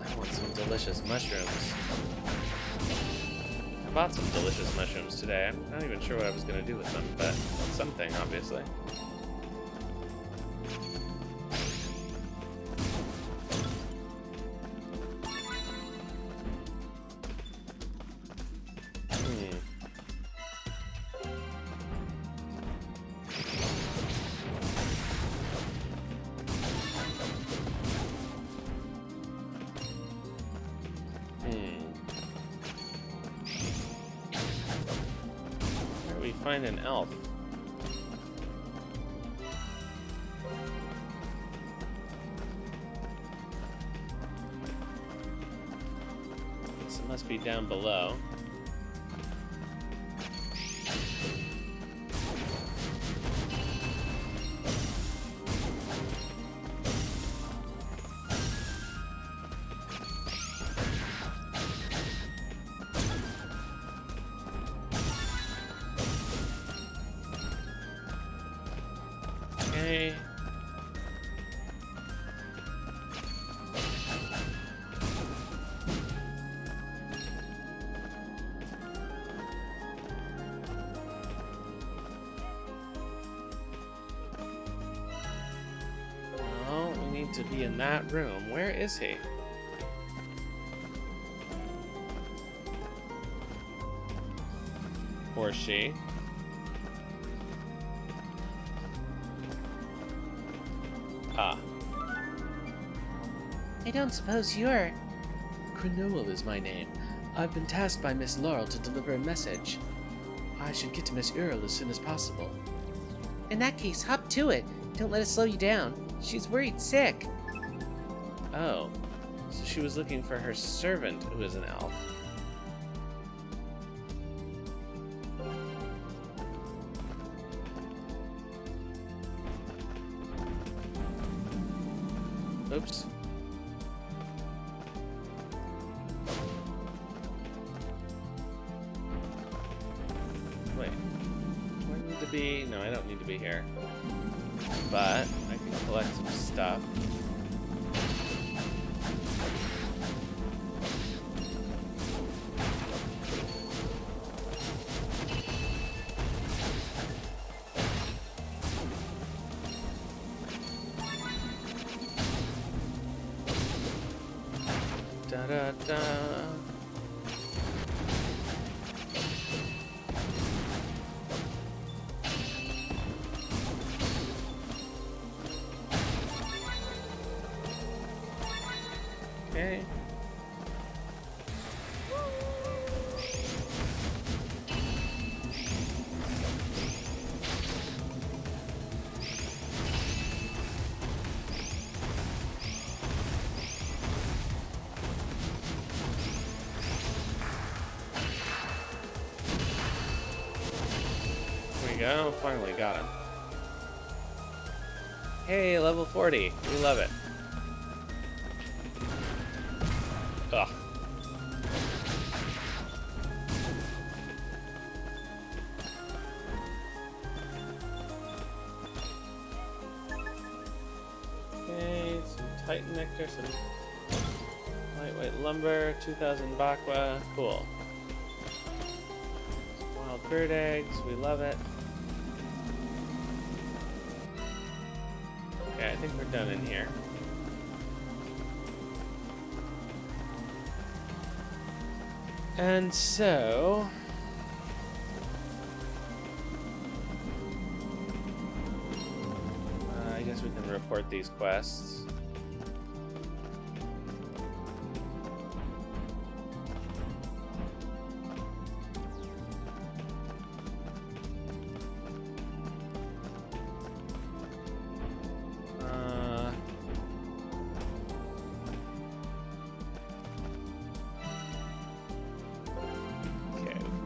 I want some delicious mushrooms. I bought some delicious mushrooms today. I'm not even sure what I was going to do with them, but something, obviously. Where do we find an elf? Guess it must be down below. Okay. Oh, we need to be in that room. Where is he? Or she? Ah. I don't suppose you're... Chronoel is my name. I've been tasked by Miss Laurel to deliver a message. I should get to Miss Earl as soon as possible. In that case, hop to it. Don't let it slow you down. She's worried sick. Oh. So she was looking for her servant, who is an elf. Oops. Wait. Do I need to be... No, I don't need to be here. But I can collect some stuff. Da-da-da. Okay. There we go. Finally got him. Hey, level 40. We love it. Ugh. Okay, some Titan Nectar, some lightweight lumber, 2,000 Bakwa. Cool. Some wild bird eggs. We love it. Okay, I think we're done in here. And so... I guess we can report these quests.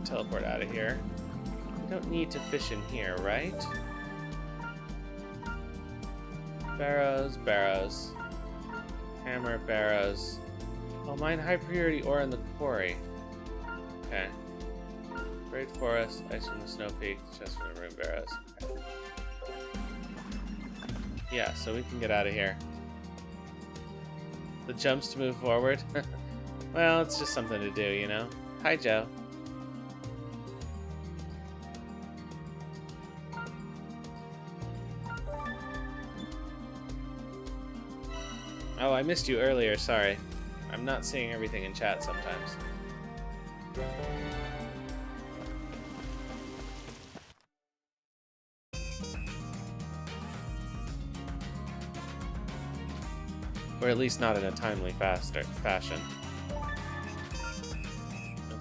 Teleport out of here. We don't need to fish in here, right? Barrows, barrows. Hammer, barrows. Oh, mine high priority ore in the quarry. Okay. Great forest, ice from the snow peak, chest from the room barrows. Okay. Yeah, so we can get out of here. The jumps to move forward. Well, it's just something to do, you know? Hi, Joe. Oh, I missed you earlier, sorry. I'm not seeing everything in chat sometimes. Or at least not in a timely fashion.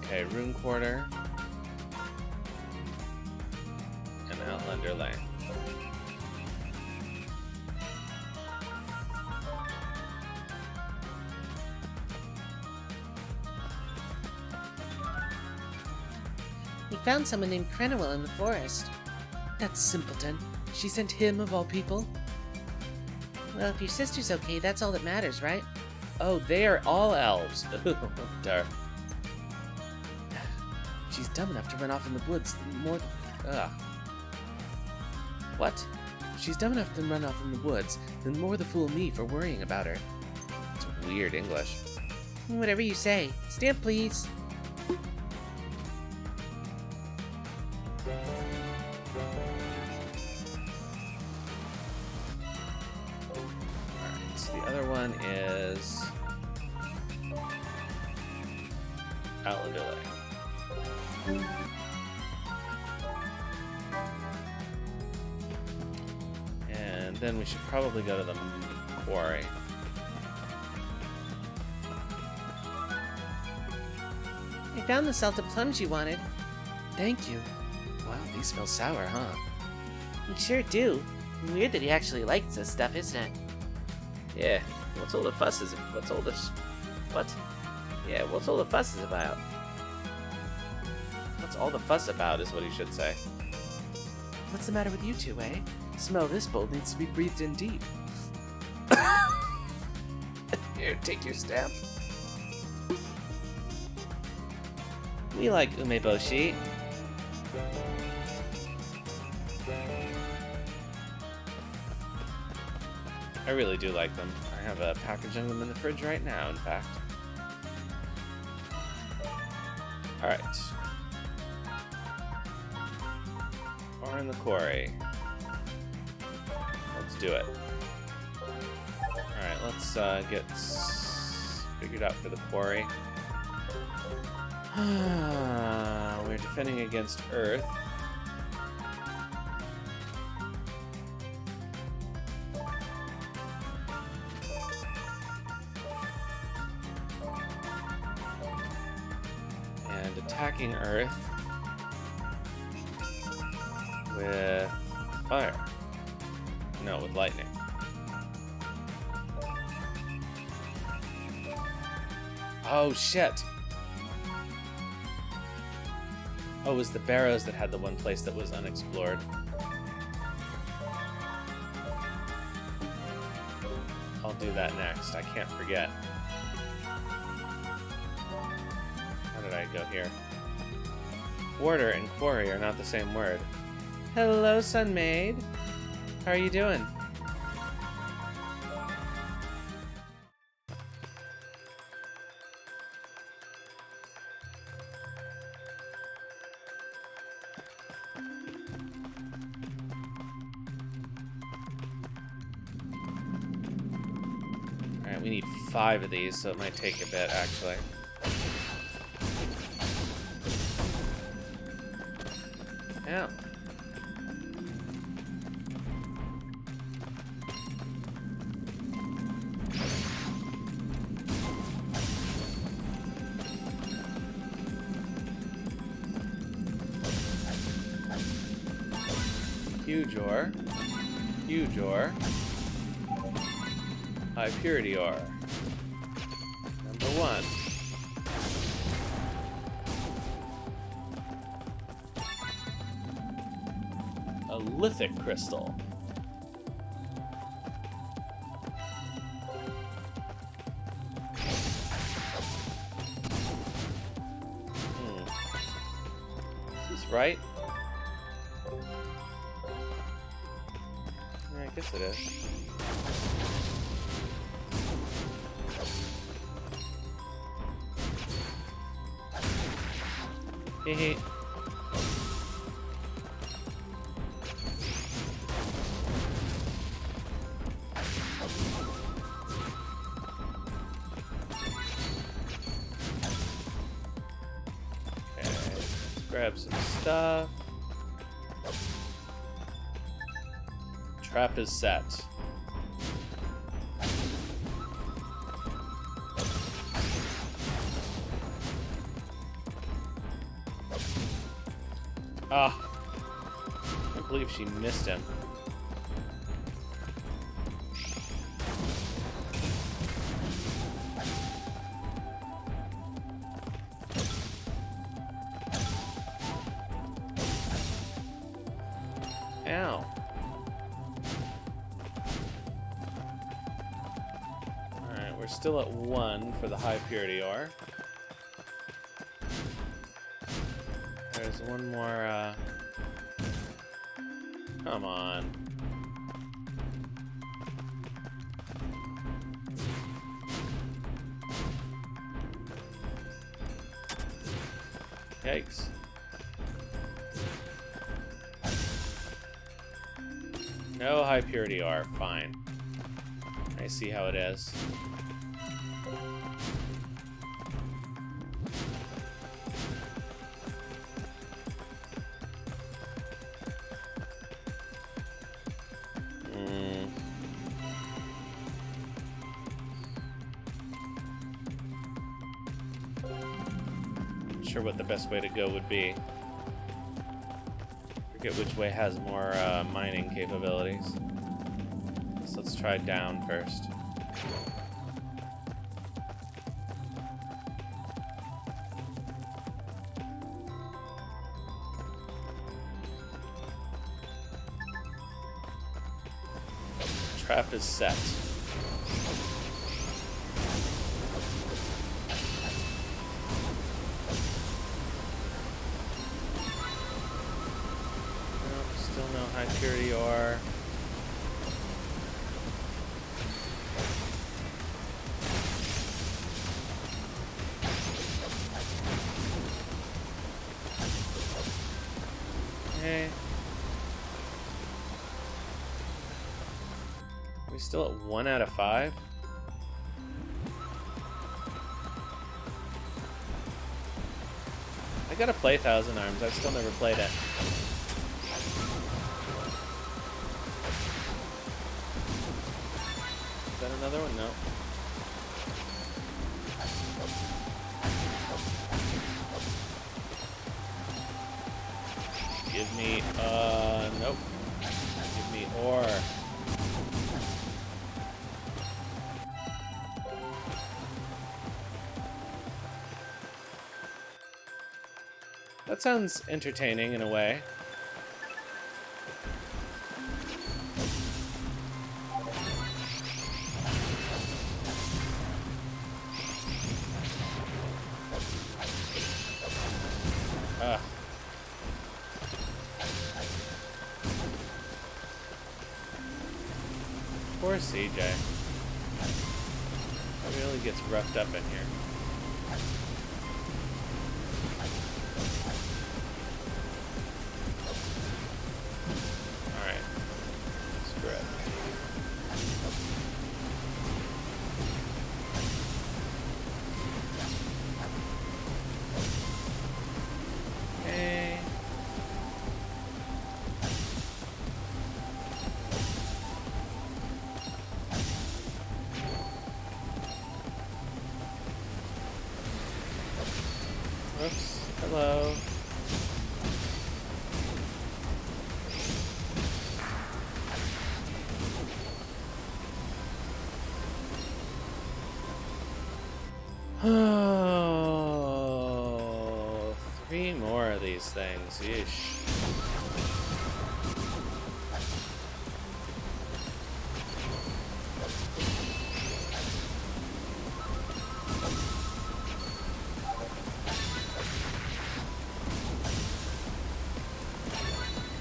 Okay, Rune Quarter. And Outlander Lane. We found someone named Crenowell in the forest. That simpleton. She sent him of all people? Well, if your sister's okay, that's all that matters, right? Oh, they are all elves. Darn. She's dumb enough to run off in the woods. Ugh. What? She's dumb enough to run off in the woods, then more the fool me for worrying about her. It's weird English. Whatever you say. Stamp, please. Alright, so the other one is Outlander Lane. And then we should probably go to the quarry. I found the salted plums you wanted. Thank you. Wow, these smell sour, huh? You sure do. Weird that he actually likes this stuff, isn't it? Yeah, what's all the fuss is? What's all this? What? Yeah, what's all the fuss is about? What's all the fuss about is what he should say. What's the matter with you two, eh? Smell this bowl needs to be breathed in deep. Here, take your stamp. We like umeboshi. I really do like them. I have a package of them in the fridge right now, in fact. Alright. Or in the quarry. Let's do it. Alright, let's get figured out for the quarry. We're defending against Earth. And attacking Earth with fire. No, with lightning. Oh, shit. Oh, it was the barrows that had the one place that was unexplored. I'll do that next. I can't forget. How did I go here? Warder and quarry are not the same word. Hello, Sunmaid. How are you doing? Alright, we need 5 of these, so it might take a bit, actually. Yeah. Huge ore. Huge ore. High purity ore. Number 1. A lithic crystal. Is this right? Yeah, I guess it is. Hehe. Grab some stuff. Trap is set. Ah, I can't believe she missed him. Ow. Alright, we're still at 1 for the high purity ore. There's one more, come on. Yikes. No high purity ore, fine. I see how it is. Not sure what the best way to go would be. Forget which way has more mining capabilities. So let's try down first. Trap is set. High purity ore. Okay. Are we still at 1 out of 5? gotta play Thousand Arms. I've still never played it. Is that another one? No. Give me, nope. Give me ore. That sounds entertaining in a way. Ugh. Poor CJ. He really gets roughed up in here. Alright. Screw it. Okay. Oops. Hello. Oh, 3 more of these things. Yeesh.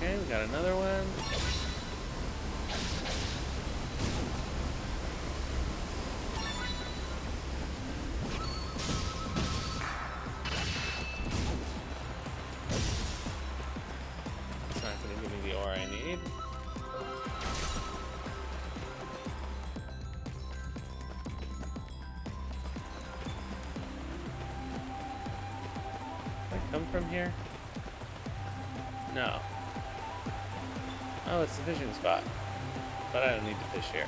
Okay, we got another one. It's not going to give me the ore I need. Can I come from here? No. Oh, it's the fishing spot. But I don't need to fish here.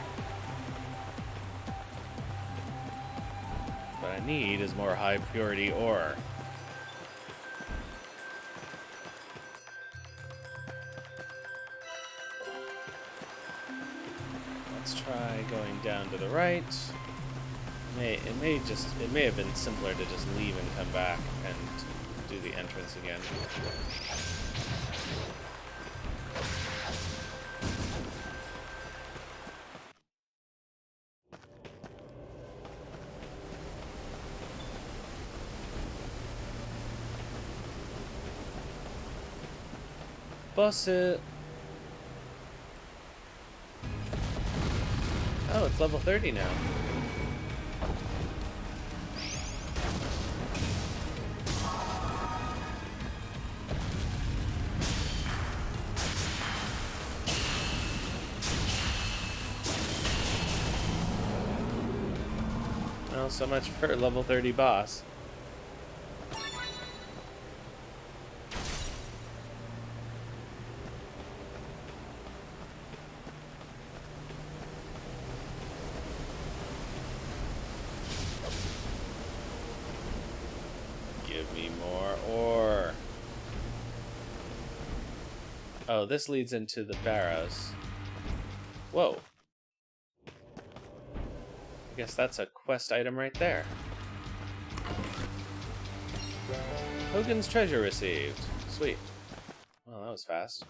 What I need is more high purity ore. Let's try going down to the right. It may have been simpler to just leave and come back and do the entrance again. Boss it. Oh, it's level 30 now. Well, so much for level 30 boss. Give me more ore. Oh, this leads into the barrows. Whoa. I guess that's a quest item right there. Hogan's treasure received. Sweet. Well, that was fast.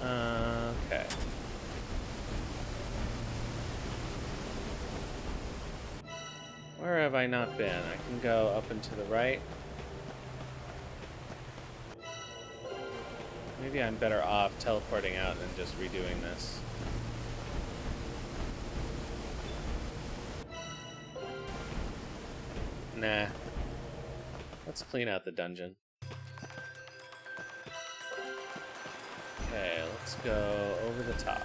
Okay. Where have I not been? I can go up and to the right. Maybe I'm better off teleporting out and just redoing this. Nah. Let's clean out the dungeon. Okay, let's go over the top.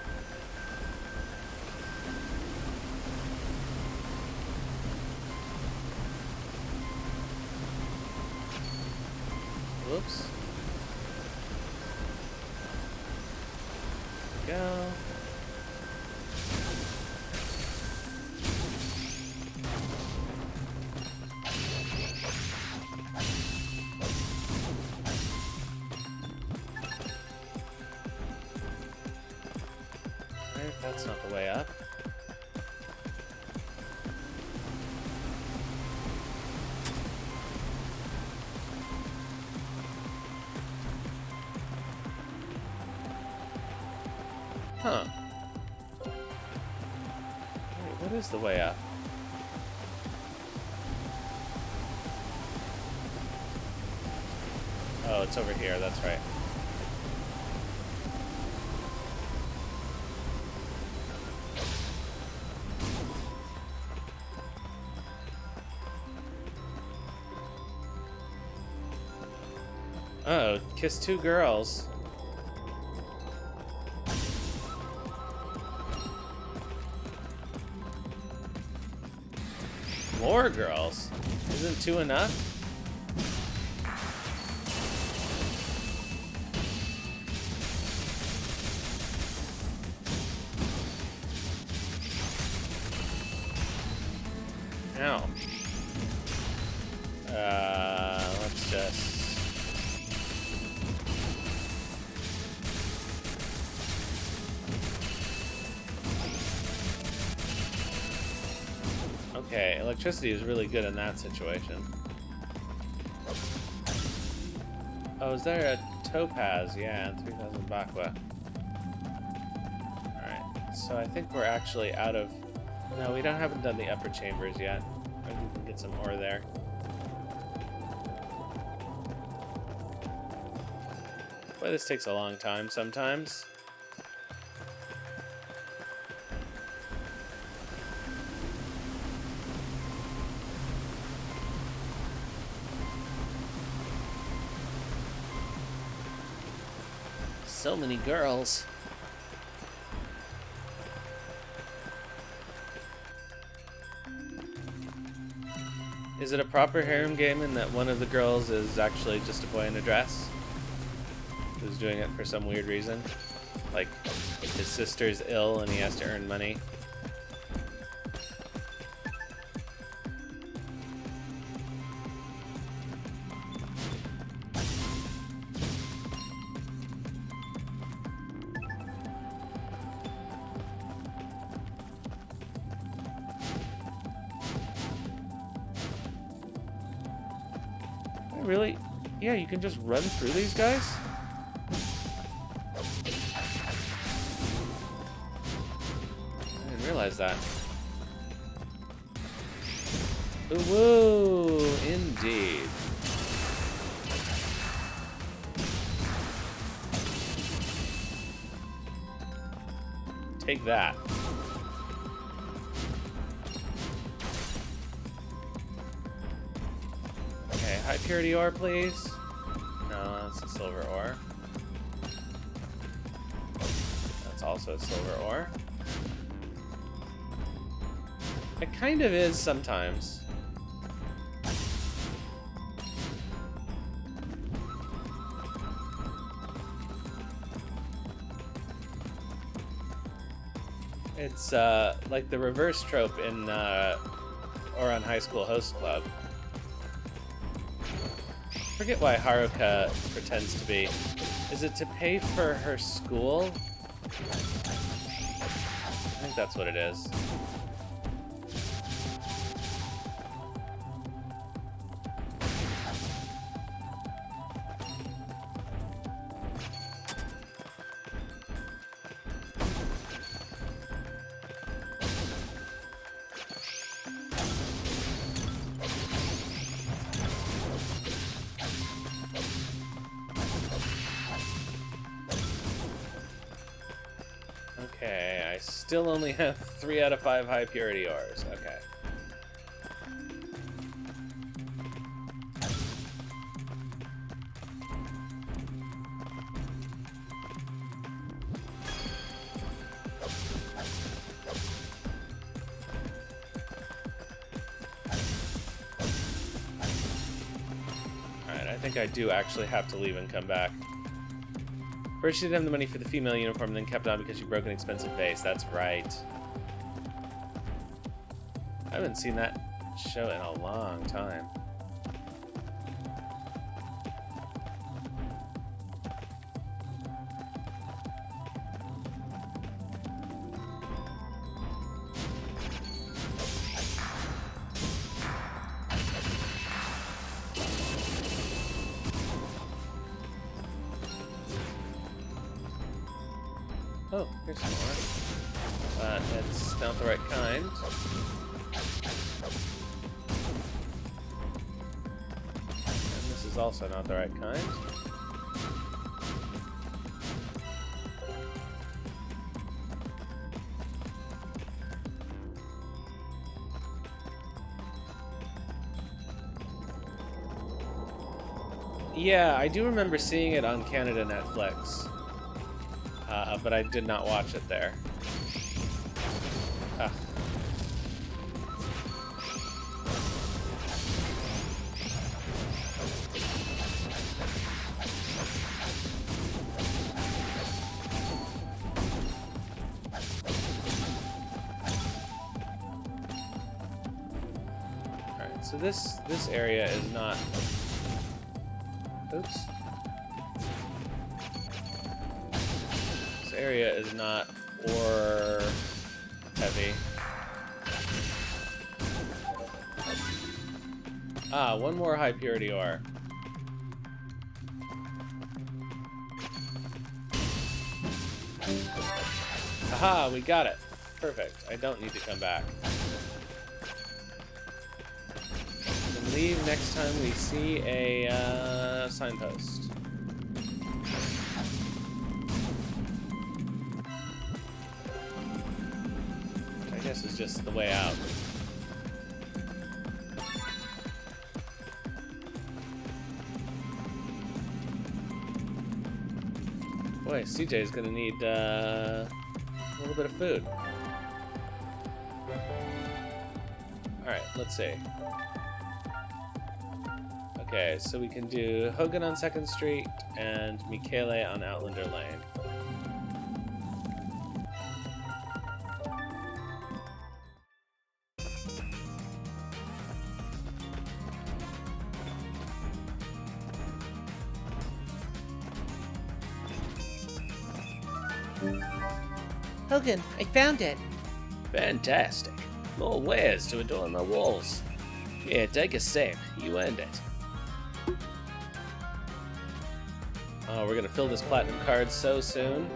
Whoops. Go. Alright, that's not the way up. Huh. Wait, what is the way up? Oh, it's over here, that's right. Oh, kiss two girls. More girls? Isn't two enough? Ow. Let's just... Okay, electricity is really good in that situation. Oh, is there a topaz? Yeah, 3,000 Bakwa. Alright, so I think we're actually out of... No, we haven't done the upper chambers yet. Maybe we can get some ore there. Boy, this takes a long time sometimes. So many girls. Is it a proper harem game in that one of the girls is actually just a boy in a dress? Who's doing it for some weird reason? Like, his sister's ill and he has to earn money. Really? Yeah, you can just run through these guys? I didn't realize that. Woo, indeed. Take that. Okay, high purity ore, please. No, that's a silver ore. That's also a silver ore. It kind of is sometimes. It's like the reverse trope in Ouran High School Host Club. I forget why Haruka pretends to be. Is it to pay for her school? I think that's what it is. Okay, I still only have 3 out of 5 high purity ores. Okay. Alright, I think I do actually have to leave and come back. First, she didn't have the money for the female uniform, then kept on because she broke an expensive vase. That's right. I haven't seen that show in a long time. Oh, here's some more. But it's not the right kind. And this is also not the right kind. Yeah, I do remember seeing it on Canada Netflix. But I did not watch it there. Ugh. Alright, so this area is not... Oops. Area is not ore heavy. Ah, one more high purity ore. Aha, we got it. Perfect. I don't need to come back. And leave next time we see a signpost. This is just the way out. Boy, CJ is gonna need a little bit of food. Alright, let's see. Okay, so we can do Hogan on 2nd Street and Michele on Outlander Lane. Hogan, I found it. Fantastic. More wares to adorn my walls. Here, take a sip. You earned it. Oh, we're gonna fill this platinum card so soon.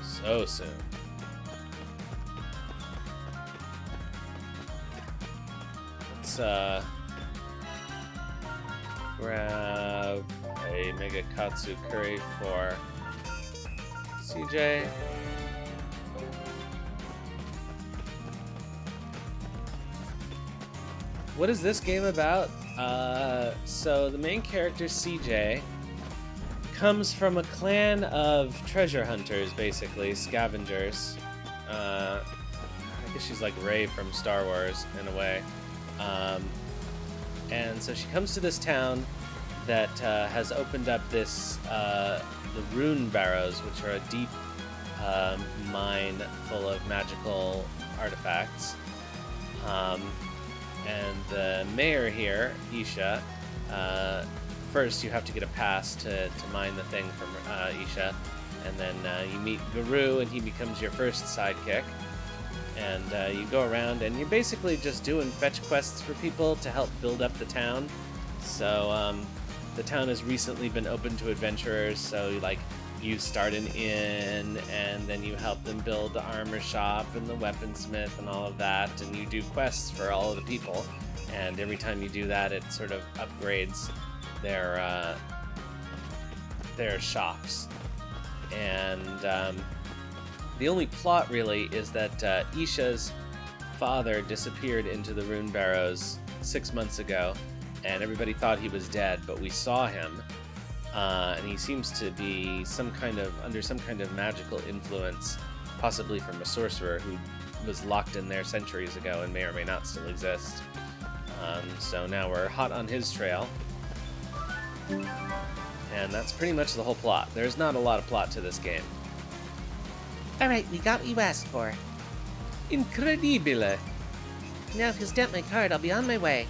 So soon. Let's grab a Mega Katsu Curry for CJ. What is this game about? So the main character, CJ, comes from a clan of treasure hunters, basically, scavengers. I guess she's like Rey from Star Wars, in a way. And so she comes to this town that has opened up this, the rune barrows, which are a deep mine full of magical artifacts. And the mayor here, Isha, first you have to get a pass to mine the thing from Isha, and then you meet Guru and he becomes your first sidekick. And you go around and you're basically just doing fetch quests for people to help build up the town. So the town has recently been open to adventurers, so like you start an inn and then you help them build the armor shop and the weaponsmith and all of that, and you do quests for all of the people, and every time you do that it sort of upgrades their shops. And the only plot really is that Isha's father disappeared into the rune barrows 6 months ago, and everybody thought he was dead, but we saw him. and he seems to be under some kind of magical influence, possibly from a sorcerer who was locked in there centuries ago and may or may not still exist. So now we're hot on his trail. And that's pretty much the whole plot. There's not a lot of plot to this game. Alright, we got what you asked for. Incredibile! Now if you'll stamp my card, I'll be on my way.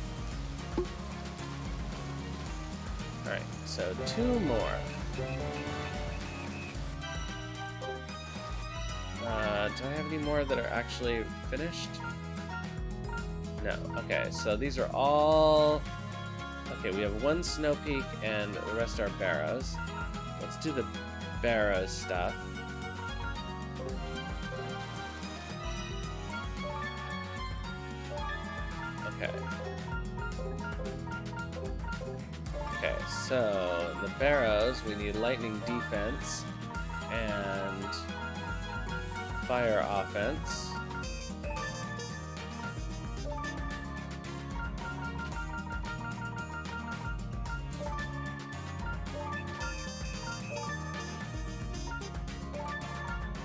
Alright, so 2 more. Do I have any more that are actually finished? No. Okay, so these are all... Okay, we have 1 snow peak and the rest are barrows. Let's do the barrows stuff. Okay. Okay, so in the barrows we need lightning defense and fire offense.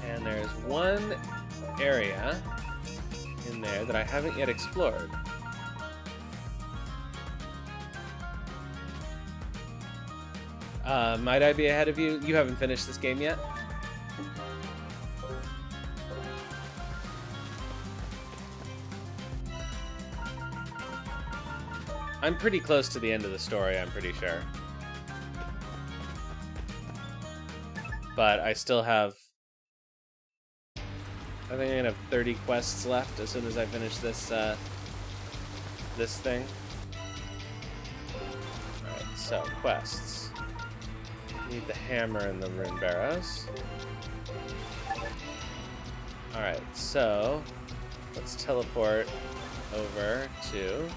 And there's 1 area in there that I haven't yet explored. Might I be ahead of you? You haven't finished this game yet? I'm pretty close to the end of the story, I'm pretty sure. But I still have... I think I'm gonna have 30 quests left as soon as I finish this, this thing. Alright, so, quests. Need the hammer and the rune barrows. Alright, so... let's teleport over to...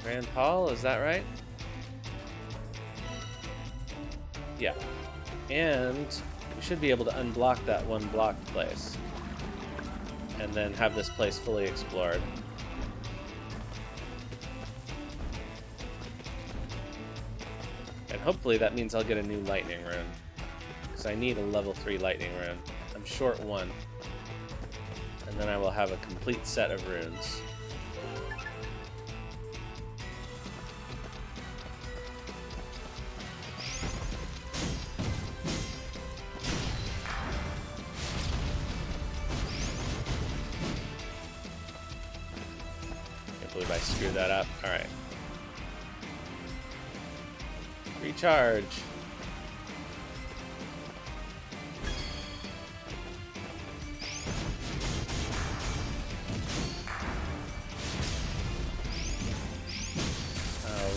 Grand Hall, is that right? Yeah. And we should be able to unblock that 1 blocked place. And then have this place fully explored. And hopefully that means I'll get a new lightning rune. Because I need a level 3 lightning rune. I'm short 1. And then I will have a complete set of runes. Can't believe I screwed that up. Alright. Recharge.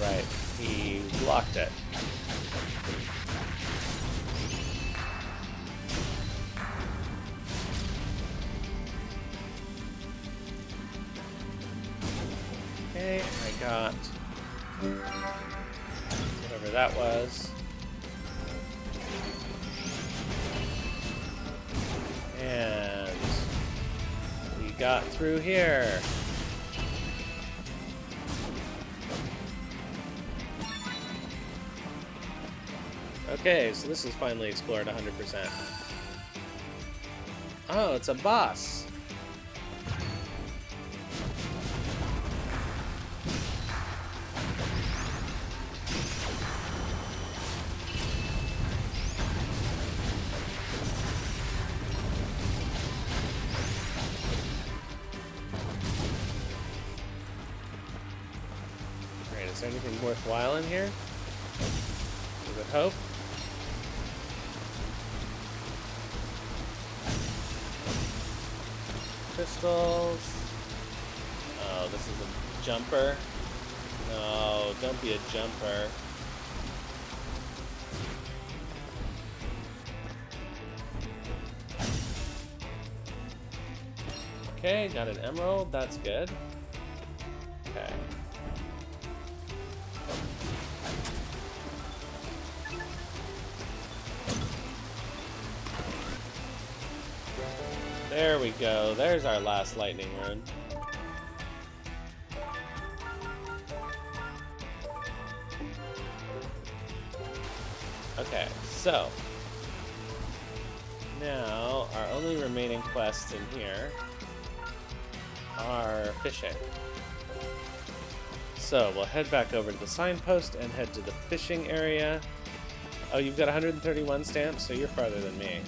Alright, he blocked it. Okay, I got whatever that was. And we got through here. Okay, so this is finally explored 100%. Oh, it's a boss. Great, is there anything worthwhile in here? I would hope. Crystals. Oh, this is a jumper. No, don't be a jumper. Okay, got an emerald. That's good. Okay. There we go. There's our last lightning rune. Okay, so now our only remaining quests in here are fishing. So we'll head back over to the signpost and head to the fishing area. Oh, you've got 131 stamps, so you're farther than me.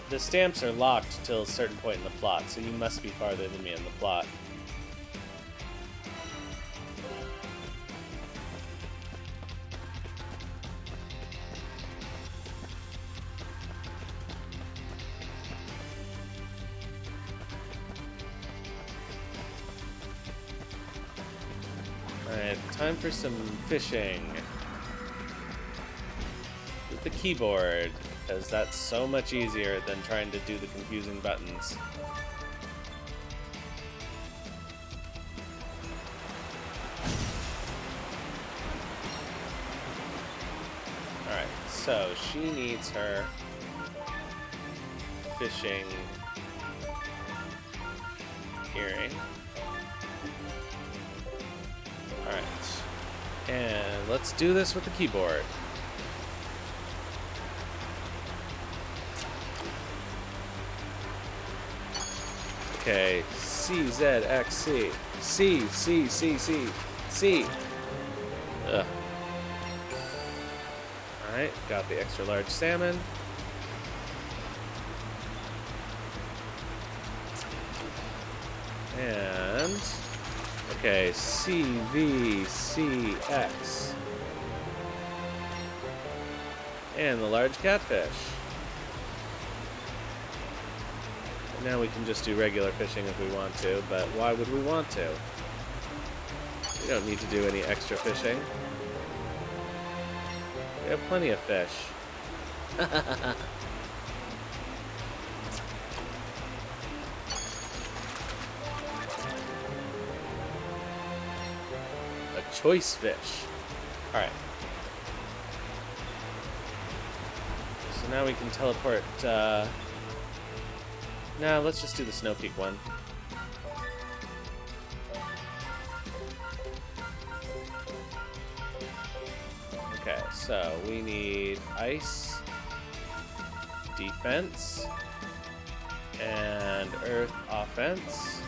The stamps are locked till a certain point in the plot, so you must be farther than me in the plot. Alright, time for some fishing. With the keyboard, because that's so much easier than trying to do the confusing buttons. Alright, so she needs her fishing earring. Alright, and let's do this with the keyboard. Okay, C, Z, X, C. C, C, C, C, C. Ugh. Alright, got the extra large salmon. And... okay, C, V, C, X. And the large catfish. Now we can just do regular fishing if we want to, but why would we want to? We don't need to do any extra fishing. We have plenty of fish. A choice fish. Alright. So now we can teleport, no, let's just do the Snow Peak one. Okay, so we need ice, defense, and earth offense.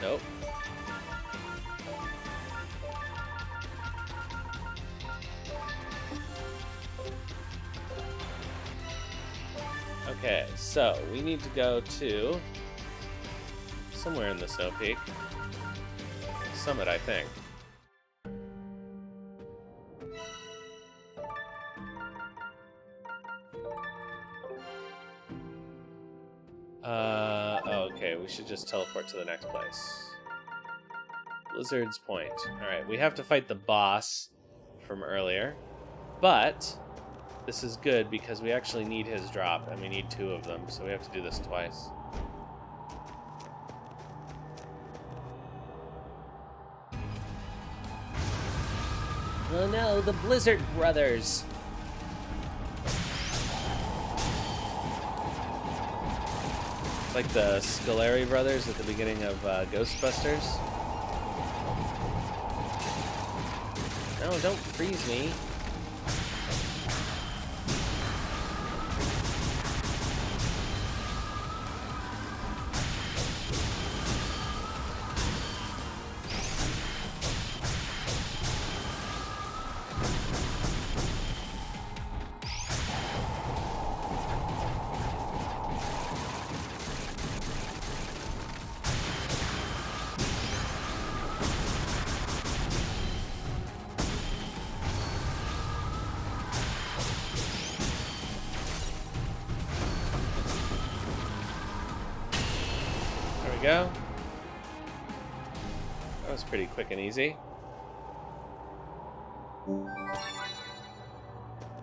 Nope. Okay, so we need to go to somewhere in the Snow Peak. Summit, I think. Okay, we should just teleport to the next place. Blizzard's Point. Alright, we have to fight the boss from earlier, but this is good because we actually need his drop, and we need 2 of them, so we have to do this twice. Oh no, the Blizzard Brothers! It's like the Scolari brothers at the beginning of Ghostbusters. No, don't freeze me. There we go. That was pretty quick and easy.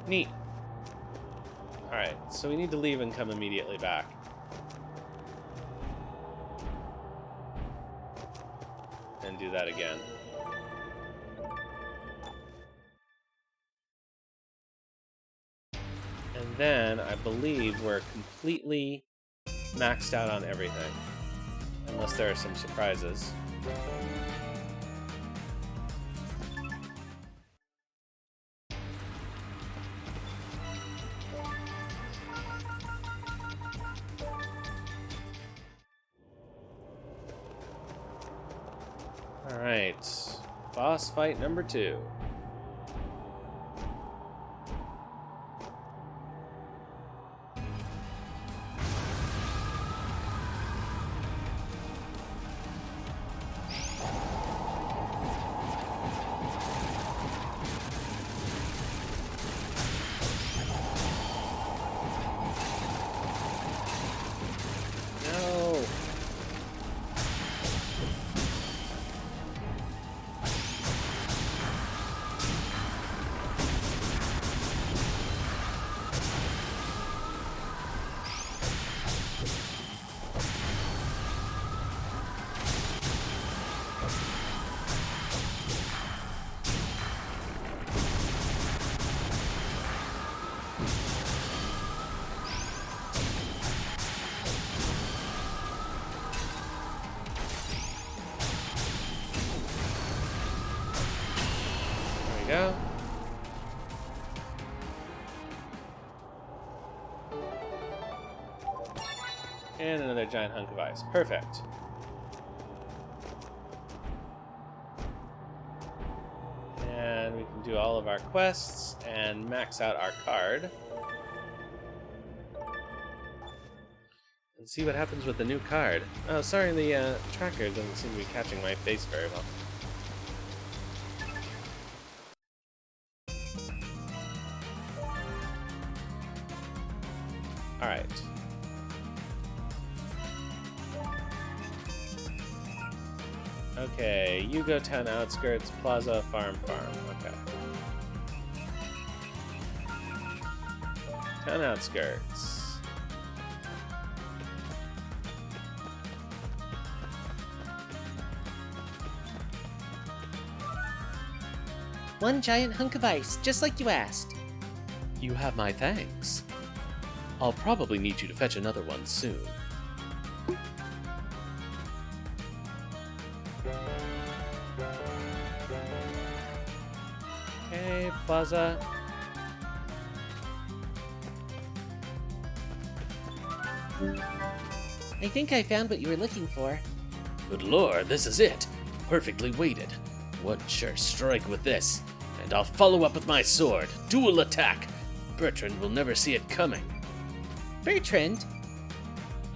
Neat. Alright, so we need to leave and come immediately back. And do that again. then I believe we're completely maxed out on everything. Unless there are some surprises. Alright. Boss fight number 2. No! There we go. And another giant hunk of ice. Perfect. And we can do all of our quests and max out our card. And see what happens with the new card. Oh, sorry, the tracker doesn't seem to be catching my face very well. Alright. Okay, you go town outskirts, plaza, farm. Okay. Town outskirts. One giant hunk of ice, just like you asked. You have my thanks. I'll probably need you to fetch another one soon. Okay, plaza. I think I found what you were looking for. Good lord, this is it. Perfectly weighted. One sure strike with this, and I'll follow up with my sword. Dual attack. Bertrand will never see it coming. Bertrand?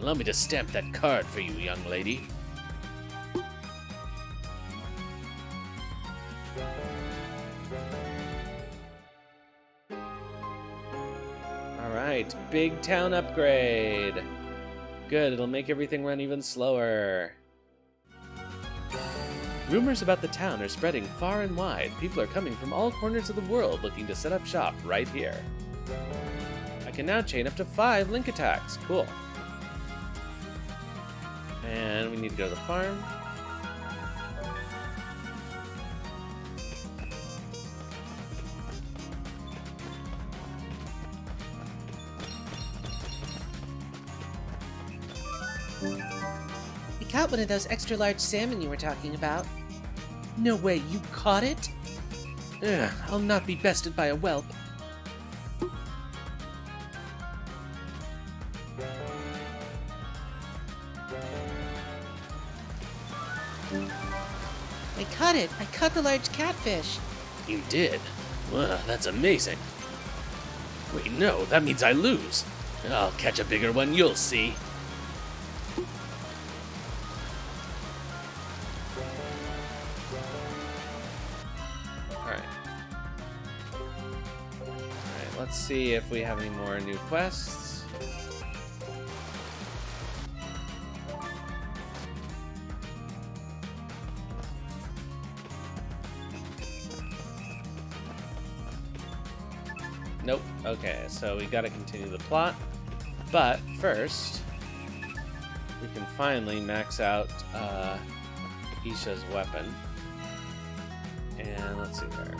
Allow me to stamp that card for you, young lady. Alright, big town upgrade. Good, it'll make everything run even slower. Rumors about the town are spreading far and wide. People are coming from all corners of the world looking to set up shop right here. I can now chain up to 5 link attacks. Cool. And we need to go to the farm. I caught one of those extra large salmon you were talking about. No way, you caught it? Ugh, I'll not be bested by a whelp. I caught it! I caught the large catfish! You did? Well, that's amazing. Wait, no, that means I lose. I'll catch a bigger one, you'll see. Alright. Alright, let's see if we have any more new quests. Nope. Okay, so we gotta continue the plot. But first, we can finally max out Isha's weapon. And let's see here.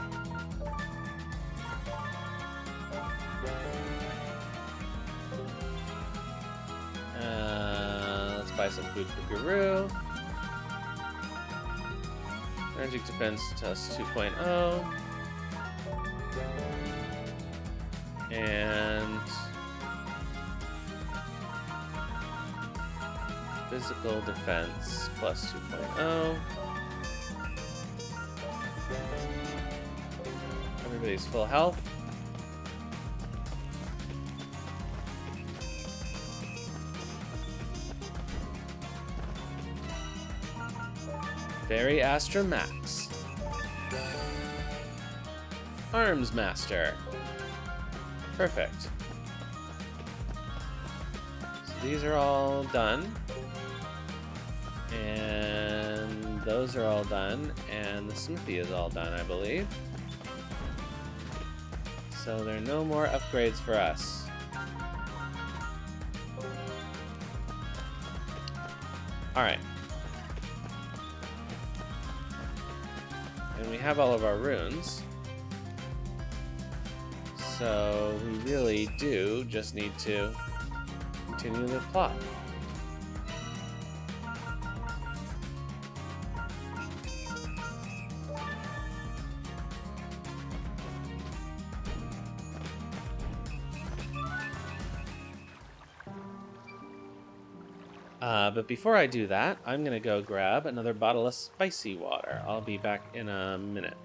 buy some food for Guru. Magic defense test 2.0. And physical defense plus 2.0. Everybody's full health. Fairy Astra Max. Arms Master. Perfect. So these are all done. And those are all done. And the smithy is all done, I believe. So there are no more upgrades for us. Alright. And we have all of our runes. So we really do just need to continue the plot. But before I do that, I'm gonna go grab another bottle of spicy water. I'll be back in a minute.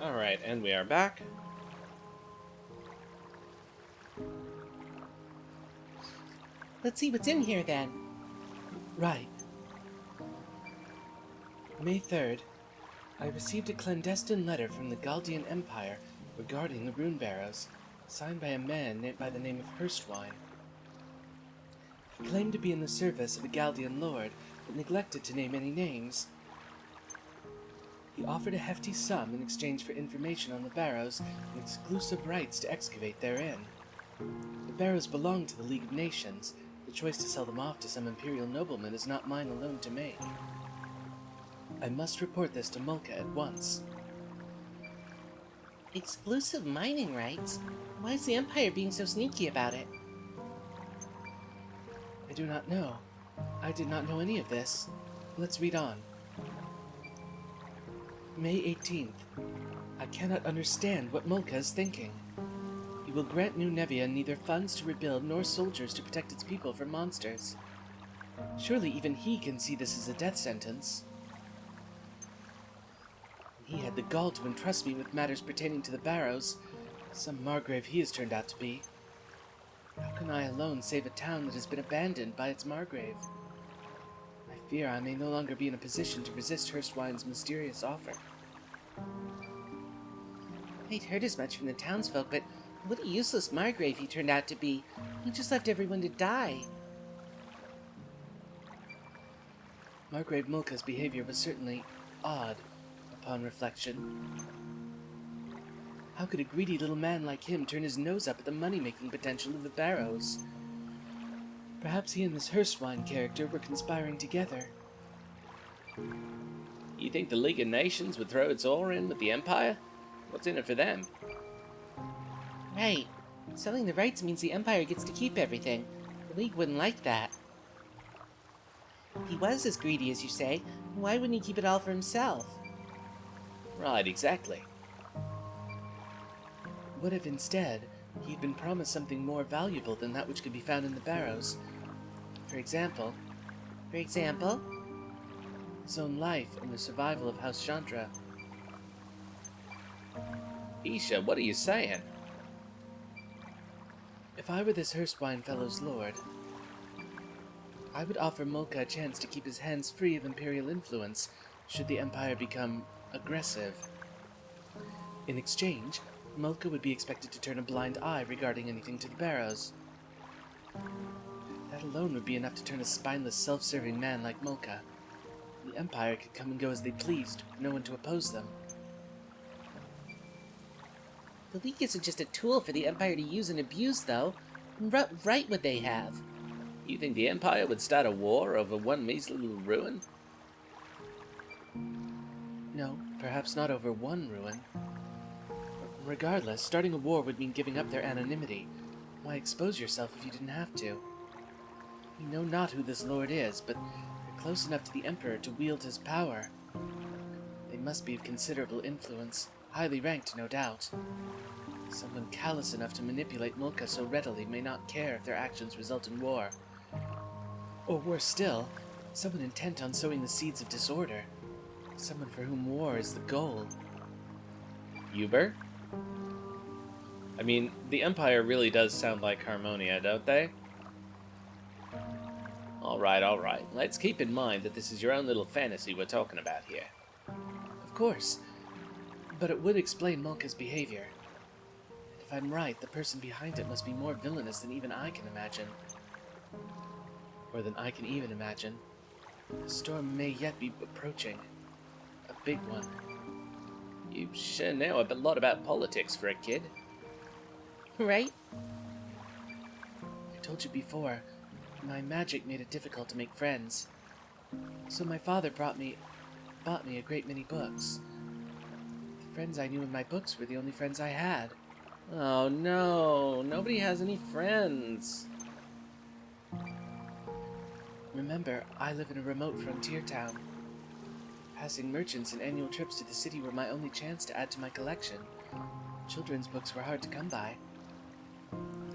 Alright, and we are back. Let's see what's in here then. Right. May 3rd, I received a clandestine letter from the Galdian Empire regarding the rune barrows, signed by a man by the name of Hurstwine. He claimed to be in the service of a Galdian lord, but neglected to name any names. He offered a hefty sum in exchange for information on the barrows and exclusive rights to excavate therein. The barrows belong to the League of Nations. The choice to sell them off to some imperial nobleman is not mine alone to make. I must report this to Mulka at once. Exclusive mining rights? Why is the Empire being so sneaky about it? I do not know. I did not know any of this. Let's read on. May 18th. I cannot understand what Mulka is thinking. He will grant New Nevia neither funds to rebuild nor soldiers to protect its people from monsters. Surely even he can see this as a death sentence. He had the gall to entrust me with matters pertaining to the barrows. Some Margrave he has turned out to be. How can I alone save a town that has been abandoned by its Margrave? I fear I may no longer be in a position to resist Hurstwine's mysterious offer. I'd heard as much from the townsfolk, but what a useless Margrave he turned out to be. He just left everyone to die. Margrave Mulka's behavior was certainly odd, upon reflection. How could a greedy little man like him turn his nose up at the money-making potential of the barrows? Perhaps he and this Hurstwine character were conspiring together. You think the League of Nations would throw its oar in with the Empire? What's in it for them? Right. Selling the rights means the Empire gets to keep everything. The League wouldn't like that. If he was as greedy as you say, why wouldn't he keep it all for himself? Right, exactly. What if instead he had been promised something more valuable than that which could be found in the barrows? For example, his own life and the survival of House Chandra. Isha, what are you saying? If I were this Hurstwine fellow's lord, I would offer Mulka a chance to keep his hands free of Imperial influence should the Empire become aggressive. In exchange, Mulka would be expected to turn a blind eye regarding anything to the barrows. That alone would be enough to turn a spineless, self-serving man like Mulka. The Empire could come and go as they pleased, with no one to oppose them. The League isn't just a tool for the Empire to use and abuse, though. What right would they have? You think the Empire would start a war over one measly little ruin? No, perhaps not over one ruin. Regardless, starting a war would mean giving up their anonymity. Why expose yourself if you didn't have to? We know not who this lord is, but they're close enough to the Emperor to wield his power. They must be of considerable influence, highly ranked, no doubt. Someone callous enough to manipulate Mulka so readily may not care if their actions result in war. Or worse still, someone intent on sowing the seeds of disorder. Someone for whom war is the goal. Uber? I mean, the Empire really does sound like Harmonia, don't they? Alright. Let's keep in mind that this is your own little fantasy we're talking about here. Of course, but it would explain Mulka's behavior. And if I'm right, the person behind it must be more villainous than even I can imagine. Or than I can even imagine. The storm may yet be approaching. A big one. You sure know a lot about politics for a kid. Right? I told you before, my magic made it difficult to make friends. So my father bought me a great many books. The friends I knew in my books were the only friends I had. Oh no, nobody has any friends. Remember, I live in a remote frontier town. Passing merchants and annual trips to the city were my only chance to add to my collection. Children's books were hard to come by.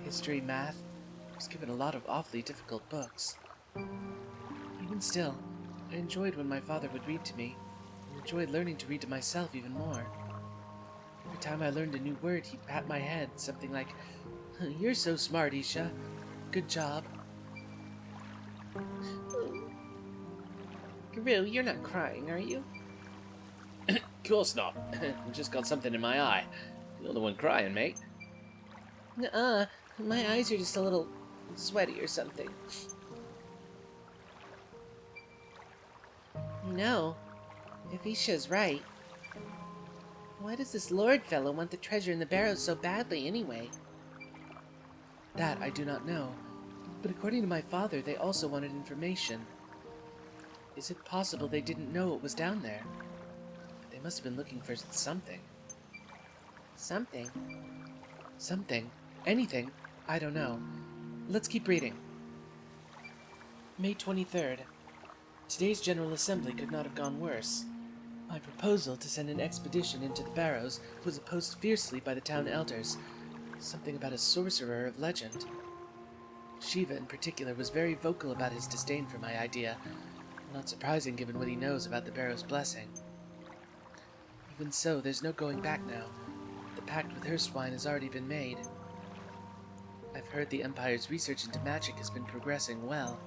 History, math, I was given a lot of awfully difficult books. Even still, I enjoyed when my father would read to me, and enjoyed learning to read to myself even more. time I learned a new word, he'd pat my head, something like, "You're so smart, Isha. Good job." Guru, you're not crying, are you? Of course not. I've just got something in my eye. You're the one crying, mate. Nuh-uh. My eyes are just a little sweaty or something. No. If Isha's right, why does this Lord fellow want the treasure in the barrows so badly anyway? That I do not know, but according to my father, they also wanted information. Is it possible they didn't know it was down there? They must have been looking for something. Something? Something. Anything. I don't know. Let's keep reading. May 23rd. Today's General Assembly could not have gone worse. My proposal to send an expedition into the Barrows was opposed fiercely by the town elders. Something about a sorcerer of legend. Shiva in particular was very vocal about his disdain for my idea. Not surprising given what he knows about the Barrow's blessing. Even so, there's no going back now. The pact with Hurstwine has already been made. I've heard the Empire's research into magic has been progressing well.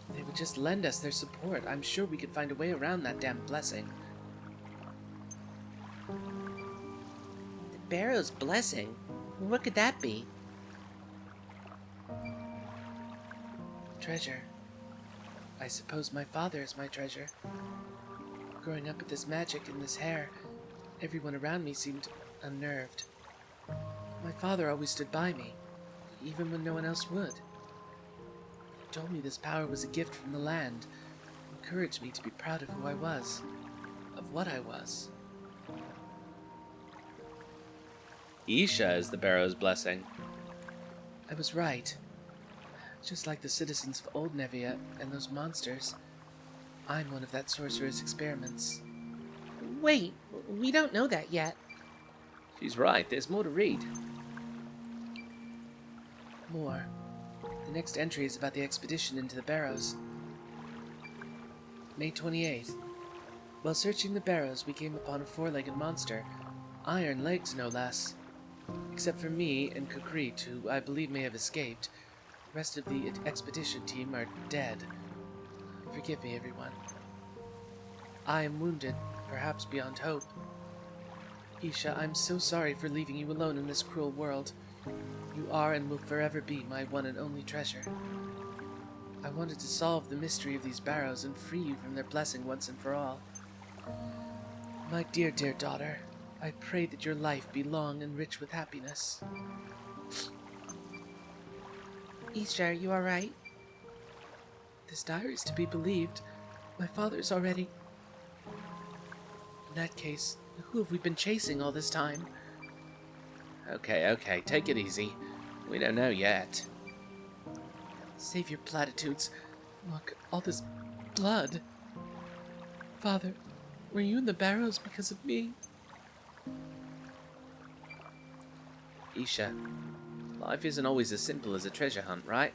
If they would just lend us their support, I'm sure we could find a way around that damn blessing. The Barrow's blessing? What could that be? Treasure. I suppose my father is my treasure. Growing up with this magic in this hair, everyone around me seemed unnerved. My father always stood by me, even when no one else would. He told me this power was a gift from the land, encouraged me to be proud of who I was, of what I was. Isha is the Barrow's blessing. I was right. Just like the citizens of Old Nevia and those monsters, I'm one of that sorcerer's experiments. Wait, we don't know that yet. She's right, there's more to read. More. The next entry is about the expedition into the Barrows. May 28th. While searching the Barrows, we came upon a four-legged monster. Iron legs, no less. Except for me and Kukrit, who I believe may have escaped, the rest of the expedition team are dead. Forgive me, everyone. I am wounded, perhaps beyond hope. Isha, I'm so sorry for leaving you alone in this cruel world. You are and will forever be my one and only treasure. I wanted to solve the mystery of these barrows and free you from their blessing once and for all. My dear, dear daughter, I pray that your life be long and rich with happiness. Isha, are you alright? This diary is to be believed. My father's already... In that case, who have we been chasing all this time? Okay, take it easy. We don't know yet. Save your platitudes. Look, all this blood. Father, were you in the Barrows because of me? Isha, life isn't always as simple as a treasure hunt, right?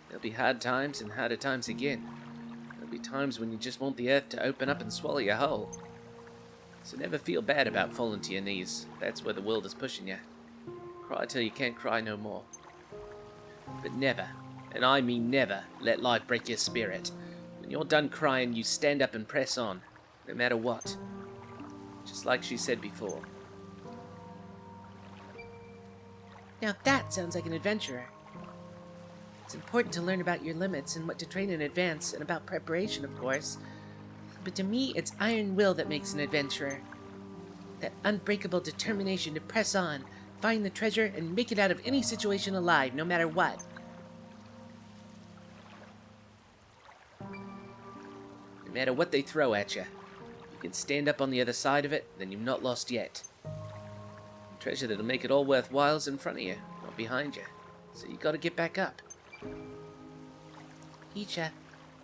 There'll be hard times and harder times again. There'll be times when you just want the earth to open up and swallow you whole. So never feel bad about falling to your knees. That's where the world is pushing you. Cry till you can't cry no more. But never, and I mean never, let life break your spirit. When you're done crying, you stand up and press on, no matter what. Just like she said before. Now that sounds like an adventurer. It's important to learn about your limits and what to train in advance, and about preparation, of course. But to me, it's iron will that makes an adventurer. That unbreakable determination to press on, find the treasure, and make it out of any situation alive, no matter what. No matter what they throw at you, you can stand up on the other side of it, then you've not lost yet. The treasure that'll make it all worthwhile is in front of you, not behind you. So you gotta get back up. Isha,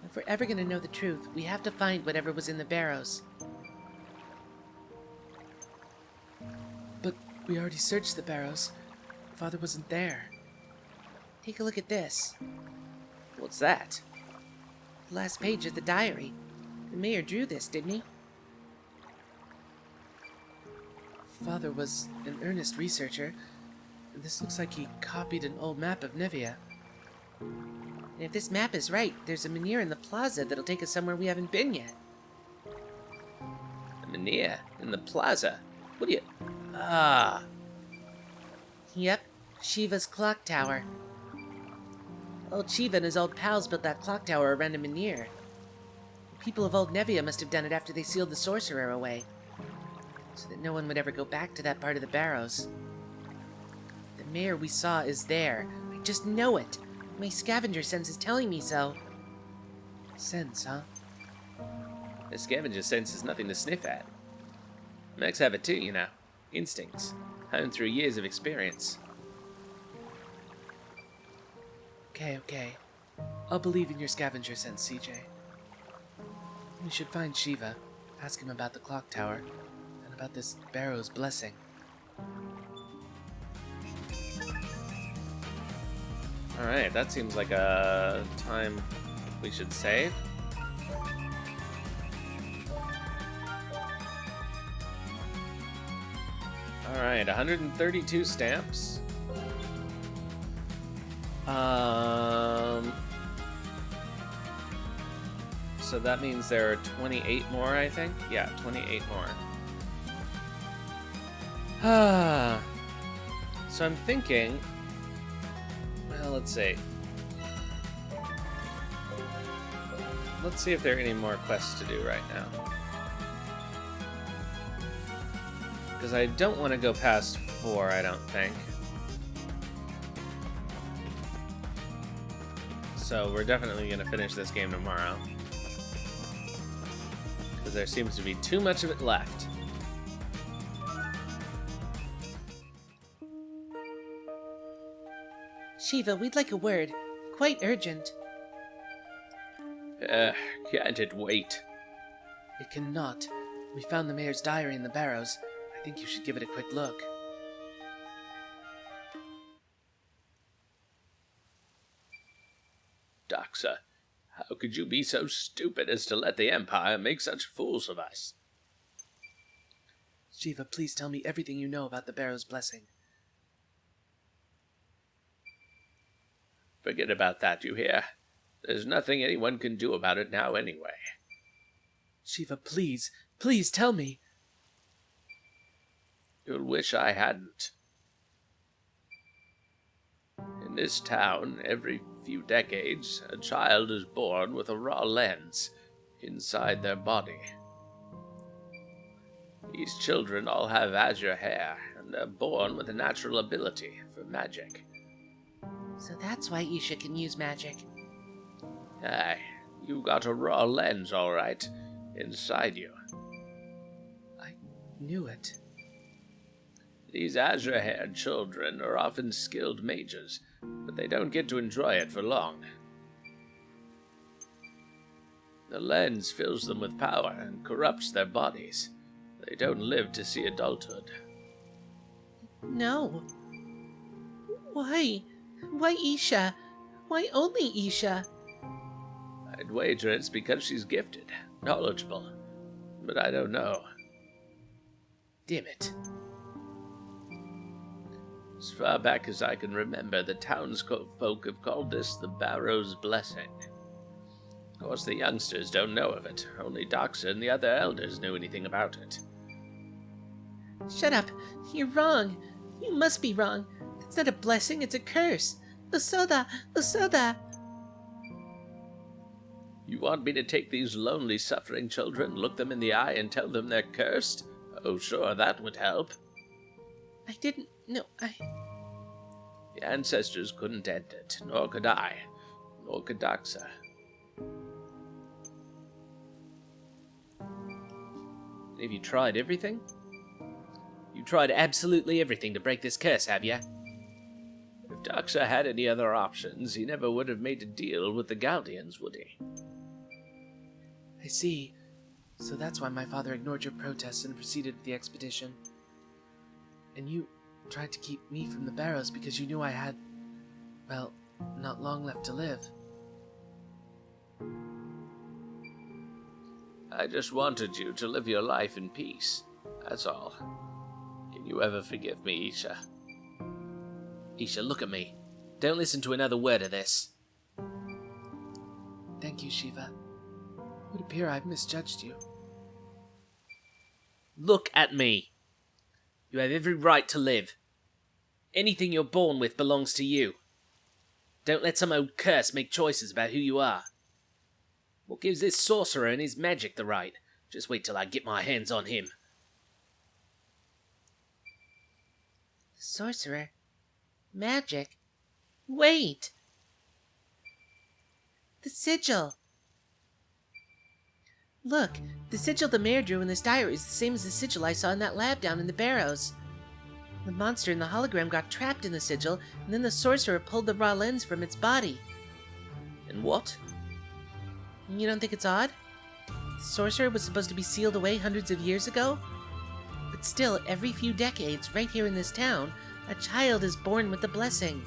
if we're ever going to know the truth, we have to find whatever was in the barrows. But we already searched the Barrows. Father wasn't there. Take a look at this. What's that? The last page of the diary. The mayor drew this, didn't he? father was an earnest researcher. This looks like he copied an old map of Nevia. And if this map is right, there's a menhir in the plaza that'll take us somewhere we haven't been yet. A menhir in the plaza? What do you... Ah, Yep, Shiva's clock tower. Old Shiva and his old pals built that clock tower around a menhir. The people of Old Nevia must have done it after they sealed the sorcerer away, so that no one would ever go back to that part of the Barrows. The mayor we saw is there. I just know it. My scavenger sense is telling me so. Sense, huh? the scavenger sense is nothing to sniff at. Mercs have it too, you know. Instincts, honed through years of experience. Okay. I'll believe in your scavenger sense, CJ. We should find Shiva, ask him about the clock tower, and about this Barrow's blessing. Alright, that seems like a time we should save. Alright, 132 stamps. So that means there are 28 more, I think? Yeah, 28 more. So I'm thinking... Well, let's see. Let's see if there are any more quests to do right now. Because I don't want to go past 4, I don't think. So we're definitely going to finish this game tomorrow. Because there seems to be too much of it left. Shiva, we'd like a word. Quite urgent. Can't it wait? It cannot. We found the mayor's diary in the Barrows. I think you should give it a quick look. Doxa, how could you be so stupid as to let the Empire make such fools of us? Shiva, please tell me everything you know about the Barrow's blessing. Forget about that, you hear? There's nothing anyone can do about it now anyway. Shiva, please tell me. You'll wish I hadn't. In this town, every few decades, a child is born with a raw lens inside their body. These children all have azure hair, and they're born with a natural ability for magic. So that's why Isha can use magic. Aye, you got a raw lens, all right, inside you. I knew it. These azure-haired children are often skilled mages, but they don't get to enjoy it for long. The lens fills them with power and corrupts their bodies. They don't live to see adulthood. No. Why? Why Isha? Why only Isha? I'd wager it's because she's gifted, knowledgeable, but I don't know. Damn it. As far back as I can remember, the townsfolk have called this the Barrow's Blessing. Of course, the youngsters don't know of it. Only Doxa and the other elders knew anything about it. Shut up. You're wrong. You must be wrong. It's not a blessing, it's a curse. Usoda! Usoda! You want me to take these lonely, suffering children, look them in the eye, and tell them they're cursed? Oh, sure, that would help. I didn't... No, The ancestors couldn't end it, nor could I, nor could Doxa. Have you tried everything? You tried absolutely everything to break this curse, have you? If Doxa had any other options, he never would have made a deal with the Galdians, would he? I see. So that's why my father ignored your protests and proceeded with the expedition. And you tried to keep me from the Barrows because you knew I had, well, not long left to live. I just wanted you to live your life in peace, that's all. Give Can you ever forgive me, Isha? Isha, look at me. Don't listen to another word of this. Thank you, Shiva. It would appear I've misjudged you. Look at me. You have every right to live. Anything you're born with belongs to you. Don't let some old curse make choices about who you are. What gives this sorcerer and his magic the right? Just wait till I get my hands on him. Sorcerer? Magic? Wait! The sigil! Look, the sigil the mayor drew in this diary is the same as the sigil I saw in that lab down in the barrows. The monster in the hologram got trapped in the sigil, and then the sorcerer pulled the raw lens from its body. And what? You don't think it's odd? The sorcerer was supposed to be sealed away hundreds of years ago? But still, every few decades, right here in this town, a child is born with the blessing.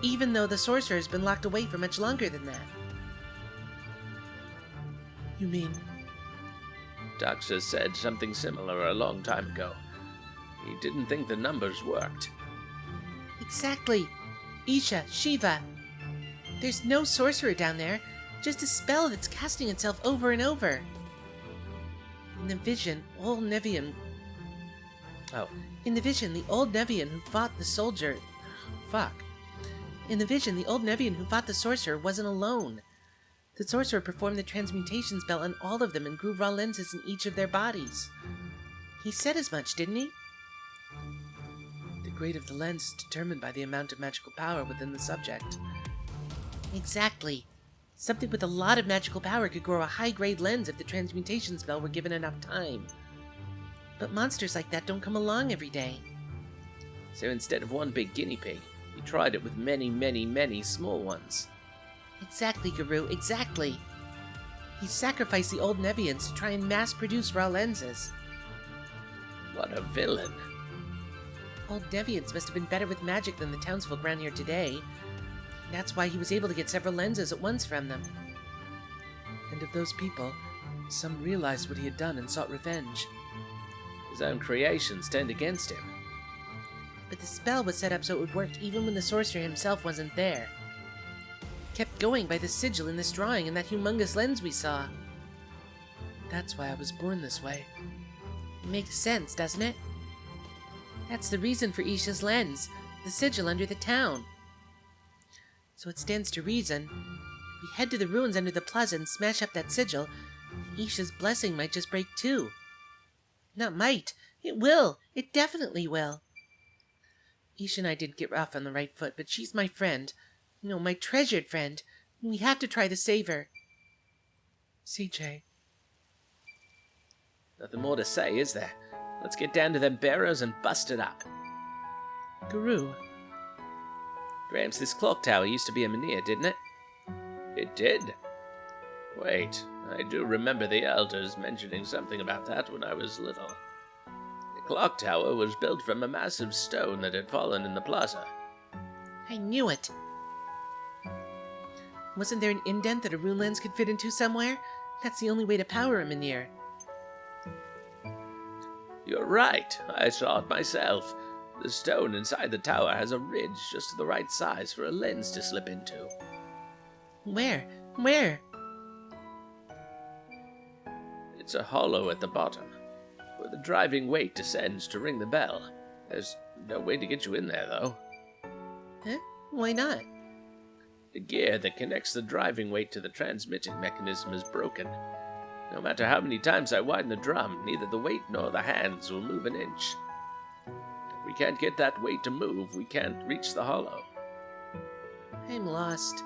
Even though the sorcerer has been locked away for much longer than that. You mean... Daksha said something similar a long time ago. He didn't think the numbers worked. Exactly. Isha, Shiva. There's no sorcerer down there, just a spell that's casting itself over and over. In the vision, old Nevian... In the vision, the old Nevian who fought the soldier... In the vision, the old Nevian who fought the sorcerer wasn't alone. The sorcerer performed the transmutation spell on all of them and grew raw lenses in each of their bodies. He said as much, didn't he? The grade of the lens is determined by the amount of magical power within the subject. Exactly. Something with a lot of magical power could grow a high-grade lens if the transmutation spell were given enough time. But monsters like that don't come along every day. So instead of one big guinea pig, he tried it with many, many, many small ones. Exactly, Guru, exactly. He sacrificed the old Nevians to try and mass-produce raw lenses. What a villain. Old Nevians must have been better with magic than the townsfolk around here today. That's why he was able to get several lenses at once from them. And of those people, some realized what he had done and sought revenge. His own creations turned against him. But the spell was set up so it would work even when the sorcerer himself wasn't there. Kept going by the sigil in this drawing and that humongous lens we saw. That's why I was born this way. Makes sense, doesn't it? That's the reason for Isha's lens, the sigil under the town. So it stands to reason, if we head to the ruins under the plaza and smash up that sigil, Isha's blessing might just break too. Not might, it will, it definitely will. Isha and I didn't get off on the right foot, but she's my friend. No, my treasured friend. We have to try to save her. CJ. Nothing more to say, is there? Let's get down to them barrows and bust it up. Guru. Gramps, this clock tower used to be a menhir, didn't it? It did. Wait, I do remember the elders mentioning something about that when I was little. The clock tower was built from a massive stone that had fallen in the plaza. I knew it. Wasn't there an indent that a rune lens could fit into somewhere? That's the only way to power a menhir. You're right. I saw it myself. The stone inside the tower has a ridge just the right size for a lens to slip into. Where? Where? It's a hollow at the bottom, where the driving weight descends to ring the bell. There's no way to get you in there, though. Huh? Why not? The gear that connects the driving weight to the transmitting mechanism is broken. No matter how many times I widen the drum, neither the weight nor the hands will move an inch. If we can't get that weight to move, we can't reach the hollow. I'm lost.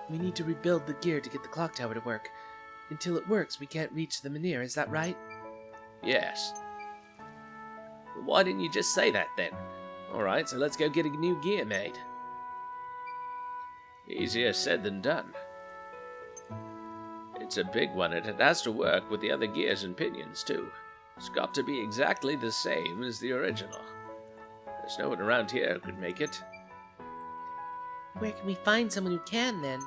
We need to rebuild the gear to get the clock tower to work. Until it works, we can't reach the menhir, is that right? Yes. Well, why didn't you just say that then? Alright, so let's go get a new gear made. Easier said than done. It's a big one, and it has to work with the other gears and pinions, too. It's got to be exactly the same as the original. There's no one around here who could make it. Where can we find someone who can, then?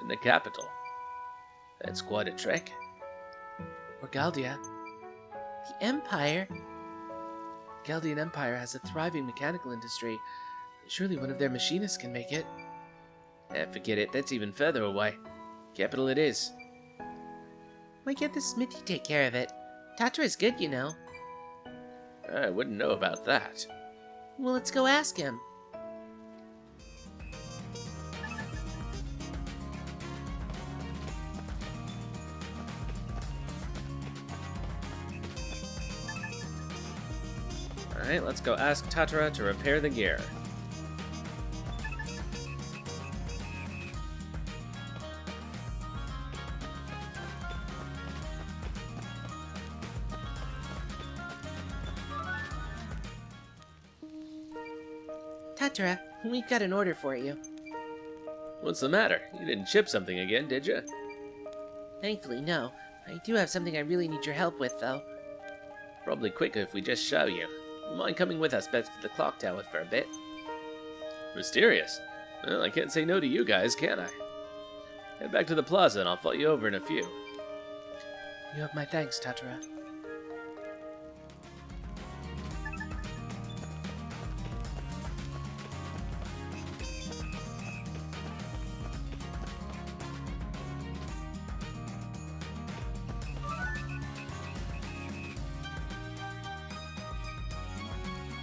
In the capital. That's quite a trek. Or Galdia. The Empire? Galdian Empire has a thriving mechanical industry. Surely one of their machinists can make it. Forget it, that's even further away. Capital it is. Why can't the smithy take care of it? Tatara's good, you know. I wouldn't know about that. Well, let's go ask him. Alright, let's go ask Tatara to repair the gear. Tatara, we've got an order for you. What's the matter? You didn't chip something again, did you? Thankfully, no. I do have something I really need your help with, though. Probably quicker if we just show you. You mind coming with us back to the clock tower for a bit? Mysterious. Well, I can't say no to you guys, can I? Head back to the plaza and I'll follow you over in a few. You have my thanks, Tatara.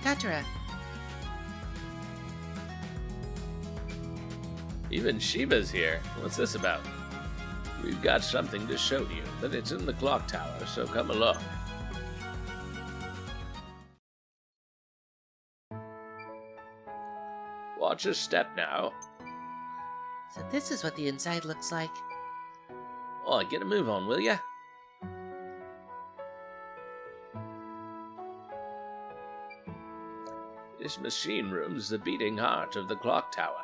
Tatara, Even Shiva's here. What's this about? We've got something to show you, but it's in the clock tower, so come along. Watch your step now. so this is what the inside looks like. Oh, get a move on, will ya? This machine room's the beating heart of the clock tower.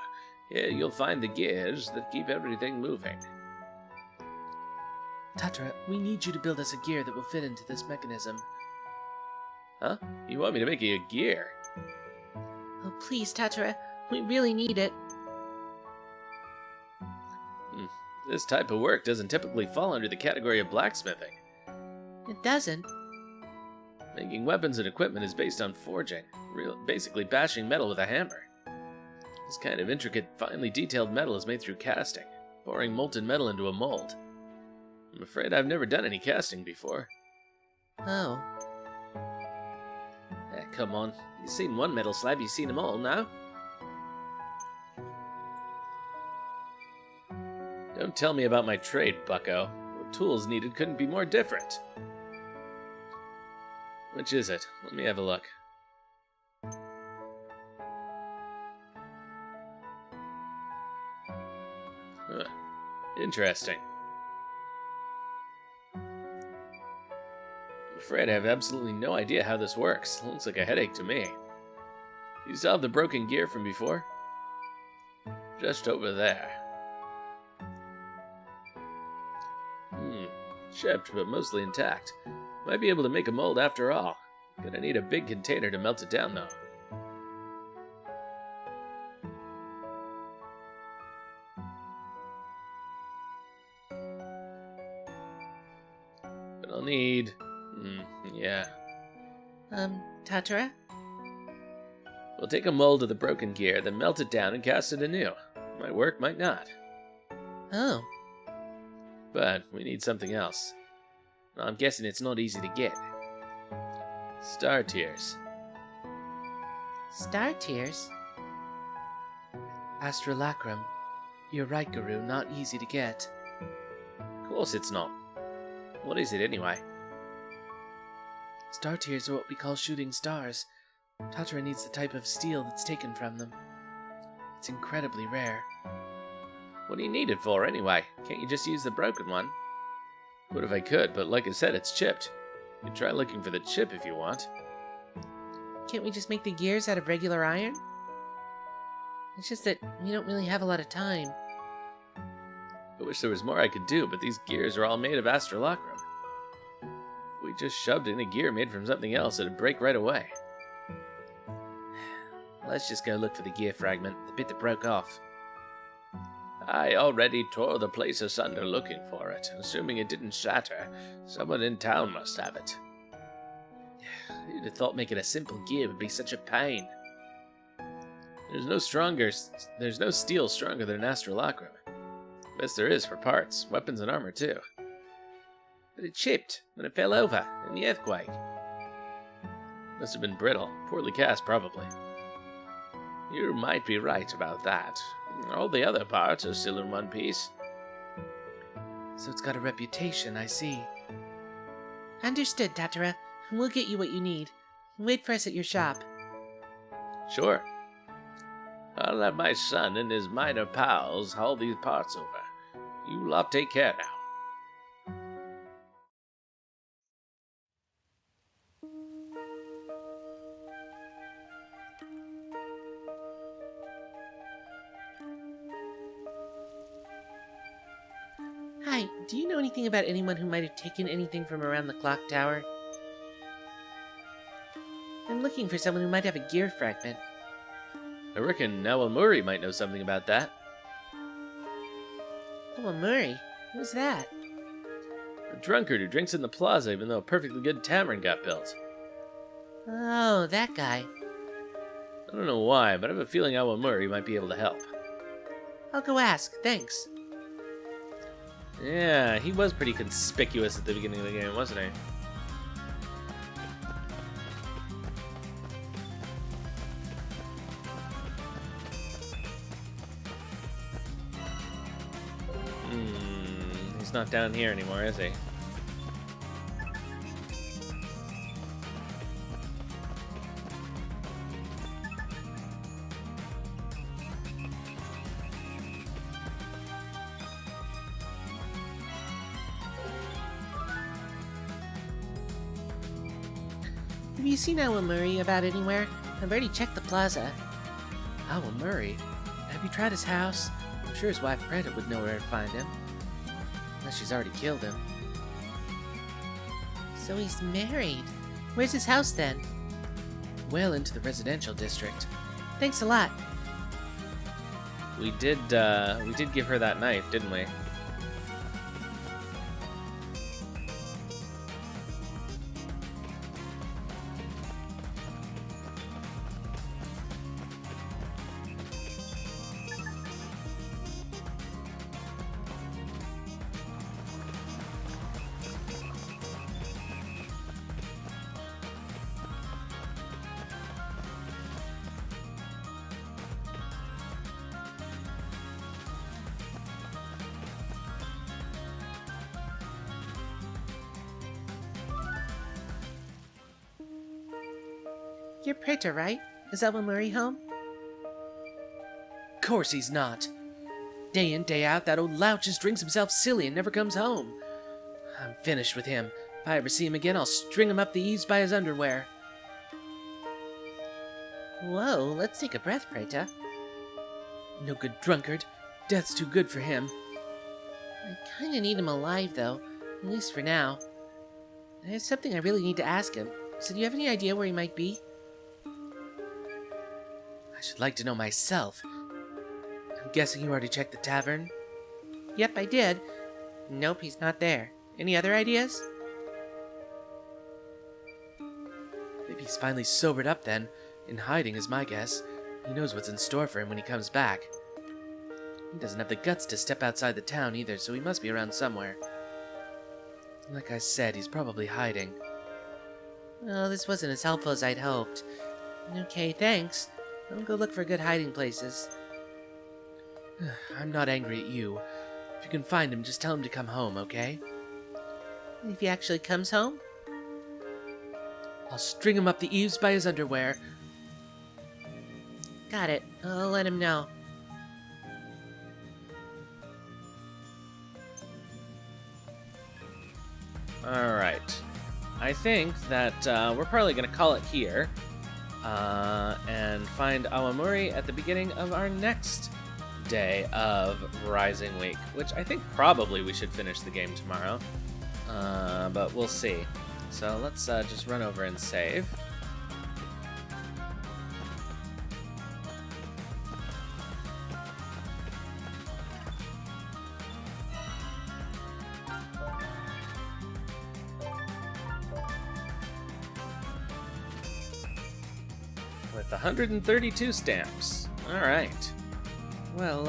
Here you'll find the gears that keep everything moving. Tatara, we need you to build us a gear that will fit into this mechanism. Huh? You want me to make you a gear? Oh, please, Tatara. We really need it. This type of work doesn't typically fall under the category of blacksmithing. It doesn't. Making weapons and equipment is based on forging, basically bashing metal with a hammer. This kind of intricate, finely detailed metal is made through casting, pouring molten metal into a mold. I'm afraid I've never done any casting before. Oh. Come on, you've seen one metal slab, you've seen them all now. Don't tell me about my trade, bucko. The tools needed couldn't be more different. Which is it? Let me have a look. Huh. Interesting. I'm afraid I have absolutely no idea how this works. Looks like a headache to me. You still have the broken gear from before? Just over there. Chipped, but mostly intact. Might be able to make a mold after all. Gonna need a big container to melt it down, though. But I'll need... yeah. Tatara? We'll take a mold of the broken gear, then melt it down and cast it anew. Might work, might not. Oh. But we need something else. I'm guessing it's not easy to get. Star tears. Star tears? Astrolacrum. You're right, Guru, not easy to get. Of course it's not. What is it anyway? Star tears are what we call shooting stars. Tatara needs the type of steel that's taken from them. It's incredibly rare. What do you need it for anyway? Can't you just use the broken one? Would if I could, but like I said, it's chipped. You can try looking for the chip if you want. Can't we just make the gears out of regular iron? It's just that we don't really have a lot of time. I wish there was more I could do, but these gears are all made of astrolacrum. If we just shoved in a gear made from something else, it'd break right away. Let's just go look for the gear fragment, the bit that broke off. I already tore the place asunder looking for it. Assuming it didn't shatter, someone in town must have it. You'd have thought making a simple gear would be such a pain. There's no steel stronger than astrolacrum. Best there is for parts, weapons, and armor too. But it chipped when it fell over in the earthquake. Must have been brittle, poorly cast probably. You might be right about that. All the other parts are still in one piece. So it's got a reputation, I see. Understood, Tatara. We'll get you what you need. Wait for us at your shop. Sure. I'll have my son and his minor pals haul these parts over. You lot take care now. Hi, do you know anything about anyone who might have taken anything from around the clock tower? I'm looking for someone who might have a gear fragment. I reckon Awamuri might know something about that. Oh, Murray. Who's that? A drunkard who drinks in the plaza even though a perfectly good tavern got built. Oh, that guy. I don't know why, but I have a feeling Awamuri might be able to help. I'll go ask, thanks. Yeah, he was pretty conspicuous at the beginning of the game, wasn't he? He's not down here anymore, is he? Have you seen Awamuri about anywhere? I've already checked the plaza. Awamuri? Have you tried his house? I'm sure his wife Preta would know where to find him. Unless she's already killed him. So he's married. Where's his house then? Well into the residential district. Thanks a lot. We did give her that knife, didn't we? You're Preta, right? Is Awamuri home? Of course he's not. Day in, day out, that old lout just drinks himself silly and never comes home. I'm finished with him. If I ever see him again, I'll string him up the eaves by his underwear. Whoa, let's take a breath, Preta. No good drunkard. Death's too good for him. I kinda need him alive, though. At least for now. There's something I really need to ask him. So do you have any idea where he might be? I should like to know myself. I'm guessing you already checked the tavern? Yep, I did. Nope, he's not there. Any other ideas? Maybe he's finally sobered up then. In hiding is my guess. He knows what's in store for him when he comes back. He doesn't have the guts to step outside the town either, so he must be around somewhere. Like I said, he's probably hiding. Oh, this wasn't as helpful as I'd hoped. Okay, thanks. I'll go look for good hiding places. I'm not angry at you. If you can find him, just tell him to come home, okay? If he actually comes home? I'll string him up the eaves by his underwear. Got it. I'll let him know. Alright. I think that we're probably going to call it here. And find Awamuri at the beginning of our next day of Rising Week, which I think probably we should finish the game tomorrow, but we'll see. So let's just run over and save. with 132 stamps. Alright. Well,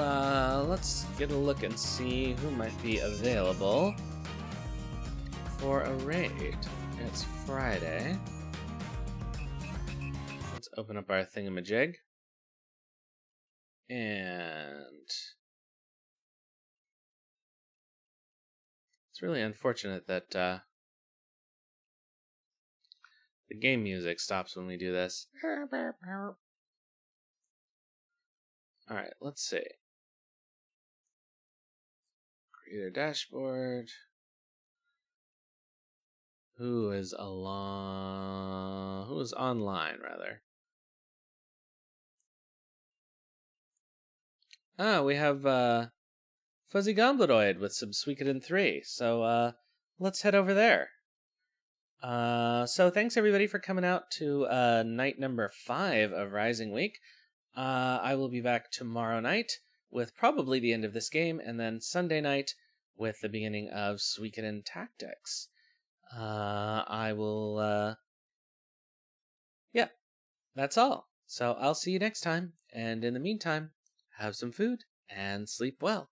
let's get a look and see who might be available for a raid. It's Friday. Let's open up our thingamajig. And it's really unfortunate that the game music stops when we do this. Alright, let's see. Creator dashboard. Who is online, rather? We have Fuzzy Gomblodoid with some Suikoden 3. So let's head over there. So thanks everybody for coming out to night number 5 of Rising Week. I will be back tomorrow night with probably the end of this game, and then Sunday night with the beginning of Suikoden Tactics. I will, yeah, that's all. So I'll see you next time, and in the meantime, have some food and sleep well.